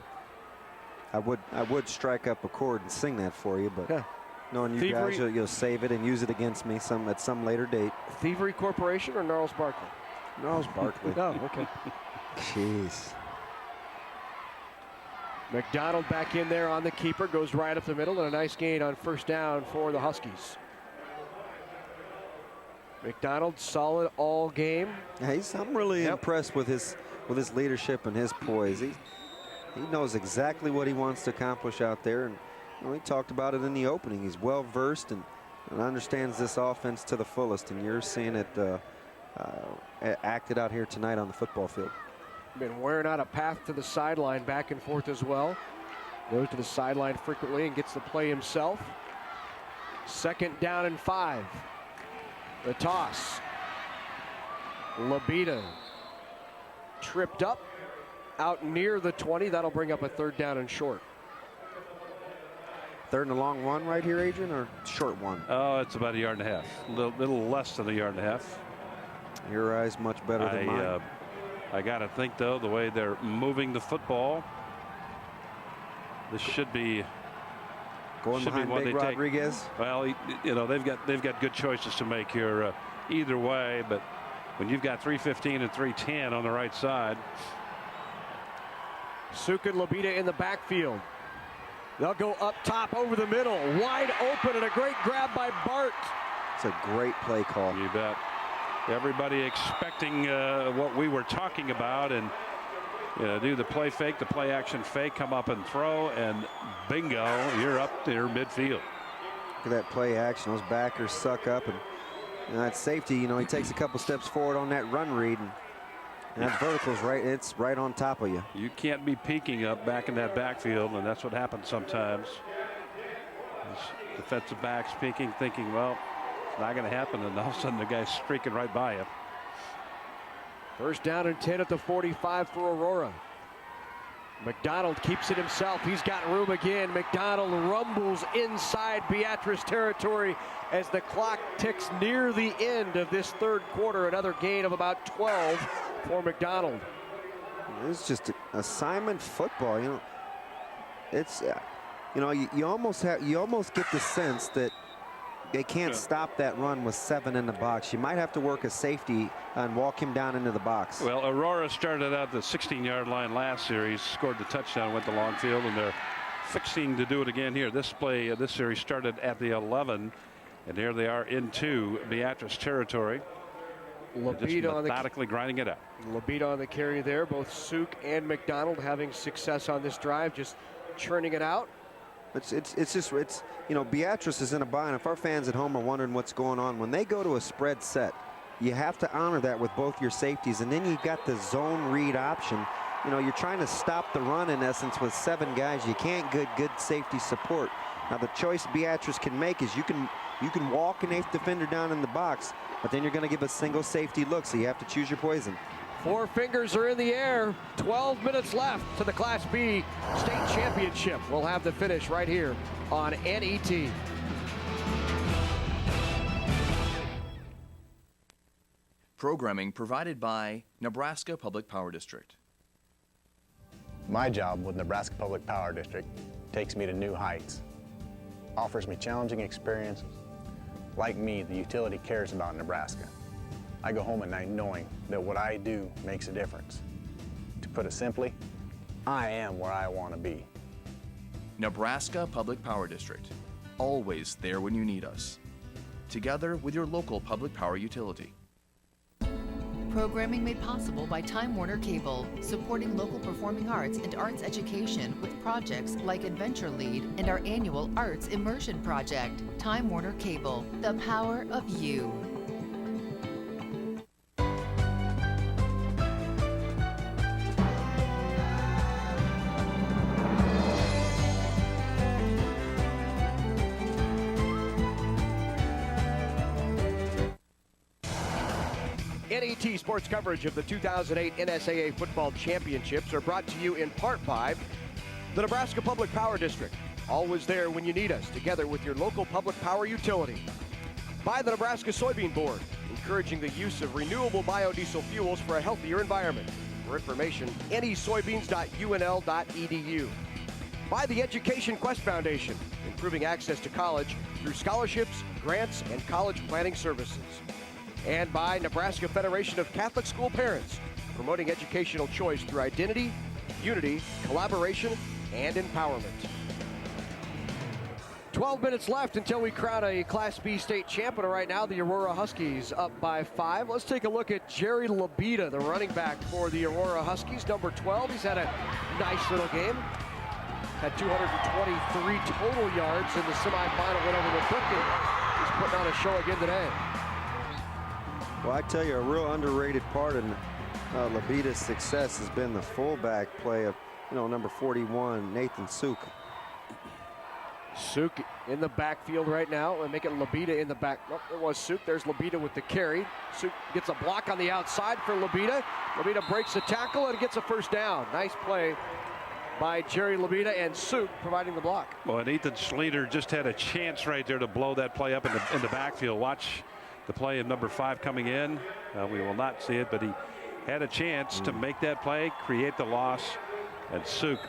I would strike up a chord and sing that for you, but yeah. Knowing you guys, you'll save it and use it against me at some later date. Thievery Corporation or Gnarls Barkley? Gnarls Barkley. Oh, okay. Jeez. McDonald back in there on the keeper, goes right up the middle, and a nice gain on first down for the Huskies. McDonald solid all game. Yeah, I'm really impressed with his leadership and his poise. He knows exactly what he wants to accomplish out there, and he talked about it in the opening. He's well versed and understands this offense to the fullest, and you're seeing it acted out here tonight on the football field. Been wearing out a path to the sideline back and forth as well. Goes to the sideline frequently and gets the play himself. 2nd down and 5. The toss. Labita tripped up out near the 20. That'll bring up a 3rd down and short. 3rd and a long one right here, Adrian, or short one? Oh, it's about 1.5 yards. A little less than 1.5 yards. Your eyes much better than mine. I got to think, though, the way they're moving the football, this should be going behind what Big they Rodriguez. Take. Well, they've got good choices to make here either way, but when you've got 315 and 310 on the right side. Suk and Labita in the backfield. They'll go up top over the middle, wide open, and a great grab by Bart. It's a great play call. You bet. Everybody expecting what we were talking about, and do the play fake, the play action fake, come up and throw, and bingo, you're up there midfield. Look at that play action. Those backers suck up, and that safety, he takes a couple steps forward on that run read, and that vertical's it's right on top of you. You can't be peeking up back in that backfield, and that's what happens sometimes. Defensive backs peeking, thinking, well, it's not going to happen, and all of a sudden the guy's streaking right by you. 1st down and 10 at the 45 for Aurora. McDonald keeps it himself. He's got room again. McDonald rumbles inside Beatrice territory as the clock ticks near the end of this 3rd quarter. Another gain of about 12 for McDonald. It's just assignment football. It's you almost get the sense that they can't stop that run with 7 in the box. You might have to work a safety and walk him down into the box. Well, Aurora started out the 16-yard line last series, scored the touchdown, went the long field, and they're fixing to do it again here. This series started at the 11, and here they are into Beatrice territory. Labita on methodically grinding it out. Labita on the carry there. Both Suk and McDonald having success on this drive, just churning it out. Beatrice is in a bind. If our fans at home are wondering what's going on, when they go to a spread set, you have to honor that with both your safeties, and then you got the zone read option. You're trying to stop the run in essence with 7 guys. You can't get good safety support. Now the choice Beatrice can make is you can walk an 8th defender down in the box, but then you're going to give a single safety look, so you have to choose your poison. 4 fingers are in the air. 12 minutes left to the Class B state championship. We'll have the finish right here on NET. Programming provided by Nebraska Public Power District. My job with Nebraska Public Power District takes me to new heights, offers me challenging experiences. Like me, the utility cares about Nebraska. I go home at night knowing that what I do makes a difference. To put it simply, I am where I want to be. Nebraska Public Power District, always there when you need us. Together with your local public power utility. Programming made possible by Time Warner Cable, supporting local performing arts and arts education with projects like Adventure Lead and our annual Arts Immersion Project. Time Warner Cable, the power of you. NET sports coverage of the 2008 NSAA Football Championships are brought to you in part by the Nebraska Public Power District. Always there when you need us, together with your local public power utility. By the Nebraska Soybean Board, encouraging the use of renewable biodiesel fuels for a healthier environment. For information, nesoybeans.unl.edu. By the Education Quest Foundation, improving access to college through scholarships, grants, and college planning services. And by Nebraska Federation of Catholic School Parents, promoting educational choice through identity, unity, collaboration, and empowerment. 12 minutes left until we crown a Class B state champion. Right now, the Aurora Huskies up by 5. Let's take a look at Jerry Labita, the running back for the Aurora Huskies, number 12. He's had a nice little game. Had 223 total yards in the semifinal win over McCook, and he's putting on a show again today. Well, I tell you, a real underrated part in Labita's success has been the fullback play of, number 41, Nathan Suk. Suk in the backfield right now, and make it Labita in the back. Oh, there was Suk. There's Labita with the carry. Suk gets a block on the outside for Labita. Labita breaks the tackle and gets a first down. Nice play by Jerry Labita, and Suk providing the block. Well, and Ethan Schleter just had a chance right there to blow that play up in the backfield. Watch the play of number 5 coming in. We will not see it, but he had a chance to make that play, create the loss. And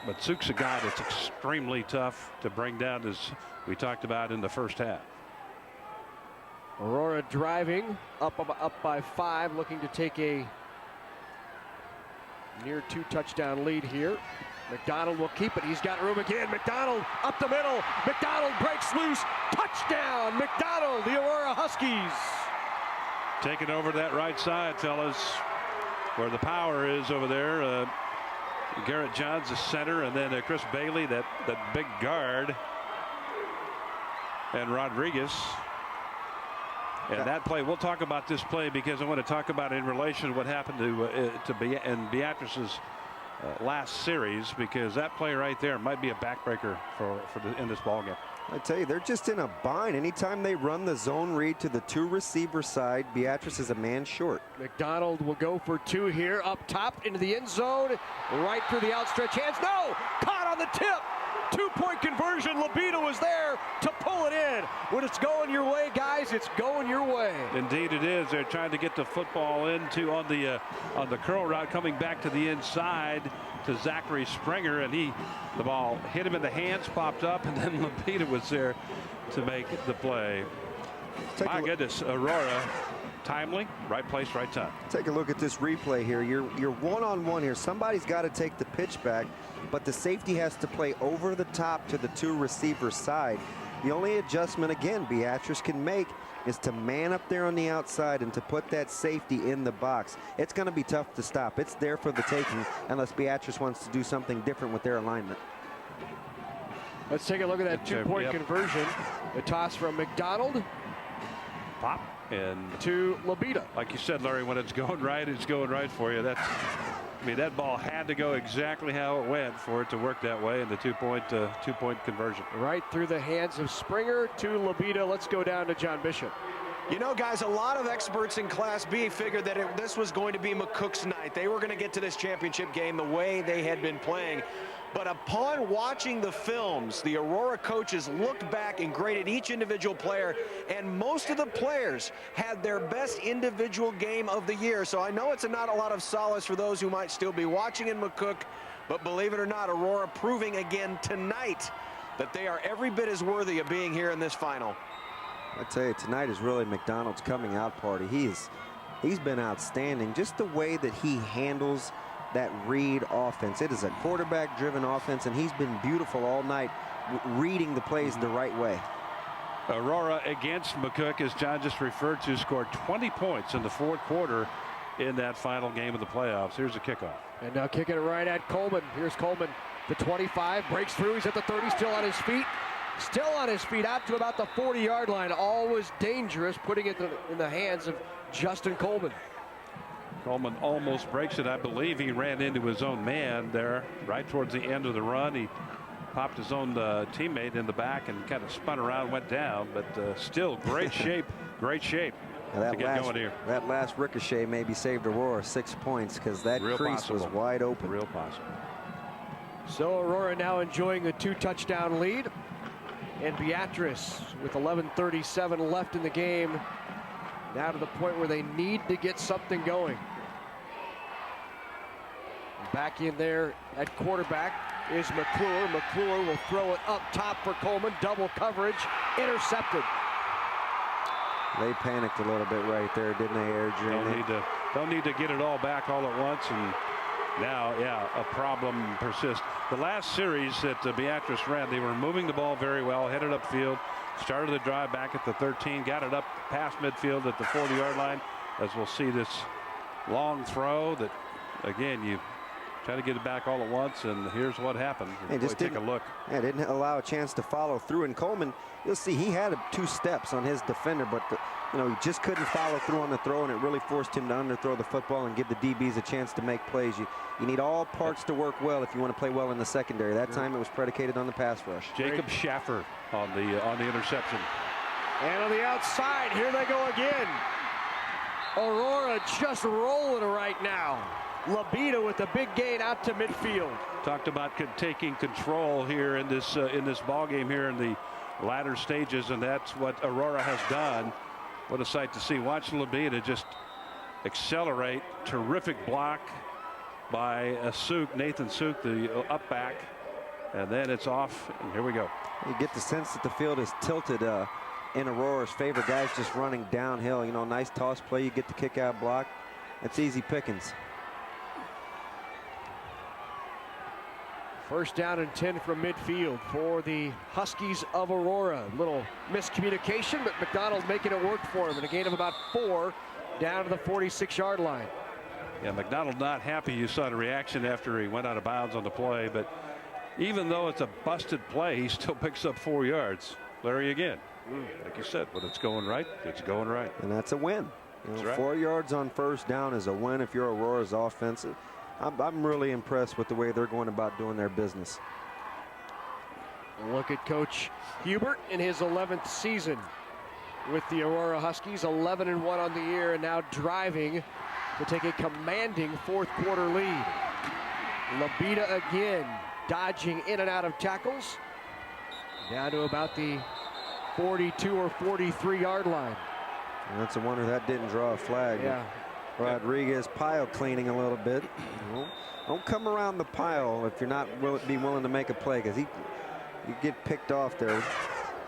but Suk's a guy that's extremely tough to bring down, as we talked about in the first half. Aurora driving up by 5, looking to take a near 2-touchdown lead here. McDonald will keep it. He's got room again. McDonald up the middle. McDonald breaks loose. Touchdown, McDonald, the Aurora Huskies. Taking over that right side, fellas, where the power is over there. Garrett Johns, the center, and then Chris Bailey, that big guard, and Rodriguez. And that play, we'll talk about this play because I want to talk about it in relation to what happened to Beatrice's last series, because that play right there might be a backbreaker in this ballgame. I tell you, they're just in a bind. Anytime they run the zone read to the 2 receiver side, Beatrice is a man short. McDonald will go for 2 here, up top into the end zone, right through the outstretched hands. No! Caught on the tip! 2-point conversion. Labita was there to pull it in. When it's going your way, guys, it's going your way. Indeed it is. They're trying to get the football into on the curl route, coming back to the inside to Zachary Springer, and the ball hit him in the hands, popped up, and then Labita was there to make the play. My goodness, Aurora, timely, right place, right time. Take a look at this replay here. You're one-on-one here. Somebody's got to take the pitch back, but the safety has to play over the top to the 2 receiver side. The only adjustment, again, Beatrice can make is to man up there on the outside and to put that safety in the box. It's going to be tough to stop. It's there for the taking unless Beatrice wants to do something different with their alignment. Let's take a look at that 2-point conversion. The toss from McDonald. Pop. And to Labita. Like you said, Larry, when it's going right for you. That ball had to go exactly how it went for it to work that way in the 2-point conversion. Right through the hands of Springer to Labita. Let's go down to John Bishop. Guys, a lot of experts in Class B figured that this was going to be McCook's night. They were going to get to this championship game the way they had been playing. But upon watching the films, the Aurora coaches looked back and graded each individual player, and most of the players had their best individual game of the year. So I know it's not a lot of solace for those who might still be watching in McCook, but believe it or not, Aurora proving again tonight that they are every bit as worthy of being here in this final. I tell you, tonight is really McDonald's coming out party. He's been outstanding. Just the way that he handles that read offense. It is a quarterback-driven offense, and he's been beautiful all night, reading the plays the right way. Aurora against McCook, as John just referred to, scored 20 points in the 4th quarter in that final game of the playoffs. Here's the kickoff. And now kicking it right at Coleman. Here's Coleman, the 25, breaks through. He's at the 30, still on his feet. Still on his feet out to about the 40-yard line. Always dangerous, putting it in the hands of Justin Coleman. Coleman almost breaks it. I believe he ran into his own man there right towards the end of the run. He popped his own teammate in the back and kind of spun around, went down, but still great shape, great shape. to get going here. That last ricochet maybe saved Aurora 6 points because that crease was wide open. Real possible. So Aurora now enjoying the 2-touchdown lead. And Beatrice with 11:37 left in the game. Now to the point where they need to get something going. Back in there at quarterback is McClure. McClure will throw it up top for Coleman. Double coverage. Intercepted. They panicked a little bit right there, didn't they, Adrian? Don't need to get it all back all at once. And now, yeah, a problem persists. The last series that Beatrice ran, they were moving the ball very well, headed upfield, started the drive back at the 13, got it up past midfield at the 40-yard line. As we'll see this long throw that, again, you try to get it back all at once, and here's what happened. Just take a look. Yeah, didn't allow a chance to follow through. And Coleman, you'll see he had 2 steps on his defender, but he just couldn't follow through on the throw, and it really forced him to underthrow the football and give the DBs a chance to make plays. You need all parts to work well if you want to play well in the secondary. That time it was predicated on the pass rush. Jacob Schaffer on the interception. And on the outside, here they go again. Aurora just rolling right now. Labita with the big gain out to midfield. Talked about taking control here in this ball game here in the latter stages, and that's what Aurora has done. What a sight to see. Watch Labita just accelerate. Terrific block by Nathan Suk, the up back, and then it's off, and here we go. You get the sense that the field is tilted in Aurora's favor. Guys just running downhill. Nice toss play. You get the kick out block. It's easy pickings. First down and 10 from midfield for the Huskies of Aurora. Little miscommunication, but McDonald making it work for him. And a gain of about 4 down to the 46-yard line. Yeah, McDonald not happy. You saw the reaction after he went out of bounds on the play. But even though it's a busted play, he still picks up 4 yards. Larry again. Like you said, when it's going right, it's going right. And that's a win. Right. 4 yards on first down is a win if you're Aurora's offensive. I'm really impressed with the way they're going about doing their business. Look at Coach Hubert in his 11th season with the Aurora Huskies, 11-1 on the year, and now driving to take a commanding 4th quarter lead. Labita again dodging in and out of tackles, down to about the 42 or 43-yard line. And that's a wonder that didn't draw a flag. Yeah. Rodriguez pile cleaning a little bit. Don't come around the pile if you're not willing to make a play, because you get picked off there.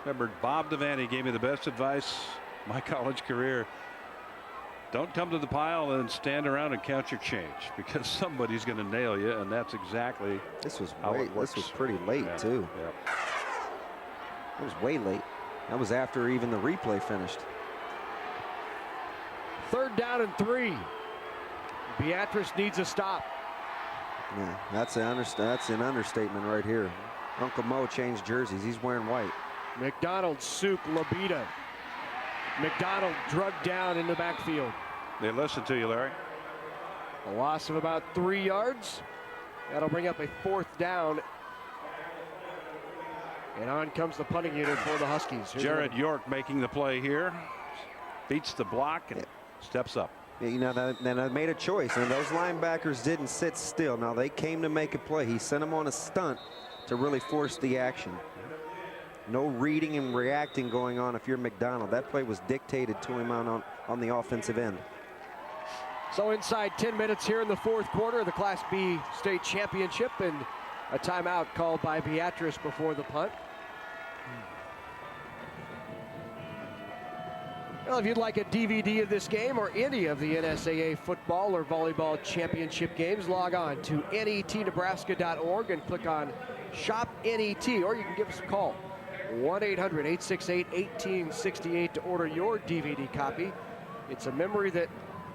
Remember, Bob Devaney gave me the best advice my college career. Don't come to the pile and stand around and count your change, because somebody's going to nail you, and that's exactly how it works. This was pretty late, too. Yeah. It was way late. That was after even the replay finished. 3rd down and 3. Beatrice needs a stop. Yeah, that's an understatement right here. Uncle Mo changed jerseys. He's wearing white. McDonald, Suk, Labita. McDonald drugged down in the backfield. They listen to you, Larry. A loss of about 3 yards. That'll bring up a 4th down. And on comes the punting unit for the Huskies. Jared York making the play here. Beats the block and steps up. Yeah, then I made a choice, and those linebackers didn't sit still. Now they came to make a play. He sent them on a stunt to really force the action. No reading and reacting going on if you're McDonald. That play was dictated to him on the offensive end. So inside 10 minutes here in the 4th quarter of the Class B state championship, and a timeout called by Beatrice before the punt. Well, if you'd like a DVD of this game or any of the NSAA football or volleyball championship games, log on to netnebraska.org and click on Shop NET, or you can give us a call, 1-800-868-1868 to order your DVD copy. It's a memory that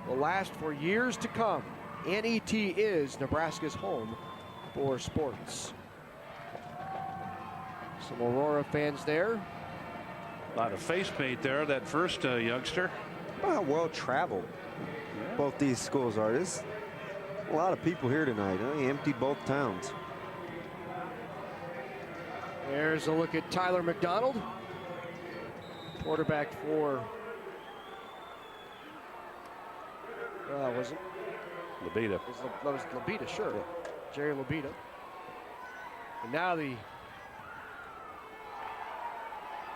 will last for years to come. NET is Nebraska's home for sports. Some Aurora fans there. A lot of face paint there, that first youngster. Well traveled both these schools are. There's a lot of people here tonight. He emptied both towns. There's a look at Tyler McDonald, quarterback for Was it? Labita. It was Labita, sure. Yeah. Jerry Labita. And now the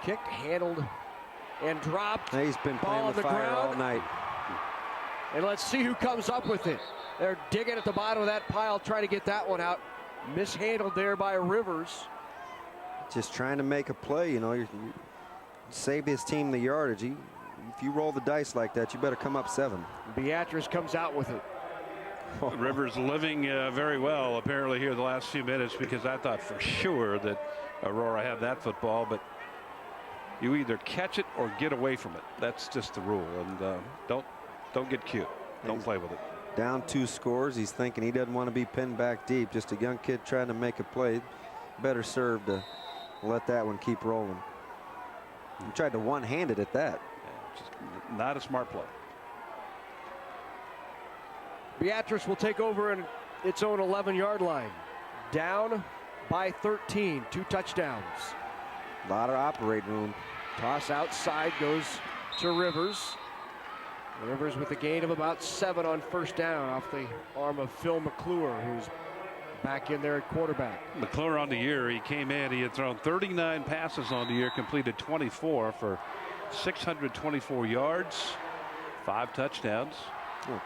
kicked, handled, and dropped. He's been playing with fire all night. And let's see who comes up with it. They're digging at the bottom of that pile, trying to get that one out. Mishandled there by Rivers. Just trying to make a play, you know. You save his team the yardage. If you roll the dice like that, you better come up 7. Beatrice comes out with it. Rivers living very well apparently here the last few minutes, because I thought for sure that Aurora had that football, but you either catch it or get away from it. That's just the rule, and don't get cute. Don't play with it. Down 2 scores. He's thinking he doesn't want to be pinned back deep. Just a young kid trying to make a play. Better served to let that one keep rolling. He tried to one-hand it at that. Yeah, just not a smart play. Beatrice will take over in its own 11-yard line. Down by 13. 2 touchdowns. A lot of operating room. Toss outside goes to Rivers. Rivers with a gain of about 7 on first down off the arm of Phil McClure, who's back in there at quarterback. McClure on the year, he came in, he had thrown 39 passes on the year, completed 24 for 624 yards, 5 touchdowns.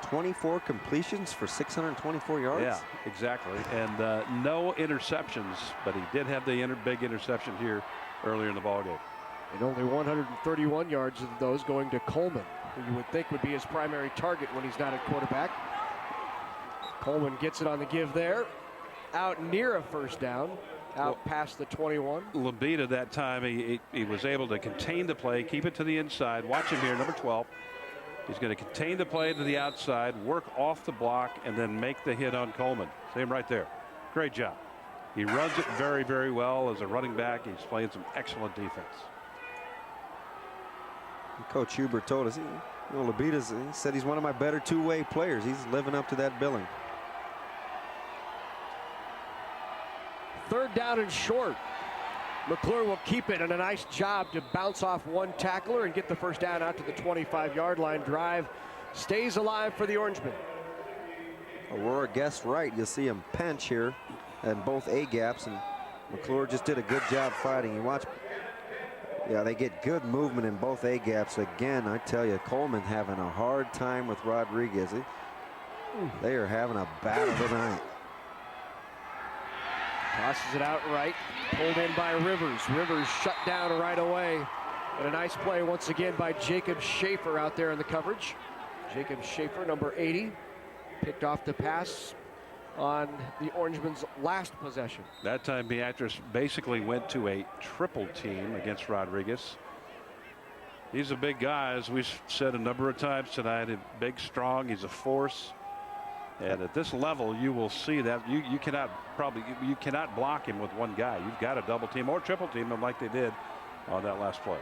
24 completions for 624 yards? Yeah, exactly. And no interceptions, but he did have the big interception here earlier in the ballgame. And only 131 yards of those going to Coleman, who you would think would be his primary target when he's not at quarterback. Coleman gets it on the give there. Out near a first down. Out past the 21. Labita that time, he was able to contain the play, keep it to the inside. Watch him here, number 12. He's going to contain the play to the outside, work off the block, and then make the hit on Coleman. See him right there. Great job. He runs it very, very well as a running back. He's playing some excellent defense. Coach Hubert told us, you know, he said he's one of my better two-way players. He's living up to that billing. 3rd down and short. McClure will keep it, and a nice job to bounce off one tackler and get the first down out to the 25-yard line. Drive stays alive for the Orangemen. Aurora guessed right. You'll see him pinch here and both A-gaps, and McClure just did a good job fighting. You watch, yeah, they get good movement in both A-gaps. Again, I tell you, Coleman having a hard time with Rodriguez. They are having a battle tonight. Tosses it out right, pulled in by Rivers. Rivers shut down right away. And a nice play once again by Jacob Schaefer out there in the coverage. Jacob Schaefer, number 80, picked off the pass on the Orangemen's last possession. That time Beatrice basically went to a triple team against Rodriguez. He's a big guy, as we've said a number of times tonight. Big, strong, he's a force. And at this level, you will see that you cannot block him with one guy. You've got to double team or triple team him like they did on that last play.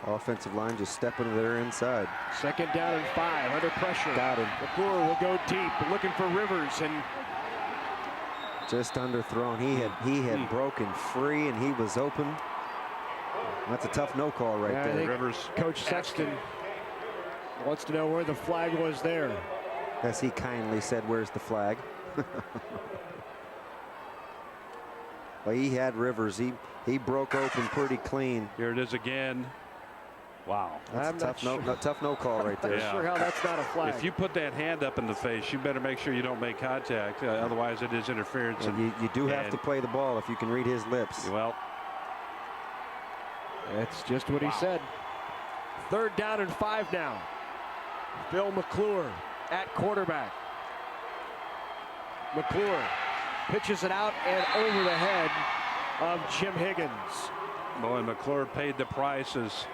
Offensive line just stepping to their inside. 2nd down and 5, under pressure. Got him. McClure will go deep, looking for Rivers, and just underthrown. He had broken free, and he was open. That's a tough no call right there. I think Rivers. Coach Sexton wants to know where the flag was there. As he kindly said, where's the flag? Well, he had Rivers. He broke open pretty clean. Here it is again. Wow. That's a tough no call right there. I'm not sure how that's not a flag. If you put that hand up in the face, you better make sure you don't make contact. Otherwise, it is interference. And you do have to play the ball if you can read his lips. Well, that's just what he said. 3rd down and 5 now. Phil McClure at quarterback. McClure pitches it out and over the head of Jim Higgins. Boy, McClure paid the price as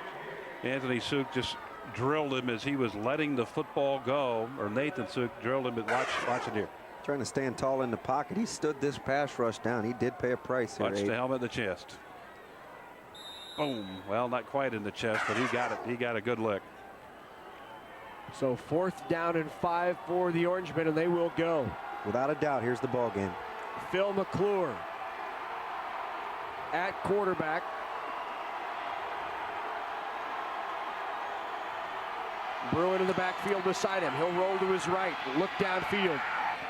Anthony Suk just drilled him as he was letting the football go, or Nathan Suk drilled him. Watch it here. Trying to stand tall in the pocket. He stood this pass rush down. He did pay a price here. Watch the helmet in the chest. Boom. Well, not quite in the chest, but he got it. He got a good lick. So 4th down and 5 for the Orangemen, and they will go. Without a doubt, here's the ball game. Phil McClure at quarterback. Bruin in the backfield beside him. He'll roll to his right, look downfield.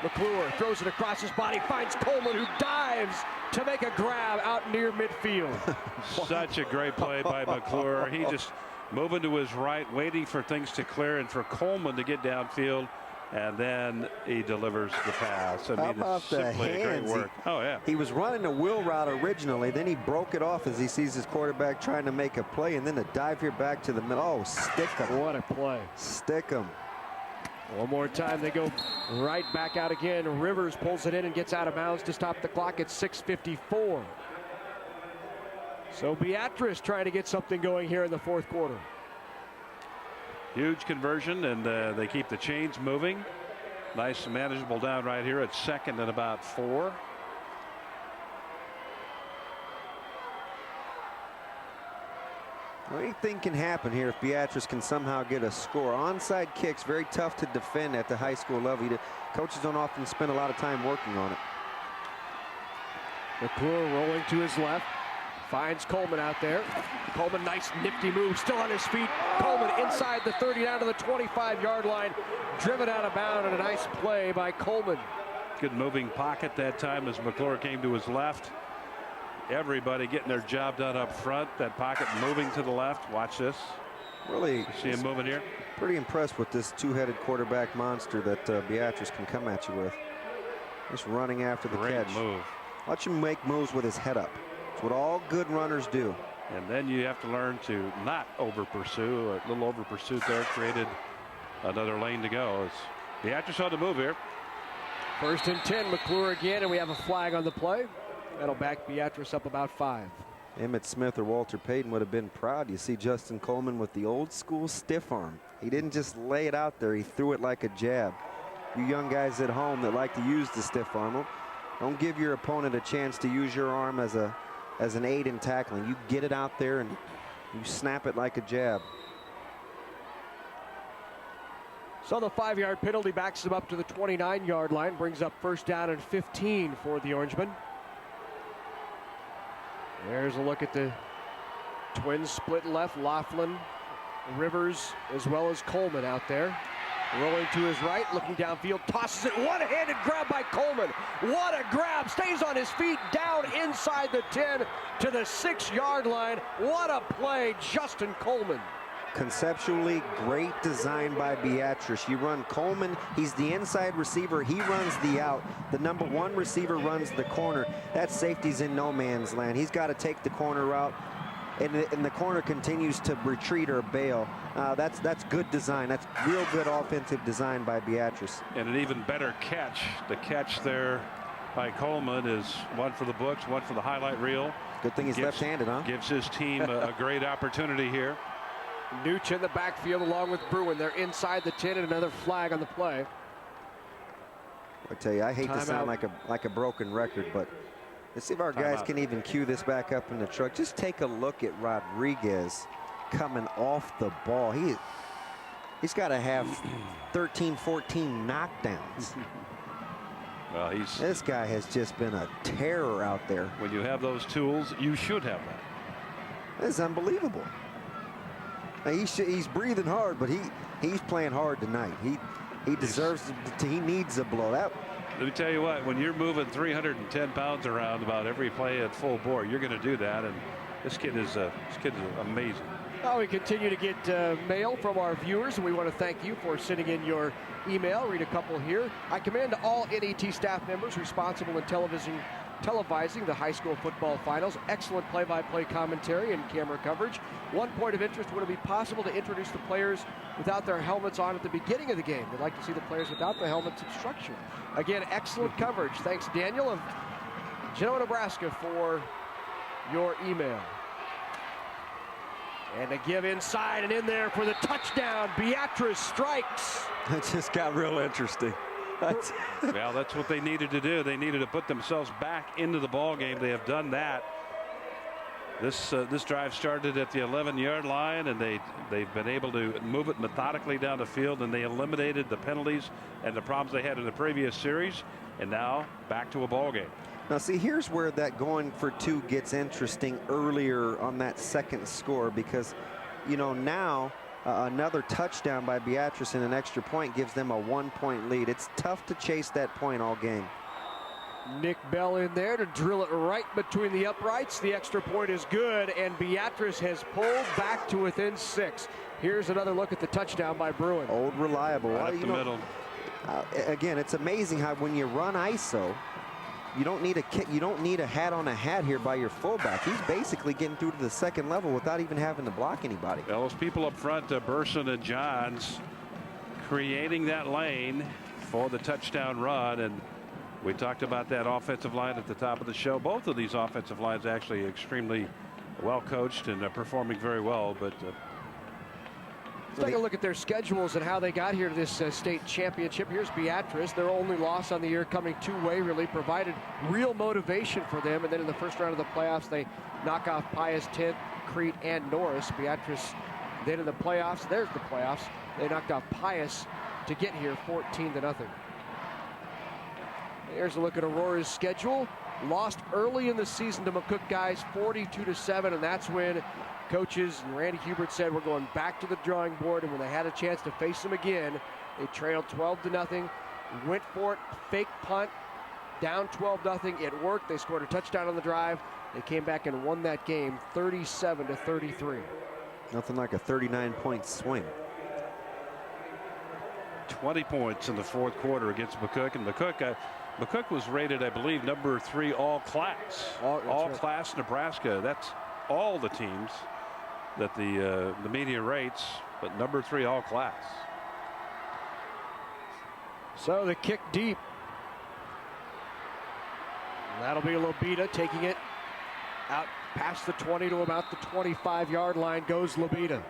McClure throws it across his body, finds Coleman, who dives to make a grab out near midfield. Such a great play by McClure. He just moving to his right, waiting for things to clear and for Coleman to get downfield, and then he delivers the pass. I mean, it's simply great work. Oh, yeah. He was running a wheel route originally, then he broke it off as he sees his quarterback trying to make a play, and then a dive here back to the middle. Oh, stick him. What a play. Stick him. One more time, they go right back out again. Rivers pulls it in and gets out of bounds to stop the clock at 6:54. So Beatrice trying to get something going here in the fourth quarter. Huge conversion, and they keep the chains moving. Nice manageable down right here at 2nd and about 4. Well, anything can happen here if Beatrice can somehow get a score. Onside kicks, very tough to defend at the high school level. Coaches don't often spend a lot of time working on it. McClure rolling to his left. Finds Coleman out there. Coleman, nice nifty move, still on his feet. Coleman inside the 30 down to the 25-yard line. Driven out of bounds, and a nice play by Coleman. Good moving pocket that time as McClure came to his left. Everybody getting their job done up front. That pocket moving to the left. Watch this. Really, see him moving here. Pretty impressed with this two-headed quarterback monster that Beatrice can come at you with. Just running after the Great catch. move. Watch him make moves with his head up. It's what all good runners do. And then you have to learn to not over pursue. A little over pursuit there created another lane to go. As Beatrice on the move here. 1st and 10, McClure again, and we have a flag on the play. That'll back Beatrice up about 5. Emmett Smith or Walter Payton would have been proud. You see Justin Coleman with the old school stiff arm. He didn't just lay it out there. He threw it like a jab. You young guys at home that like to use the stiff arm, don't give your opponent a chance to use your arm as an aid in tackling. You get it out there and you snap it like a jab. So the 5-yard penalty backs him up to the 29-yard line, brings up 1st down and 15 for the Orangemen. There's a look at the Twins split left. Laughlin, Rivers, as well as Coleman out there. Rolling to his right, looking downfield, tosses it. One-handed grab by Coleman. What a grab. Stays on his feet, down inside the 10 to the 6-yard line. What a play, Justin Coleman. Conceptually, great design by Beatrice. You run Coleman, he's the inside receiver, he runs the out. The number 1 receiver runs the corner. That safety's in no man's land. He's got to take the corner route, and the corner continues to retreat or bail. That's good design. That's real good offensive design by Beatrice. And an even better catch. The catch there by Coleman is one for the books, one for the highlight reel. Good thing he's left-handed, huh? Gives his team a great opportunity here. Nooch in the backfield along with Bruin. They're inside the 10, and another flag on the play. I tell you, I hate to sound like a broken record, but let's see if our guys can even cue this back up in the truck. Just take a look at Rodriguez coming off the ball. He's got to have 13, 14 knockdowns. Well, this guy has just been a terror out there. When you have those tools, you should have that. It's unbelievable. He's breathing hard, but he's playing hard tonight. He deserves he needs a blow. Let me tell you what, when you're moving 310 pounds around about every play at full bore, you're going to do that, and this kid is amazing. Well, we continue to get mail from our viewers, and we want to thank you for sending in your email. Read a couple here. I commend all NET staff members responsible in televising the high school football finals. Excellent play-by-play commentary and camera coverage. One point of interest: would it be possible to introduce the players without their helmets on at the beginning of the game? We'd like to see the players without the helmets obstruction. Again, excellent coverage. Thanks, Daniel of Genoa, Nebraska, for your email. And a give inside and in there for the touchdown. Beatrice strikes. It just got real interesting. Well, that's what they needed to do. They needed to put themselves back into the ball game. They have done that. This drive started at the 11-yard line, and they've been able to move it methodically down the field, and they eliminated the penalties and the problems they had in the previous series, and now back to a ball game. Now, see, here's where that going for 2 gets interesting earlier on that second score, because, you know, now Another touchdown by Beatrice and an extra point gives them a 1-point lead. It's tough to chase that point all game. Nick Bell in there to drill it right between the uprights. The extra point is good, and Beatrice has pulled back to within 6. Here's another look at the touchdown by Bruin. Old reliable. Right up the middle. Again, it's amazing how when you run ISO, you don't need a kick. You don't need a hat on a hat here by your fullback. He's basically getting through to the second level without even having to block anybody. Well, those people up front, Burson and Johns, creating that lane for the touchdown run. And we talked about that offensive line at the top of the show. Both of these offensive lines actually extremely well coached and performing very well. But let's take a look at their schedules and how they got here to this state championship. Here's Beatrice. Their only loss on the year coming to Waverly provided real motivation for them. And then in the first round of the playoffs, they knock off Pius 10th, Crete, and Norris. Beatrice then in the playoffs. There's the playoffs. They knocked off Pius to get here 14-0. Here's a look at Aurora's schedule. Lost early in the season to McCook guys 42-7, and that's when coaches and Randy Hubert said we're going back to the drawing board. And when they had a chance to face them again, they trailed 12-0, went for it, fake punt, down 12-0. It worked. They scored a touchdown on the drive. They came back and won that game 37-33. Nothing like a 39-point swing. 20 points in the fourth quarter against McCook, and McCook was rated, I believe, number 3 all class. All class Nebraska. That's all the teams that the media rates, but number 3 all class. So the kick deep. That'll be Lobita taking it out past the 20 to about the 25-yard line goes Lobita.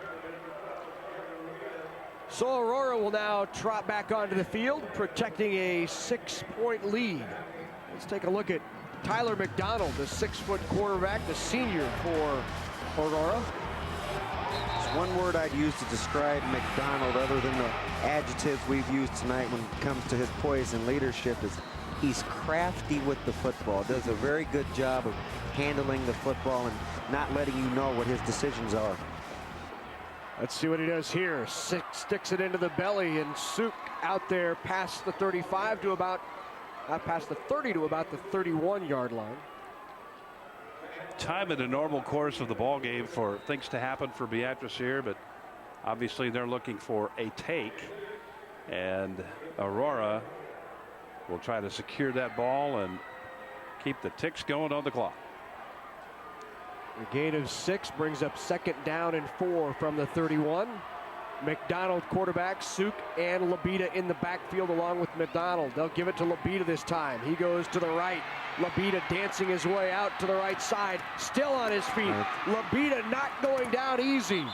So Aurora will now trot back onto the field, protecting a 6-point lead. Let's take a look at Tyler McDonald, the 6-foot quarterback, the senior for Aurora. There's one word I'd use to describe McDonald other than the adjectives we've used tonight when it comes to his poise and leadership is he's crafty with the football. Does a very good job of handling the football and not letting you know what his decisions are. Let's see what he does here. Sticks it into the belly, and Suk out there past the 35 to about, past the 30 to about the 31-yard line. Time in the normal course of the ball game for things to happen for Beatrice here, but obviously they're looking for a take, and Aurora will try to secure that ball and keep the ticks going on the clock. A gain of 6 brings up 2nd down and 4 from the 31. McDonald quarterback, Suk and Lobita in the backfield along with McDonald. They'll give it to Lobita this time. He goes to the right. Lobita dancing his way out to the right side, still on his feet. Lobita not going down easy.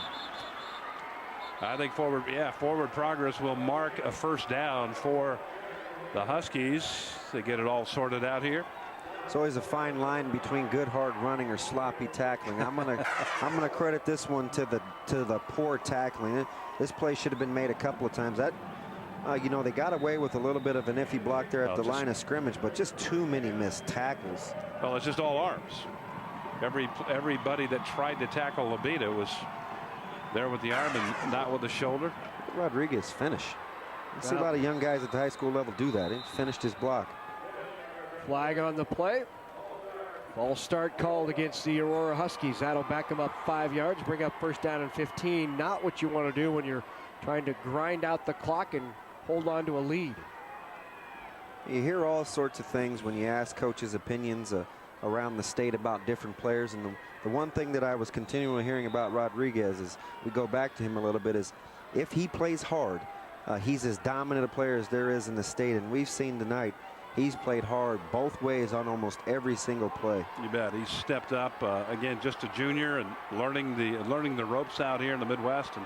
I think forward progress will mark a first down for the Huskies. They get it all sorted out here. It's always a fine line between good hard running or sloppy tackling. I'm gonna credit this one to the poor tackling. This play should have been made a couple of times. That you know, they got away with a little bit of an iffy block there at the line of scrimmage, but just too many missed tackles. Well, it's just all arms. Everybody that tried to tackle Lobita was there with the arm and not with the shoulder. Rodriguez finish. I see a lot of young guys at the high school level do that. He finished his block. Flag on the play. False start called against the Aurora Huskies. That'll back them up 5 yards, bring up first down and 15. Not what you want to do when you're trying to grind out the clock and hold on to a lead. You hear all sorts of things when you ask coaches' opinions around the state about different players. And the one thing that I was continually hearing about Rodriguez, is we go back to him a little bit, is if he plays hard, he's as dominant a player as there is in the state. And we've seen tonight, he's played hard both ways on almost every single play. You bet. He's stepped up again, just a junior and learning the ropes out here in the Midwest, and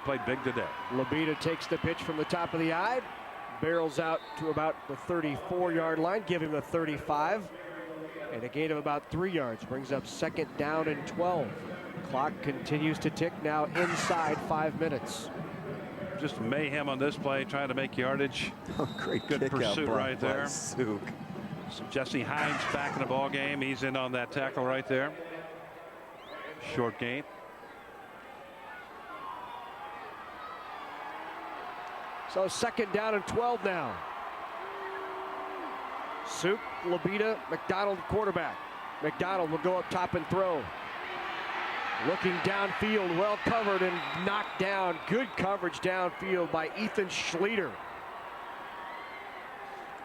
played big today. Lobita takes the pitch from the top of the eye, barrels out to about the 34-yard line, give him a 35, and a gain of about 3 yards brings up 2nd down and 12. Clock continues to tick, now inside 5 minutes. Just mayhem on this play, trying to make yardage. Great good pursuit right there. Suk. So Jesse Hines back in the ball game. He's in on that tackle right there. Short gain. So 2nd down and 12 now. Suk, Labita, McDonald quarterback. McDonald will go up top and throw. Looking downfield, well covered and knocked down. Good coverage downfield by Ethan Schlueter.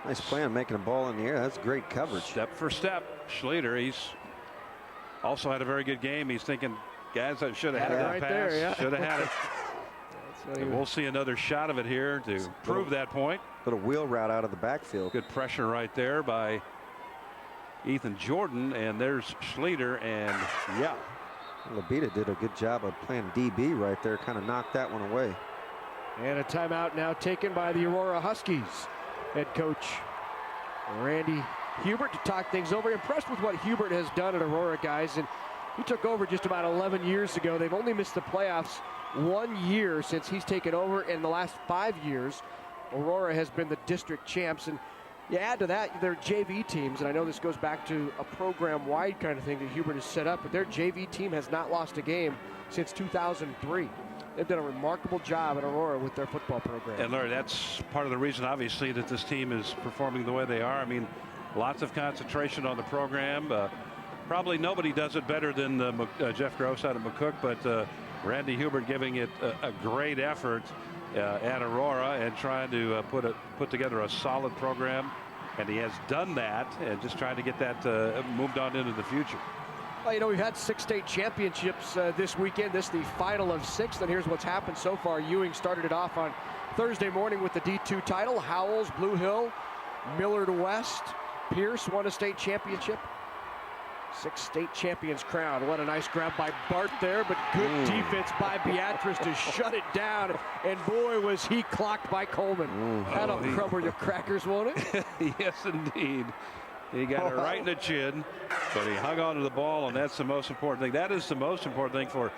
Nice play on making a ball in the air. That's great coverage. Step for step. Schlueter, he's also had a very good game. He's thinking, guys, I should have had that right pass. there, yeah. Should have had it. And we'll see another shot of it here to prove that point. Little wheel route out of the backfield. Good pressure right there by Ethan Jordan, and there's Schlueter, and yeah. Labita did a good job of playing DB right there, kind of knocked that one away. And a timeout now taken by the Aurora Huskies. Head coach Randy Hubert to talk things over. Impressed with what Hubert has done at Aurora, guys. And he took over just about 11 years ago. They've only missed the playoffs 1 year since he's taken over. In the last 5 years, Aurora has been the district champs. And you add to that their JV teams, and I know this goes back to a program-wide kind of thing that Hubert has set up, but their JV team has not lost a game since 2003. They've done a remarkable job at Aurora with their football program. And Larry, that's part of the reason, obviously, that this team is performing the way they are. I mean, lots of concentration on the program. Probably nobody does it better than Jeff Gross out of McCook, but Randy Hubert giving it a great effort at Aurora and trying to put together a solid program, and he has done that, and just trying to get that moved on into the future. Well, you know, we've had 6 state championships this weekend. This is the final of 6, and here's what's happened so far. Ewing started it off on Thursday morning with the D2 title. Howells, Blue Hill, Millard West, Pierce won a state championship. 6 state champions crowned. What a nice grab by Bart there, but good defense by Beatrice to shut it down. And boy, was he clocked by Coleman. That'll crumble your crackers, won't it? Yes, indeed. He got it right in the chin, but he hung on to the ball, and that's the most important thing. That is the most important thing for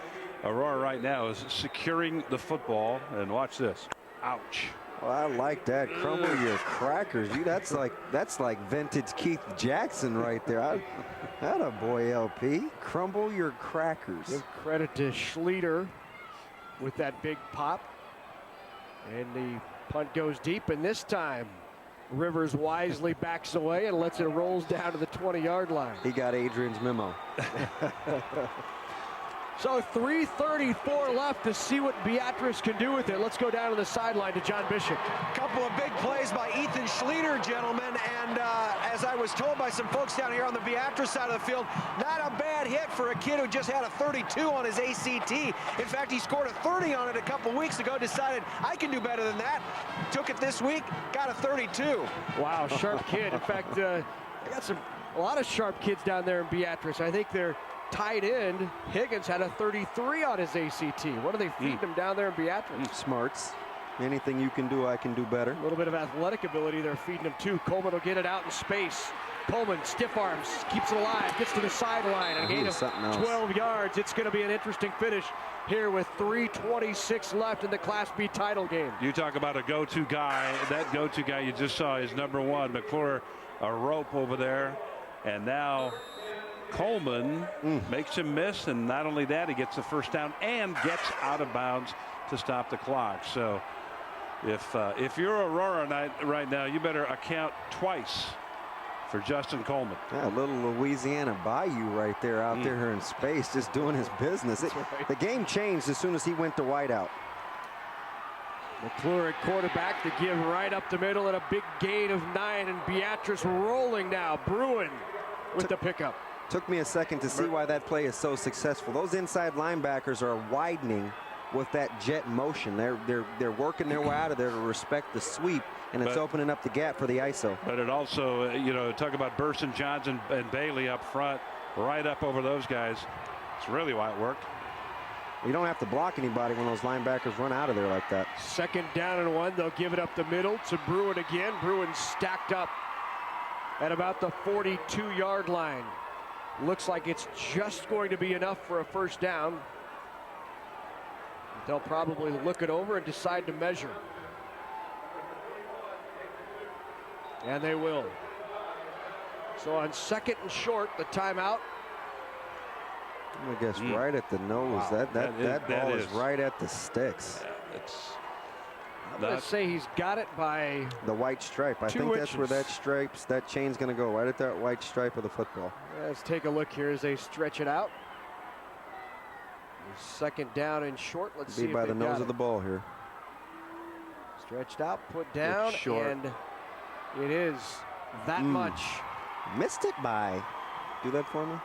Aurora right now, is securing the football. And watch this. Ouch. Well, I like that. Crumble your crackers. That's like vintage Keith Jackson right there. Atta boy, LP. Crumble your crackers. Give credit to Schlueter with that big pop. And the punt goes deep, and this time Rivers wisely backs away and lets it rolls down to the 20-yard line. He got Adrian's memo. So 3:34 left to see what Beatrice can do with it. Let's go down to the sideline to John Bishop. Couple of big plays by Ethan Schlueter, gentlemen, and as I was told by some folks down here on the Beatrice side of the field, not a bad hit for a kid who just had a 32 on his ACT. In fact, he scored a 30 on it a couple weeks ago, decided I can do better than that. Took it this week, got a 32. Wow, sharp kid. In fact, I got a lot of sharp kids down there in Beatrice. I think they're tight end Higgins had a 33 on his ACT. What are they feeding him down there in Beatrice? Smarts. Anything you can do, I can do better. A little bit of athletic ability they're feeding him too. Coleman will get it out in space. Coleman, stiff arms, keeps it alive, gets to the sideline, and a gain of 12 yards. It's going to be an interesting finish here with 3:26 left in the Class B title game. You talk about a go-to guy. That go-to guy you just saw is number 1, McClure, a rope over there, and now Coleman makes him miss, and not only that, he gets the first down and gets out of bounds to stop the clock. So if you're Aurora right now, you better account twice for Justin Coleman. Yeah, a little Louisiana Bayou right there out there in space, just doing his business. The game changed as soon as he went to wideout. McClure at quarterback to give right up the middle, and a big gain of 9, and Beatrice rolling now. Bruin with the pickup. Took me a second to see why that play is so successful. Those inside linebackers are widening with that jet motion. They're working their way out of there to respect the sweep, and it's opening up the gap for the ISO. But it also, you know, talk about Burson, Johnson, and Bailey up front, right up over those guys. It's really why it worked. You don't have to block anybody when those linebackers run out of there like that. 2nd down and 1. They'll give it up the middle to Bruin again. Bruin stacked up at about the 42-yard line. Looks like it's just going to be enough for a first down. They'll probably look it over and decide to measure. And they will. So on 2nd and short, the timeout. I guess right at the nose. Wow. That ball is right at the sticks. It's I'm going to say he's got it by the white stripe. I think that's where that chain's going to go, right at that white stripe of the football. Let's take a look here as they stretch it out. Second down and short. Let's see if by the they've nose got of the ball here. Stretched out, put down, and it is that much. Missed it by. Do that for me.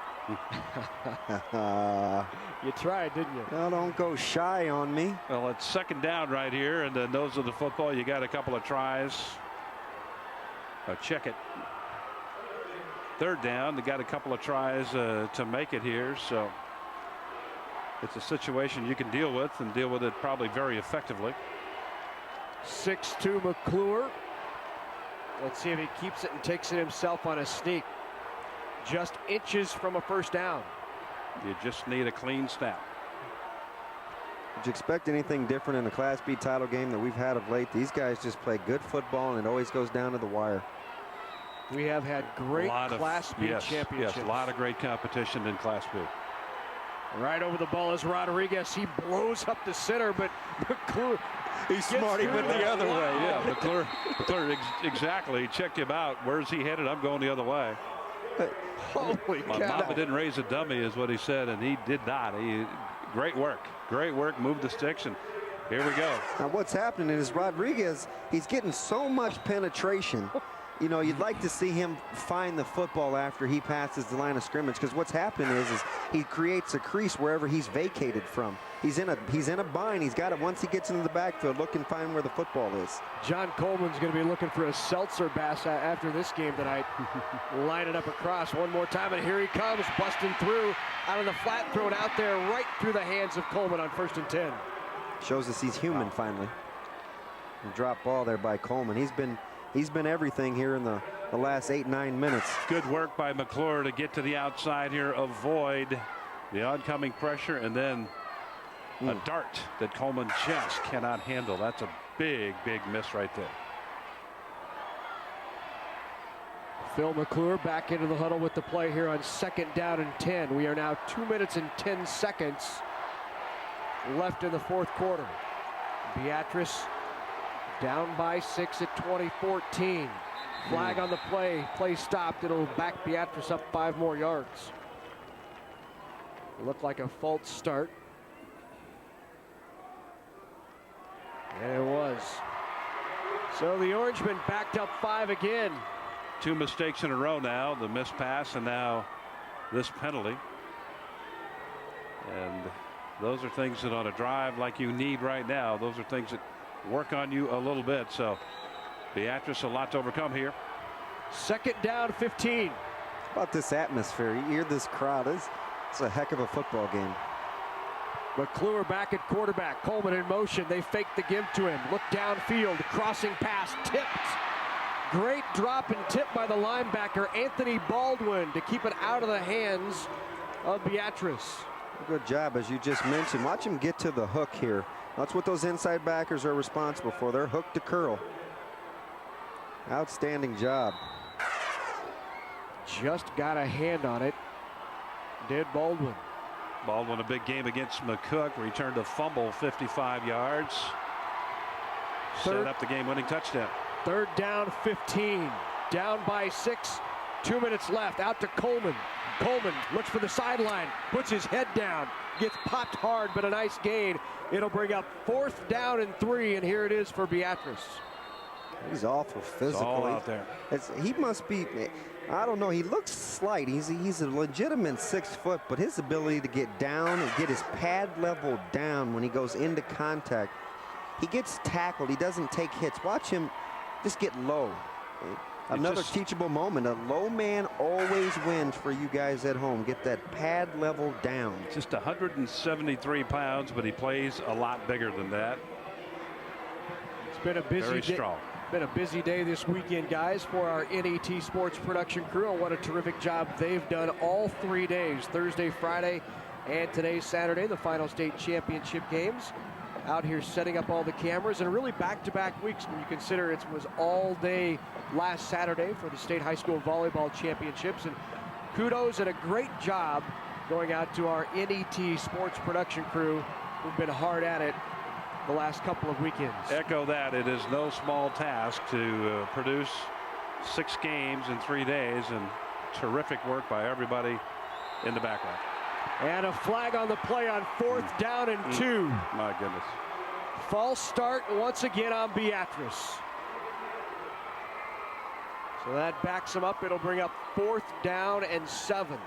You tried, didn't you? No, don't go shy on me. Well, it's second down right here, and the nose of the football. You got a couple of tries. Check it. Third down. They got a couple of tries to make it here, so it's a situation you can deal with and deal with it probably very effectively. 6'2" McClure. Let's see if he keeps it and takes it himself on a sneak. Just inches from a first down. You just need a clean snap. Would you expect anything different in the Class B title game that we've had of late? These guys just play good football, and it always goes down to the wire. We have had great Class B championships. Yes, a lot of great competition in Class B. Right over the ball is Rodriguez. He blows up the center, but McClure. He's smart. He went the other way. Yeah, McClure exactly. He checked him out. Where's he headed? I'm going the other way. Holy cow. My mama didn't raise a dummy is what he said, and he did not. Great work. Great work. Moved the sticks, and here we go. Now what's happening is Rodriguez, he's getting so much penetration. You know, you'd like to see him find the football after he passes the line of scrimmage, because what's happening is he creates a crease wherever he's vacated from. He's in a bind. He's got it once he gets into the backfield. Look and find where the football is. John Coleman's going to be looking for a seltzer bass after this game tonight. Line it up across one more time, and here he comes, busting through out of the flat, thrown out there right through the hands of Coleman on 1st and 10. Shows us he's human finally. Drop ball there by Coleman. He's been everything here in the last 8-9 minutes. Good work by McClure to get to the outside here, avoid the oncoming pressure, and then a dart that Coleman just cannot handle. That's a big, big miss right there. Phil McClure back into the huddle with the play here on 2nd down and 10. We are now 2 minutes and 10 seconds left in the 4th quarter. Beatrice down by 6 at 20-14. Flag on the play. Play stopped. It'll back Beatrice up 5 more yards. Looked like a false start. And it was. So the Orangemen backed up 5 again. 2 mistakes in a row now. The missed pass and now this penalty. And those are things that on a drive like you need right now, those are things that work on you a little bit. So Beatrice, a lot to overcome here. 2nd down, 15. How about this atmosphere? You hear this crowd. It's a heck of a football game. McClure back at quarterback. Coleman in motion. They fake the give to him. Look downfield. Crossing pass. Tipped. Great drop and tip by the linebacker, Anthony Baldwin, to keep it out of the hands of Beatrice. Good job, as you just mentioned. Watch him get to the hook here. That's what those inside backers are responsible for. They're hook to curl. Outstanding job. Just got a hand on it. Did Baldwin. Baldwin, a big game against McCook. Returned a fumble, 55 yards. Set up the game-winning touchdown. 3rd down, 15. Down by 6. 2 minutes left. Out to Coleman. Coleman looks for the sideline. Puts his head down. Gets popped hard, but a nice gain. It'll bring up 4th down and 3, and here it is for Beatrice. He's awful physical. It's all out there. He must be, I don't know, he looks slight. He's a legitimate 6 foot, but his ability to get down and get his pad level down when he goes into contact. He gets tackled. He doesn't take hits. Watch him just get low. Another teachable moment. A low man always wins for you guys at home. Get that pad level down. Just 173 pounds, but he plays a lot bigger than that. It's been a busy Very day. strong. Been a busy day this weekend, guys, for our NET Sports production crew, and what a terrific job they've done all 3 days, Thursday, Friday, and today, Saturday, the final state championship games. Out here setting up all the cameras, and really back-to-back weeks when you consider it was all day last Saturday for the state high school volleyball championships. And kudos and a great job going out to our NET Sports production crew who've been hard at it the last couple of weekends. Echo that. It is no small task to produce 6 games in 3 days, and terrific work by everybody in the background. And a flag on the play on 4th down and 2. My goodness. False start once again on Beatrice. So that backs him up. It'll bring up 4th down and 7.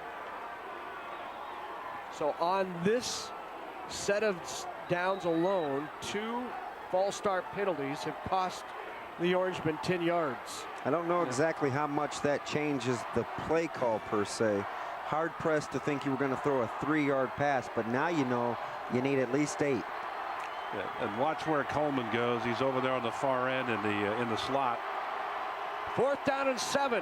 So on this set of downs alone, 2 false start penalties have cost the Orangemen 10 yards. I don't know exactly how much that changes the play call per se. Hard pressed to think you were going to throw a 3-yard pass, but now you know you need at least 8. Yeah, and watch where Coleman goes. He's over there on the far end in the slot. 4th down and 7.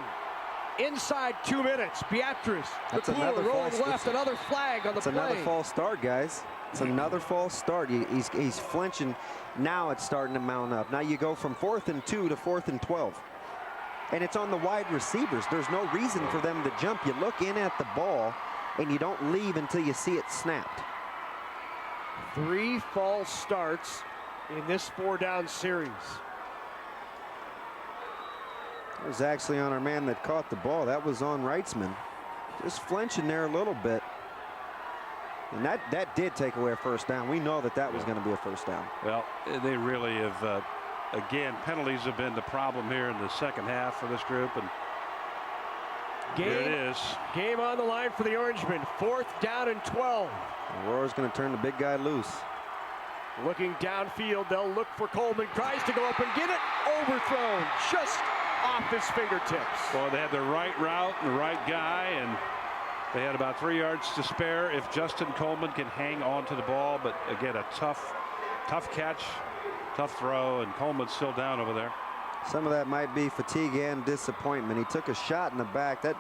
Inside 2 minutes. Beatrice. That's the another rolling false left. Another flag on the play. It's another false start, guys. It's another false start. He's flinching. Now it's starting to mount up. Now you go from 4th and 2 to 4th and 12. And it's on the wide receivers. There's no reason for them to jump. You look in at the ball, and you don't leave until you see it snapped. 3 false starts in this 4-down series. It was actually on our man that caught the ball. That was on Reitzman. Just flinching there a little bit. And that did take away a 1st down. We know that was going to be a 1st down. Well, they really have, again, penalties have been the problem here in the second half for this group. And here it is. Game on the line for the Orangemen. 4th down and 12. Aurora's going to turn the big guy loose. Looking downfield, they'll look for Coleman. Tries to go up and get it. Overthrown. Just off his fingertips. Well, they had the right route and the right guy, and they had about 3 yards to spare if Justin Coleman can hang on to the ball. But again, a tough catch, tough throw, and Coleman's still down over there. Some of that might be fatigue and disappointment. He took a shot in the back. That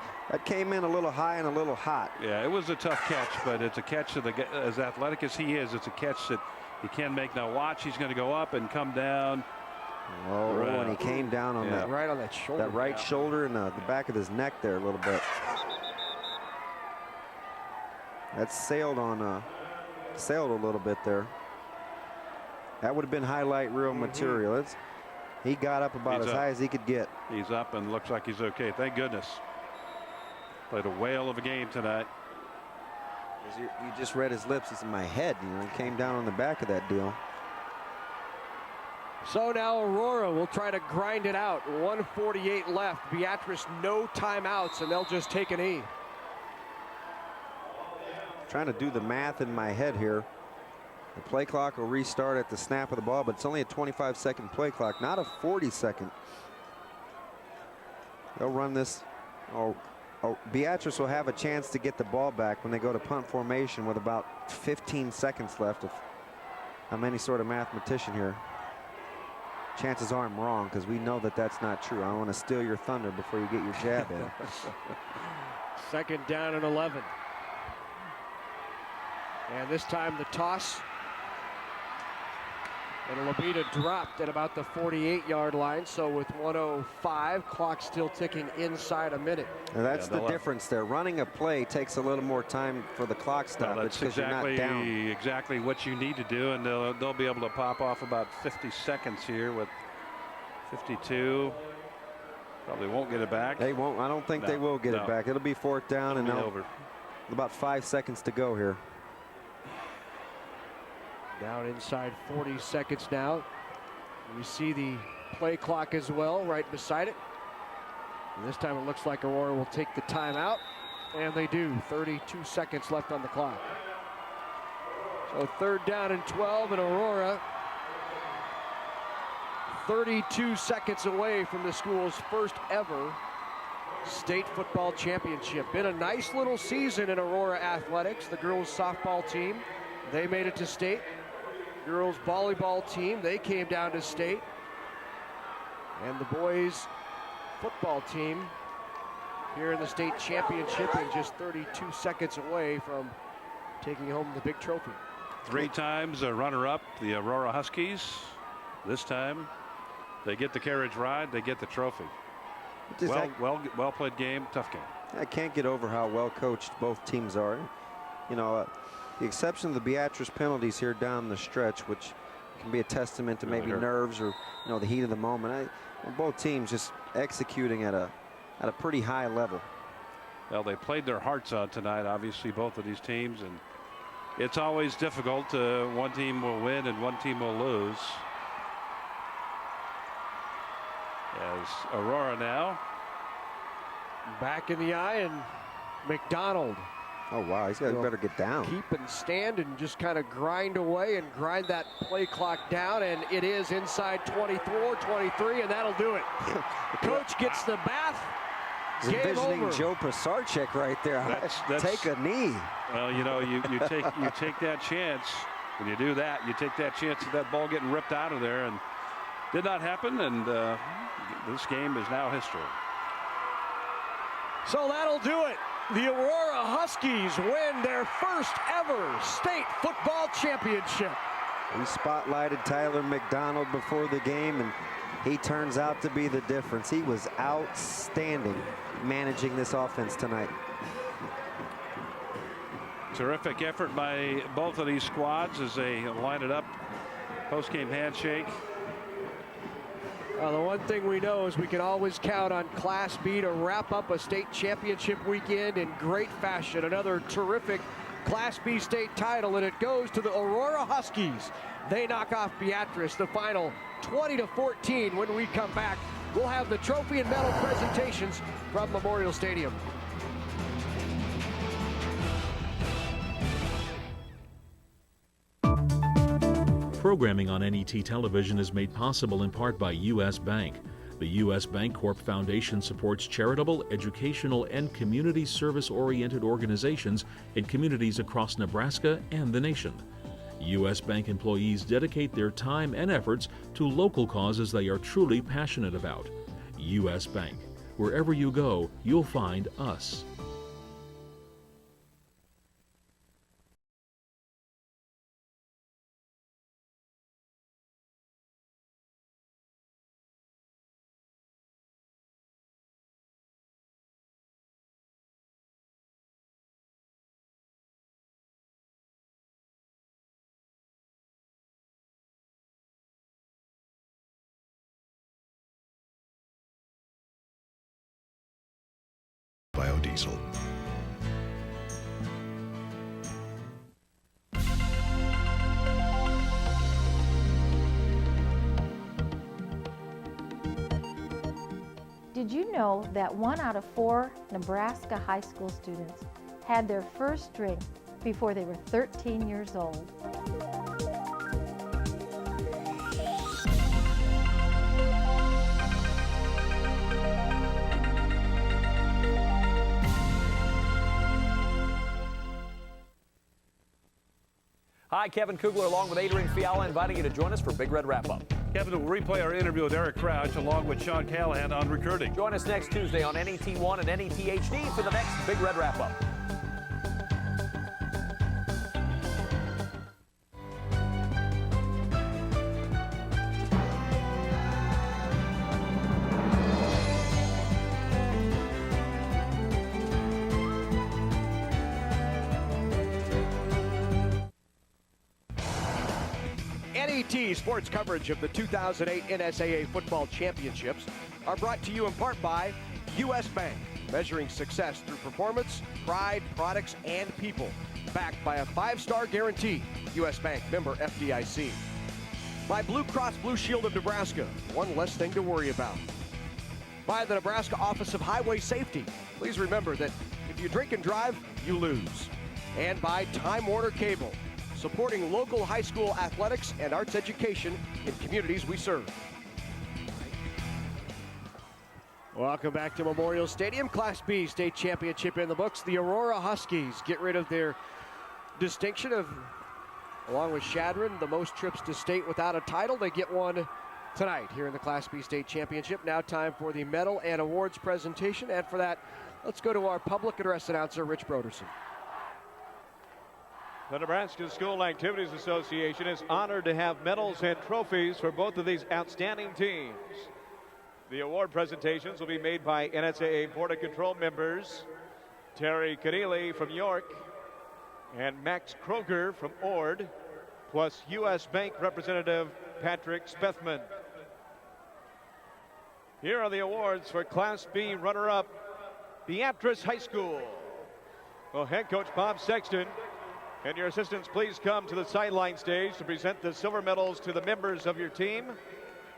came in a little high and a little hot. Yeah, it was a tough catch, but it's a catch that, as athletic as he is, it's a catch that he can make. Now watch, he's going to go up and come down. Oh, and he came down on that right on that shoulder. That right shoulder and the back of his neck there a little bit. That sailed a little bit there. That would have been highlight reel material. He got up about as high as he could get. He's up and looks like he's okay. Thank goodness. Played a whale of a game tonight. You just read his lips. He's in my head. He came down on the back of that deal. So now Aurora will try to grind it out. 1:48 left. Beatrice no timeouts, and they'll just take an knee. Trying to do the math in my head here. The play clock will restart at the snap of the ball, but it's only a 25-second play clock, not a 40-second. They'll run this. Beatrice will have a chance to get the ball back when they go to punt formation with about 15 seconds left. If I'm any sort of mathematician here. Chances are I'm wrong, because we know that that's not true. I don't want to steal your thunder before you get your jab in. 2nd down and 11. And this time the toss. And Labita dropped at about the 48-yard line. So with 1:05, clock still ticking inside a minute. And that's the difference there. Running a play takes a little more time for the clock stop. That's because you're not down. Exactly what you need to do, and they'll be able to pop off about 50 seconds here with 52. Probably won't get it back. They won't. I don't think they will get it back. It'll be 4th down and over. About 5 seconds to go here. Down inside 40 seconds now. We see the play clock as well right beside it. And this time it looks like Aurora will take the timeout, and they do. 32 seconds left on the clock. So 3rd down and 12, and Aurora 32 seconds away from the school's first ever state football championship. Been a nice little season in Aurora athletics. The girls softball team, they made it to state. Girls volleyball team, they came down to state. And the boys football team here in the state championship, and just 32 seconds away from taking home the big trophy. 3 times a runner-up, the Aurora Huskies. This time they get the carriage ride, they get the trophy. Well played game, tough game. I can't get over how well coached both teams are. The exception of the Beatrice penalties here down the stretch, which can be a testament to maybe nerves or the heat of the moment. Both teams just executing at a pretty high level. Well, they played their hearts out tonight, obviously, both of these teams, and it's always difficult. One team will win and one team will lose. As Aurora now back in the eye, and McDonald. Oh, wow, he's got to better get down. Keep and stand and just kind of grind away and grind that play clock down, and it is inside 24, 23, and that'll do it. The coach gets the bath. He's envisioning Joe Pisarcik right there. That's, take a knee. Well, you take that chance. When you do that, you take that chance of that ball getting ripped out of there, and did not happen, and this game is now history. So that'll do it. The Aurora Huskies win their first ever state football championship. We spotlighted Tyler McDonald before the game, and he turns out to be the difference. He was outstanding managing this offense tonight. Terrific effort by both of these squads as they line it up. Post-game handshake. The one thing we know is we can always count on Class B to wrap up a state championship weekend in great fashion. Another terrific Class B state title, and it goes to the Aurora Huskies. They knock off Beatrice, the final 20-14. When we come back, we'll have the trophy and medal presentations from Memorial Stadium. Programming on NET television is made possible in part by U.S. Bank. The U.S. Bancorp Foundation supports charitable, educational, and community service-oriented organizations in communities across Nebraska and the nation. U.S. Bank employees dedicate their time and efforts to local causes they are truly passionate about. U.S. Bank. Wherever you go, you'll find us. Biodiesel. Did you know that 1 out of 4 Nebraska high school students had their first drink before they were 13 years old? Hi, Kevin Kugler along with Adrian Fiala inviting you to join us for Big Red Wrap-Up. Kevin will replay our interview with Eric Crouch along with Sean Callahan on recruiting. Join us next Tuesday on NET1 and NET HD for the next Big Red Wrap-Up. NET sports coverage of the 2008 NSAA football championships are brought to you in part by U.S. Bank, measuring success through performance, pride, products, and people. Backed by a 5-star guarantee. U.S. Bank, member FDIC. By Blue Cross Blue Shield of Nebraska, one less thing to worry about. By the Nebraska Office of Highway Safety. Please remember that if you drink and drive, you lose. And by Time Warner Cable, supporting local high school athletics and arts education in communities we serve. Welcome back to Memorial Stadium. Class B state championship in the books. The Aurora Huskies get rid of their distinction of, along with Shadron, the most trips to state without a title. They get one tonight here in the Class B state championship. Now time for the medal and awards presentation. And for that, let's go to our public address announcer, Rich Broderson. The Nebraska School Activities Association is honored to have medals and trophies for both of these outstanding teams. The award presentations will be made by NSAA Board of Control members Terry Keneally from York and Max Kroger from Ord. plus U.S. Bank representative Patrick Spethman. Here are the awards for Class B runner-up, Beatrice High School. Well, head coach Bob Sexton and your assistants, please come to the sideline stage to present the silver medals to the members of your team.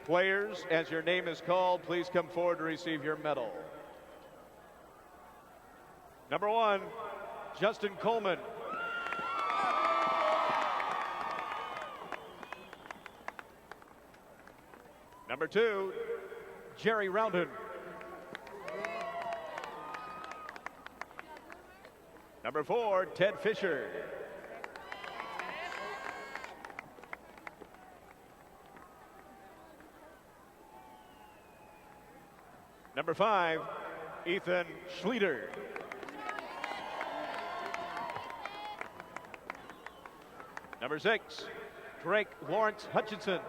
Players, as your name is called, please come forward to receive your medal. Number 1, Justin Coleman. Number 2, Jerry Roundon. Number 4, Ted Fisher. Number 5, Ethan Schleter. Number 6, Drake Lawrence Hutchinson.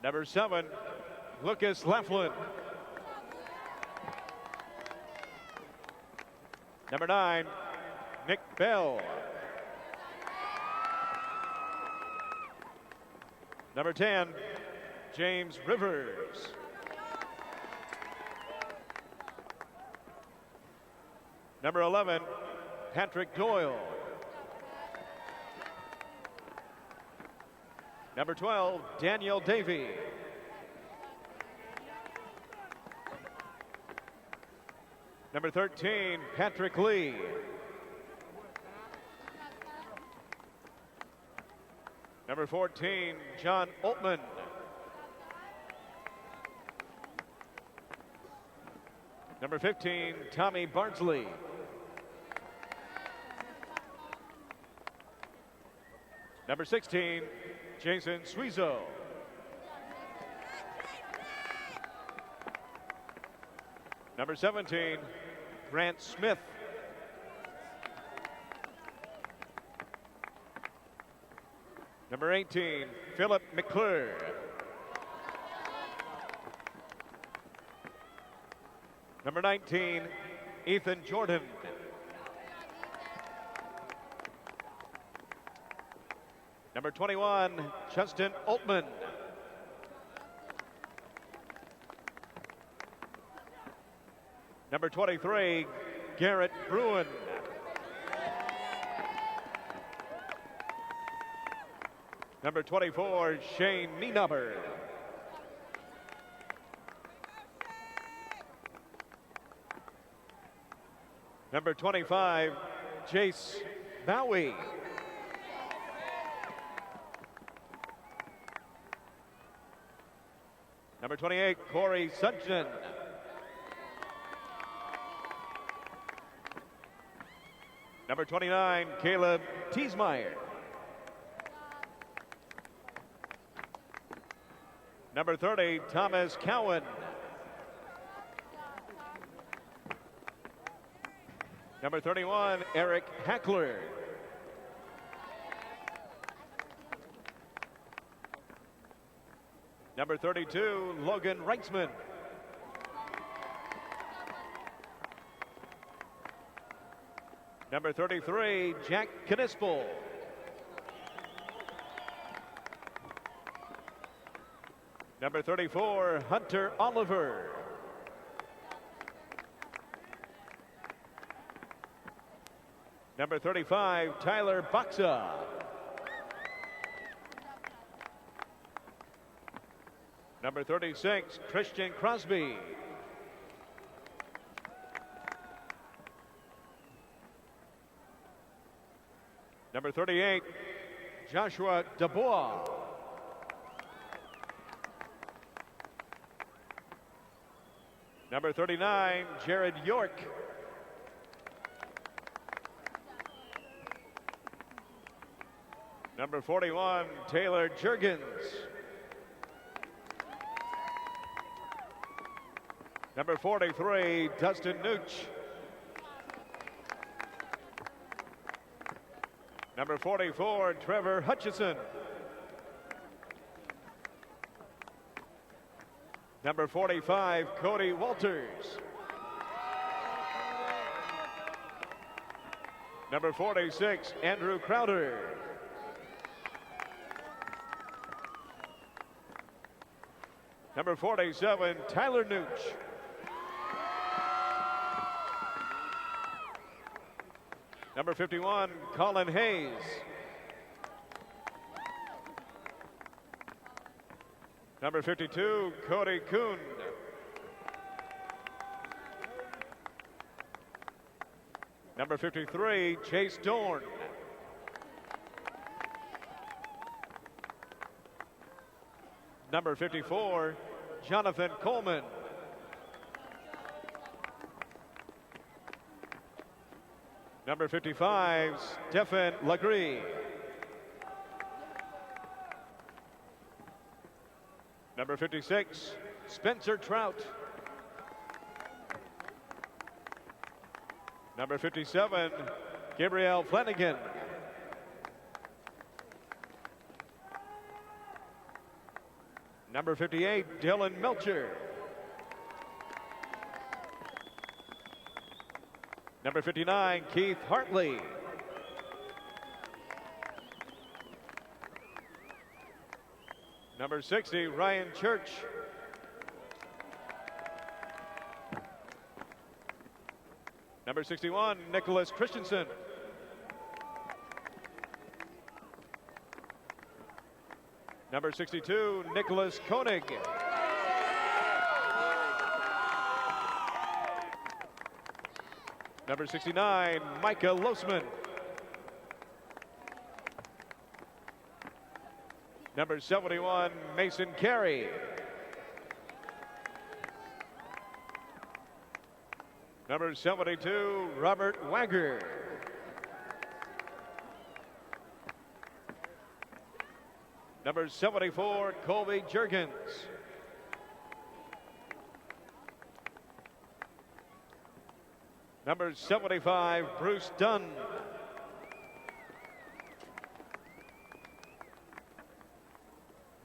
Number 7, Lucas Laughlin. Number 9, Nick Bell. Number 10, James Rivers. Number 11, Patrick Doyle. Number 12, Daniel Davey. Number 13, Patrick Lee. Number 14, John Altman. Number 15, Tommy Barnsley. Number 16, Jason Suizo. Number 17, Grant Smith. Number 18, Philip McClure. Number 19, Ethan Jordan. Number 21, Justin Altman. Number 23, Garrett Bruin. Number 24, Shane Nienaber. Number 25, Jace Bowie. Number 28, Corey Sugden. Number 29, Caleb Teasmeyer. Number 30, Thomas Cowan. Number 31, Eric Hackler. Number 32, Logan Reitzman. Number 33, Jack Knispel. Number 34, Hunter Oliver. Number 35, Tyler Boxa. Number 36, Christian Crosby. Number 38, Joshua Dubois. Number 39, Jared York. Number 41, Taylor Jurgens. Number 43, Dustin Nooch. Number 44, Trevor Hutchison. Number 45, Cody Walters. Number 46, Andrew Crowder. Number 47, Tyler Nooch. Number 51, Colin Hayes. Number 52, Cody Kuhn. Number 53, Chase Dorn. Number 54, Jonathan Coleman. Number 55, Stephen Legree. Number 56, Spencer Trout. Number 57, Gabrielle Flanagan. Number 58, Dylan Melcher. Number 59, Keith Hartley. Number 60, Ryan Church. Number 61, Nicholas Christensen. Number 62, Nicholas Koenig. Number 69, Micah Losman. Number 71, Mason Carey. Number 72, Robert Wagger. Number 74, Colby Jurgens. Number 75, Bruce Dunn.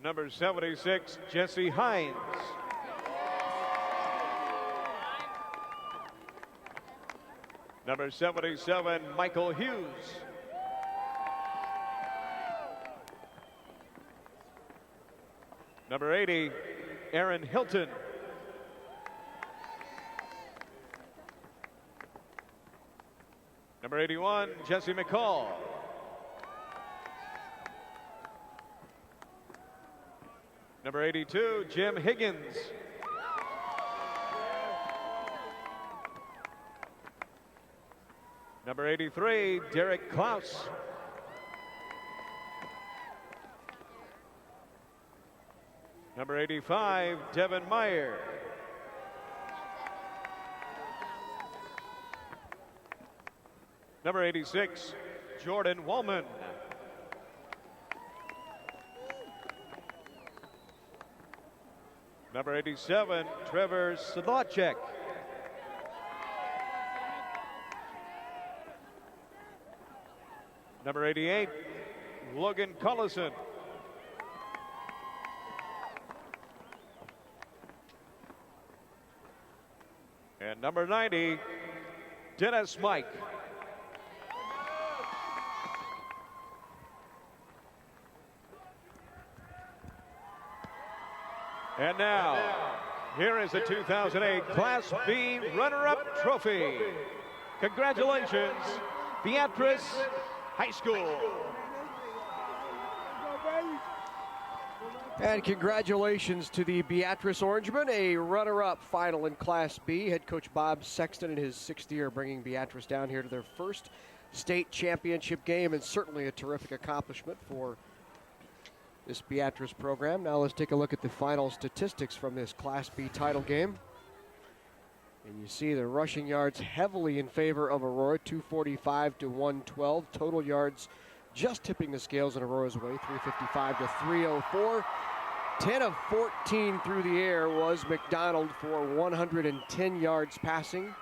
Number 76, Jesse Hines. Number 77, Michael Hughes. Number 80, Aaron Hilton. Number 81, Jesse McCall. Number 82, Jim Higgins. Number 83, Derek Klaus. Number 85, Devin Meyer. Number 86, Jordan Wallman. Number 87, Trevor Sedlacek. Number 88, Logan Collison. And number 90, Dennis Mike. And now, here is the 2008 Class B runner-up trophy. Congratulations, Beatrice High School. And congratulations to the Beatrice Orangemen, a runner-up final in Class B. Head coach Bob Sexton in his 6th year bringing Beatrice down here to their first state championship game, and certainly a terrific accomplishment for this Beatrice program. Now let's take a look at the final statistics from this Class B title game. And you see the rushing yards heavily in favor of Aurora, 245 to 112. Total yards just tipping the scales in Aurora's way, 355 to 304. 10 of 14 through the air was McDonald for 110 yards passing.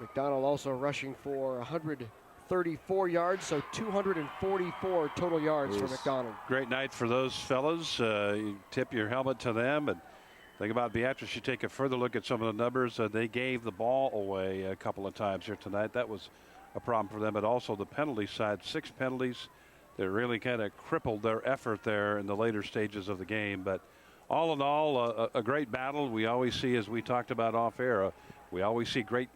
McDonald also rushing for 134 yards, so 244 total yards for McDonald. Great night for those fellas. You tip your helmet to them. And think about Beatrice, you take a further look at some of the numbers. They gave the ball away a couple of times here tonight. That was a problem for them, but also the penalty side. 6 penalties that really kind of crippled their effort there in the later stages of the game. But all in all, a great battle. We always see, as we talked about off air, we always see great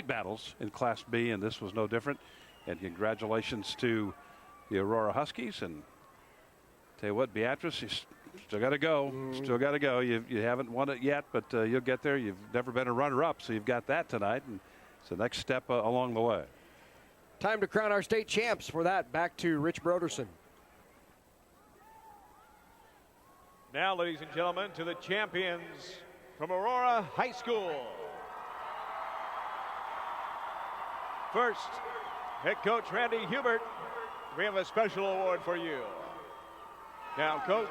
battles in Class B, and this was no different. And congratulations to the Aurora Huskies. And tell you what, Beatrice, you still got to go. Still got to go. You haven't won it yet, but you'll get there. You've never been a runner-up, so you've got that tonight. And it's the next step along the way. Time to crown our state champs. For that, back to Rich Broderson. Now, ladies and gentlemen, to the champions from Aurora High School. First, head coach Randy Hubert, we have a special award for you. Now, coach,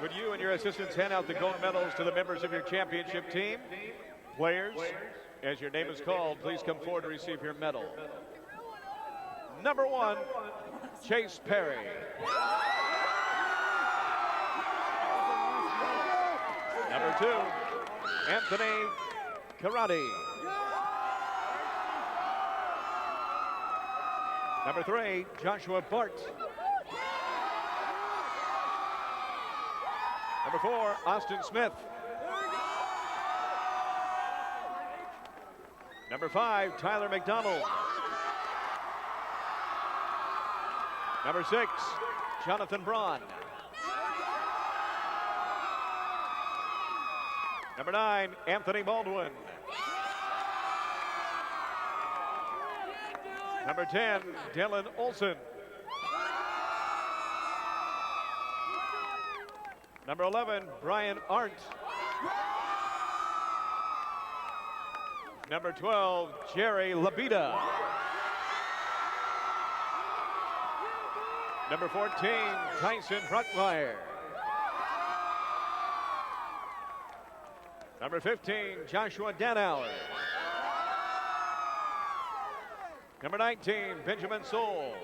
would you and your assistants hand out the gold medals to the members of your championship team? Players, as your name is called, please come forward to receive your medal. Number 1, Chase Perry. Number 2, Anthony Karate. Number 3, Joshua Bart. Number 4, Austin Smith. Number 5, Tyler McDonald. Number 6, Jonathan Braun. Number 9, Anthony Baldwin. Number 10, Dylan Olson. Number 11, Brian Arndt. Number 12, Jerry Labita. Number 14, Tyson Brutmeyer. Number 15, Joshua Danauer. Number 19, Benjamin Soul.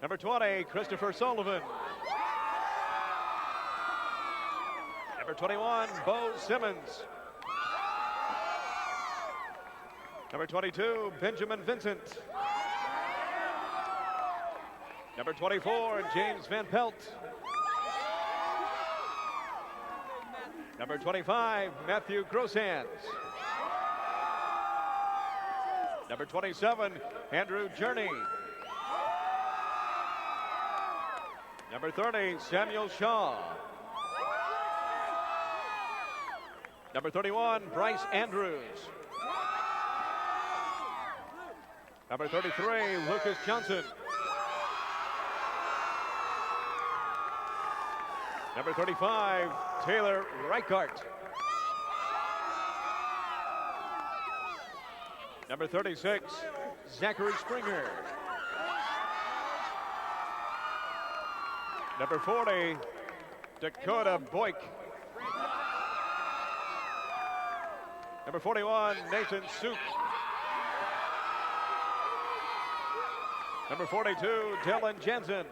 Number 20, Christopher Sullivan. Number 21, Bo Simmons. Number 22, Benjamin Vincent. Number 24, James Van Pelt. Number 25, Matthew Grosshands. Number 27, Andrew Journey. Number 30, Samuel Shaw. Number 31, Bryce Andrews. Number 33, Lucas Johnson. Number 35, Taylor Reichart. Number 36, Zachary Springer. Number 40, Dakota Boyk. Number 41, Nathan Suk. Number 42, Dylan Jensen.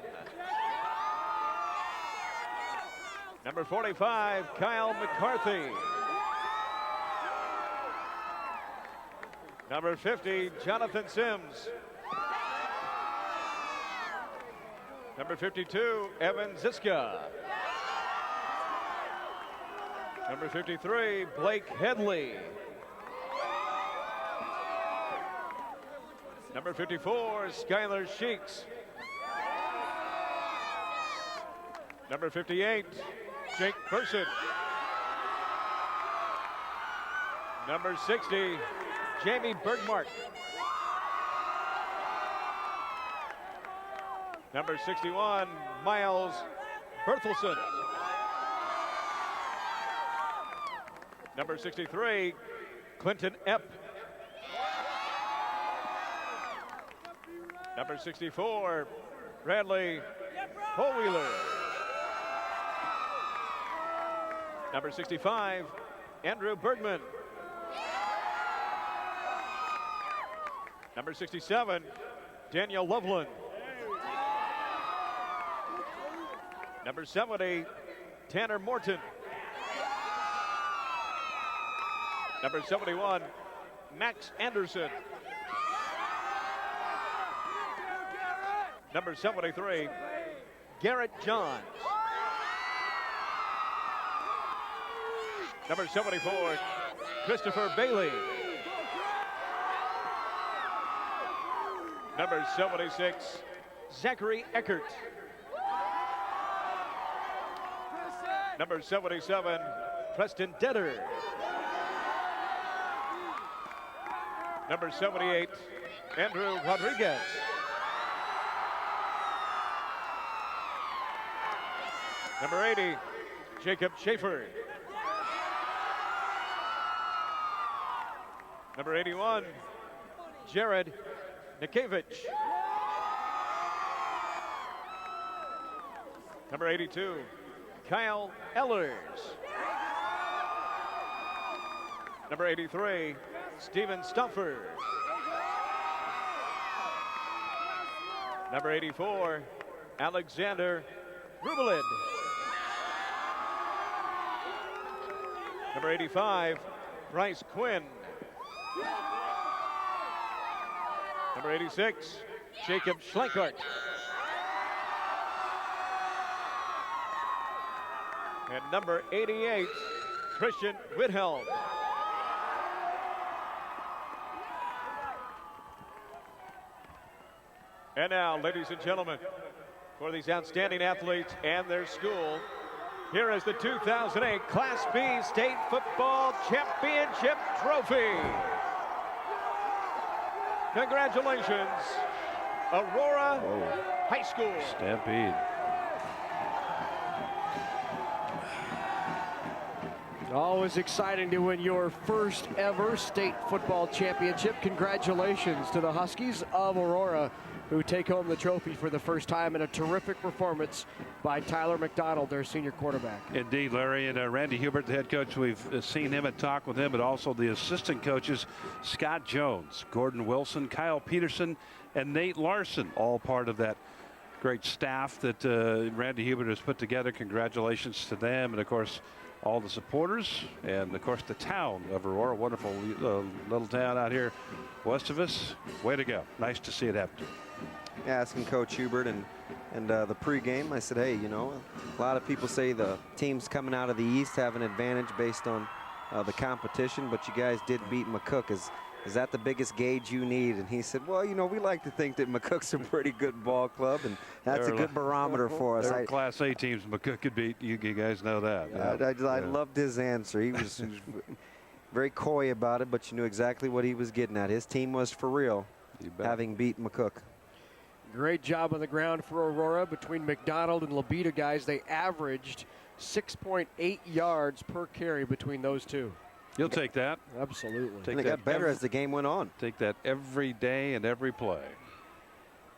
Number 45, Kyle McCarthy. Number 50, Jonathan Sims. Number 52, Evan Ziska. Number 53, Blake Headley. Number 54, Skylar Sheeks. Number 58, Jake Person. Number 60, Jamie Bergmark. Number 61, Miles Berthelsen. Number 63, Clinton Epp. Number 64, Bradley Holwheeler. Number 65, Andrew Bergman. Number 67, Daniel Loveland. Number 70, Tanner Morton. Number 71, Max Anderson. Number 73, Garrett Johns. Number 74, Christopher Bailey. Number 76, Zachary Eckert. Number 77, Preston Detter. Number 78, Andrew Rodriguez. Number 80, Jacob Schaefer. Number 81, Jared Nikevich. Number 82, Kyle Ellers. Number 83, Steven Stuffer. Number 84, Alexander Rubelid. Number 85, Bryce Quinn. Number 86, Jacob Schlenkart. And number 88, Christian Whithelm. And now, ladies and gentlemen, for these outstanding athletes and their school, here is the 2008 Class B State Football Championship Trophy. Congratulations, Aurora High School. Stampede. Always exciting to win your first ever state football championship. Congratulations to the Huskies of Aurora, who take home the trophy for the first time in a terrific performance by Tyler McDonald, their senior quarterback. Indeed, Larry, and Randy Hubert, the head coach, we've seen him and talked with him, but also the assistant coaches, Scott Jones, Gordon Wilson, Kyle Peterson, and Nate Larson, all part of that great staff that Randy Hubert has put together. Congratulations to them, and of course, all the supporters, and of course the town of Aurora, wonderful little town out here west of us. Way to go. Nice to see it happen. Asking Coach Hubert and the pregame, I said, hey, you know, a lot of people say the teams coming out of the East have an advantage based on the competition, but you guys did beat McCook. Is that the biggest gauge you need? And he said, well, you know, we like to think that McCook's a pretty good ball club, and that's a good barometer for us. There are Class A teams McCook could beat. You guys know that. I loved his answer. He was very coy about it, but you knew exactly what he was getting at. His team was for real, having beat McCook. Great job on the ground for Aurora. Between McDonald and Labita guys, they averaged 6.8 yards per carry between those two. You'll take that. Absolutely. They got better as the game went on. Take that every day and every play.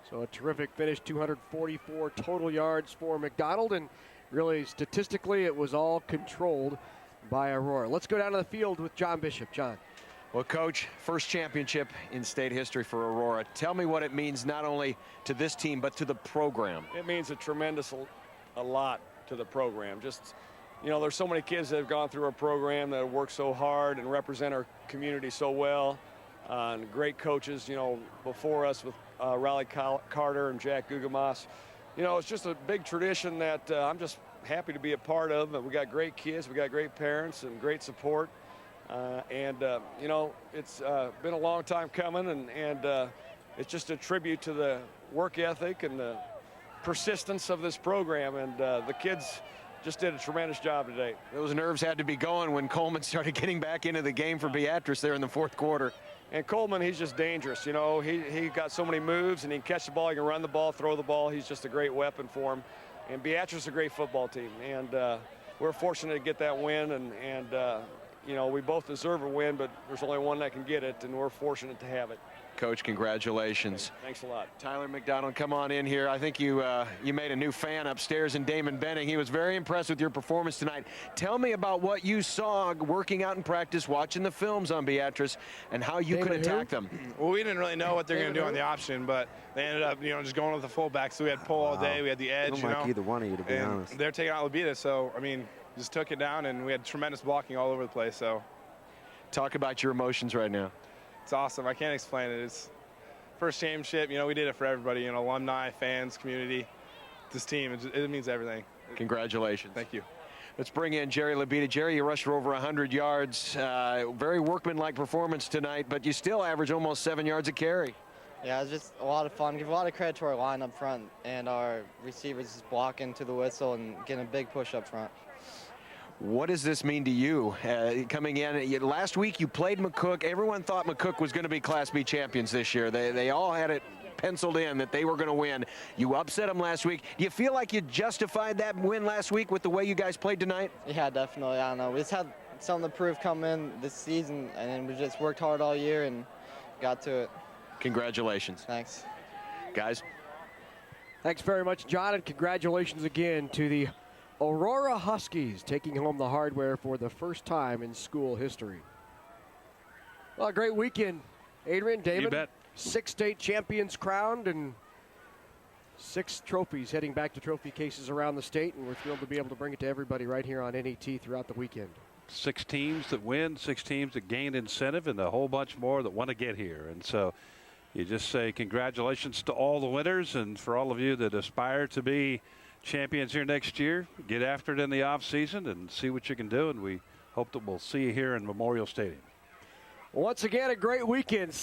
So a terrific finish, 244 total yards for McDonald, and really statistically it was all controlled by Aurora. Let's go down to the field with John Bishop. John. Well, Coach, first championship in state history for Aurora. Tell me what it means not only to this team but to the program. It means a lot to the program. Just, you know, there's so many kids that have gone through our program that have worked so hard and represent our community so well. And great coaches, you know, before us with Riley Carter and Jack Gugamas. You know, it's just a big tradition that I'm just happy to be a part of. We got great kids, we got great parents and great support. You know, it's been a long time coming, and it's just a tribute to the work ethic and the persistence of this program, and the kids just did a tremendous job today. Those nerves had to be going when Coleman started getting back into the game for Beatrice there in the fourth quarter. And Coleman, he's just dangerous. You know, he got so many moves, and he can catch the ball, he can run the ball, throw the ball. He's just a great weapon for him. And Beatrice is a great football team, and we're fortunate to get that win, and you know, we both deserve a win, but there's only one that can get it, and we're fortunate to have it. Coach, congratulations. Thanks a lot. Tyler McDonald, come on in here. I think you made a new fan upstairs in Damon Benning. He was very impressed with your performance tonight. Tell me about what you saw working out in practice, watching the films on Beatrice, and how you could attack them. Well, we didn't really know what they're going to do on the option, but they ended up, you know, just going with the fullback. So we had pull all day, we had the edge. I don't like either one of you, to be honest. They're taking out Labita, so I mean, just took it down, and we had tremendous blocking all over the place. So, talk about your emotions right now. It's awesome. I can't explain it. It's first championship. You know, we did it for everybody. You know, alumni, fans, community, this team. It means everything. Congratulations. Thank you. Let's bring in Jerry Labita. Jerry, you rushed for over 100 yards. Very workmanlike performance tonight, but you still average almost 7 yards a carry. Yeah, it was just a lot of fun. Give a lot of credit to our line up front and our receivers just blocking to the whistle and getting a big push up front. What does this mean to you coming in? Last week you played McCook. Everyone thought McCook was going to be Class B champions this year. They all had it penciled in that they were going to win. You upset them last week. Do you feel like you justified that win last week with the way you guys played tonight? Yeah, definitely. I don't know. We just had something to prove coming in this season, and then we just worked hard all year and got to it. Congratulations. Thanks. Guys. Thanks very much, John, and congratulations again to the Aurora Huskies taking home the hardware for the first time in school history. Well, a great weekend, Adrian, David. You bet. 6 state champions crowned and 6 trophies heading back to trophy cases around the state, and we're thrilled to be able to bring it to everybody right here on NET throughout the weekend. 6 teams that win, 6 teams that gain incentive, and a whole bunch more that want to get here. And so you just say congratulations to all the winners, and for all of you that aspire to be champions here next year, get after it in the off season and see what you can do, and we hope that we'll see you here in Memorial Stadium. Once again, a great weekend.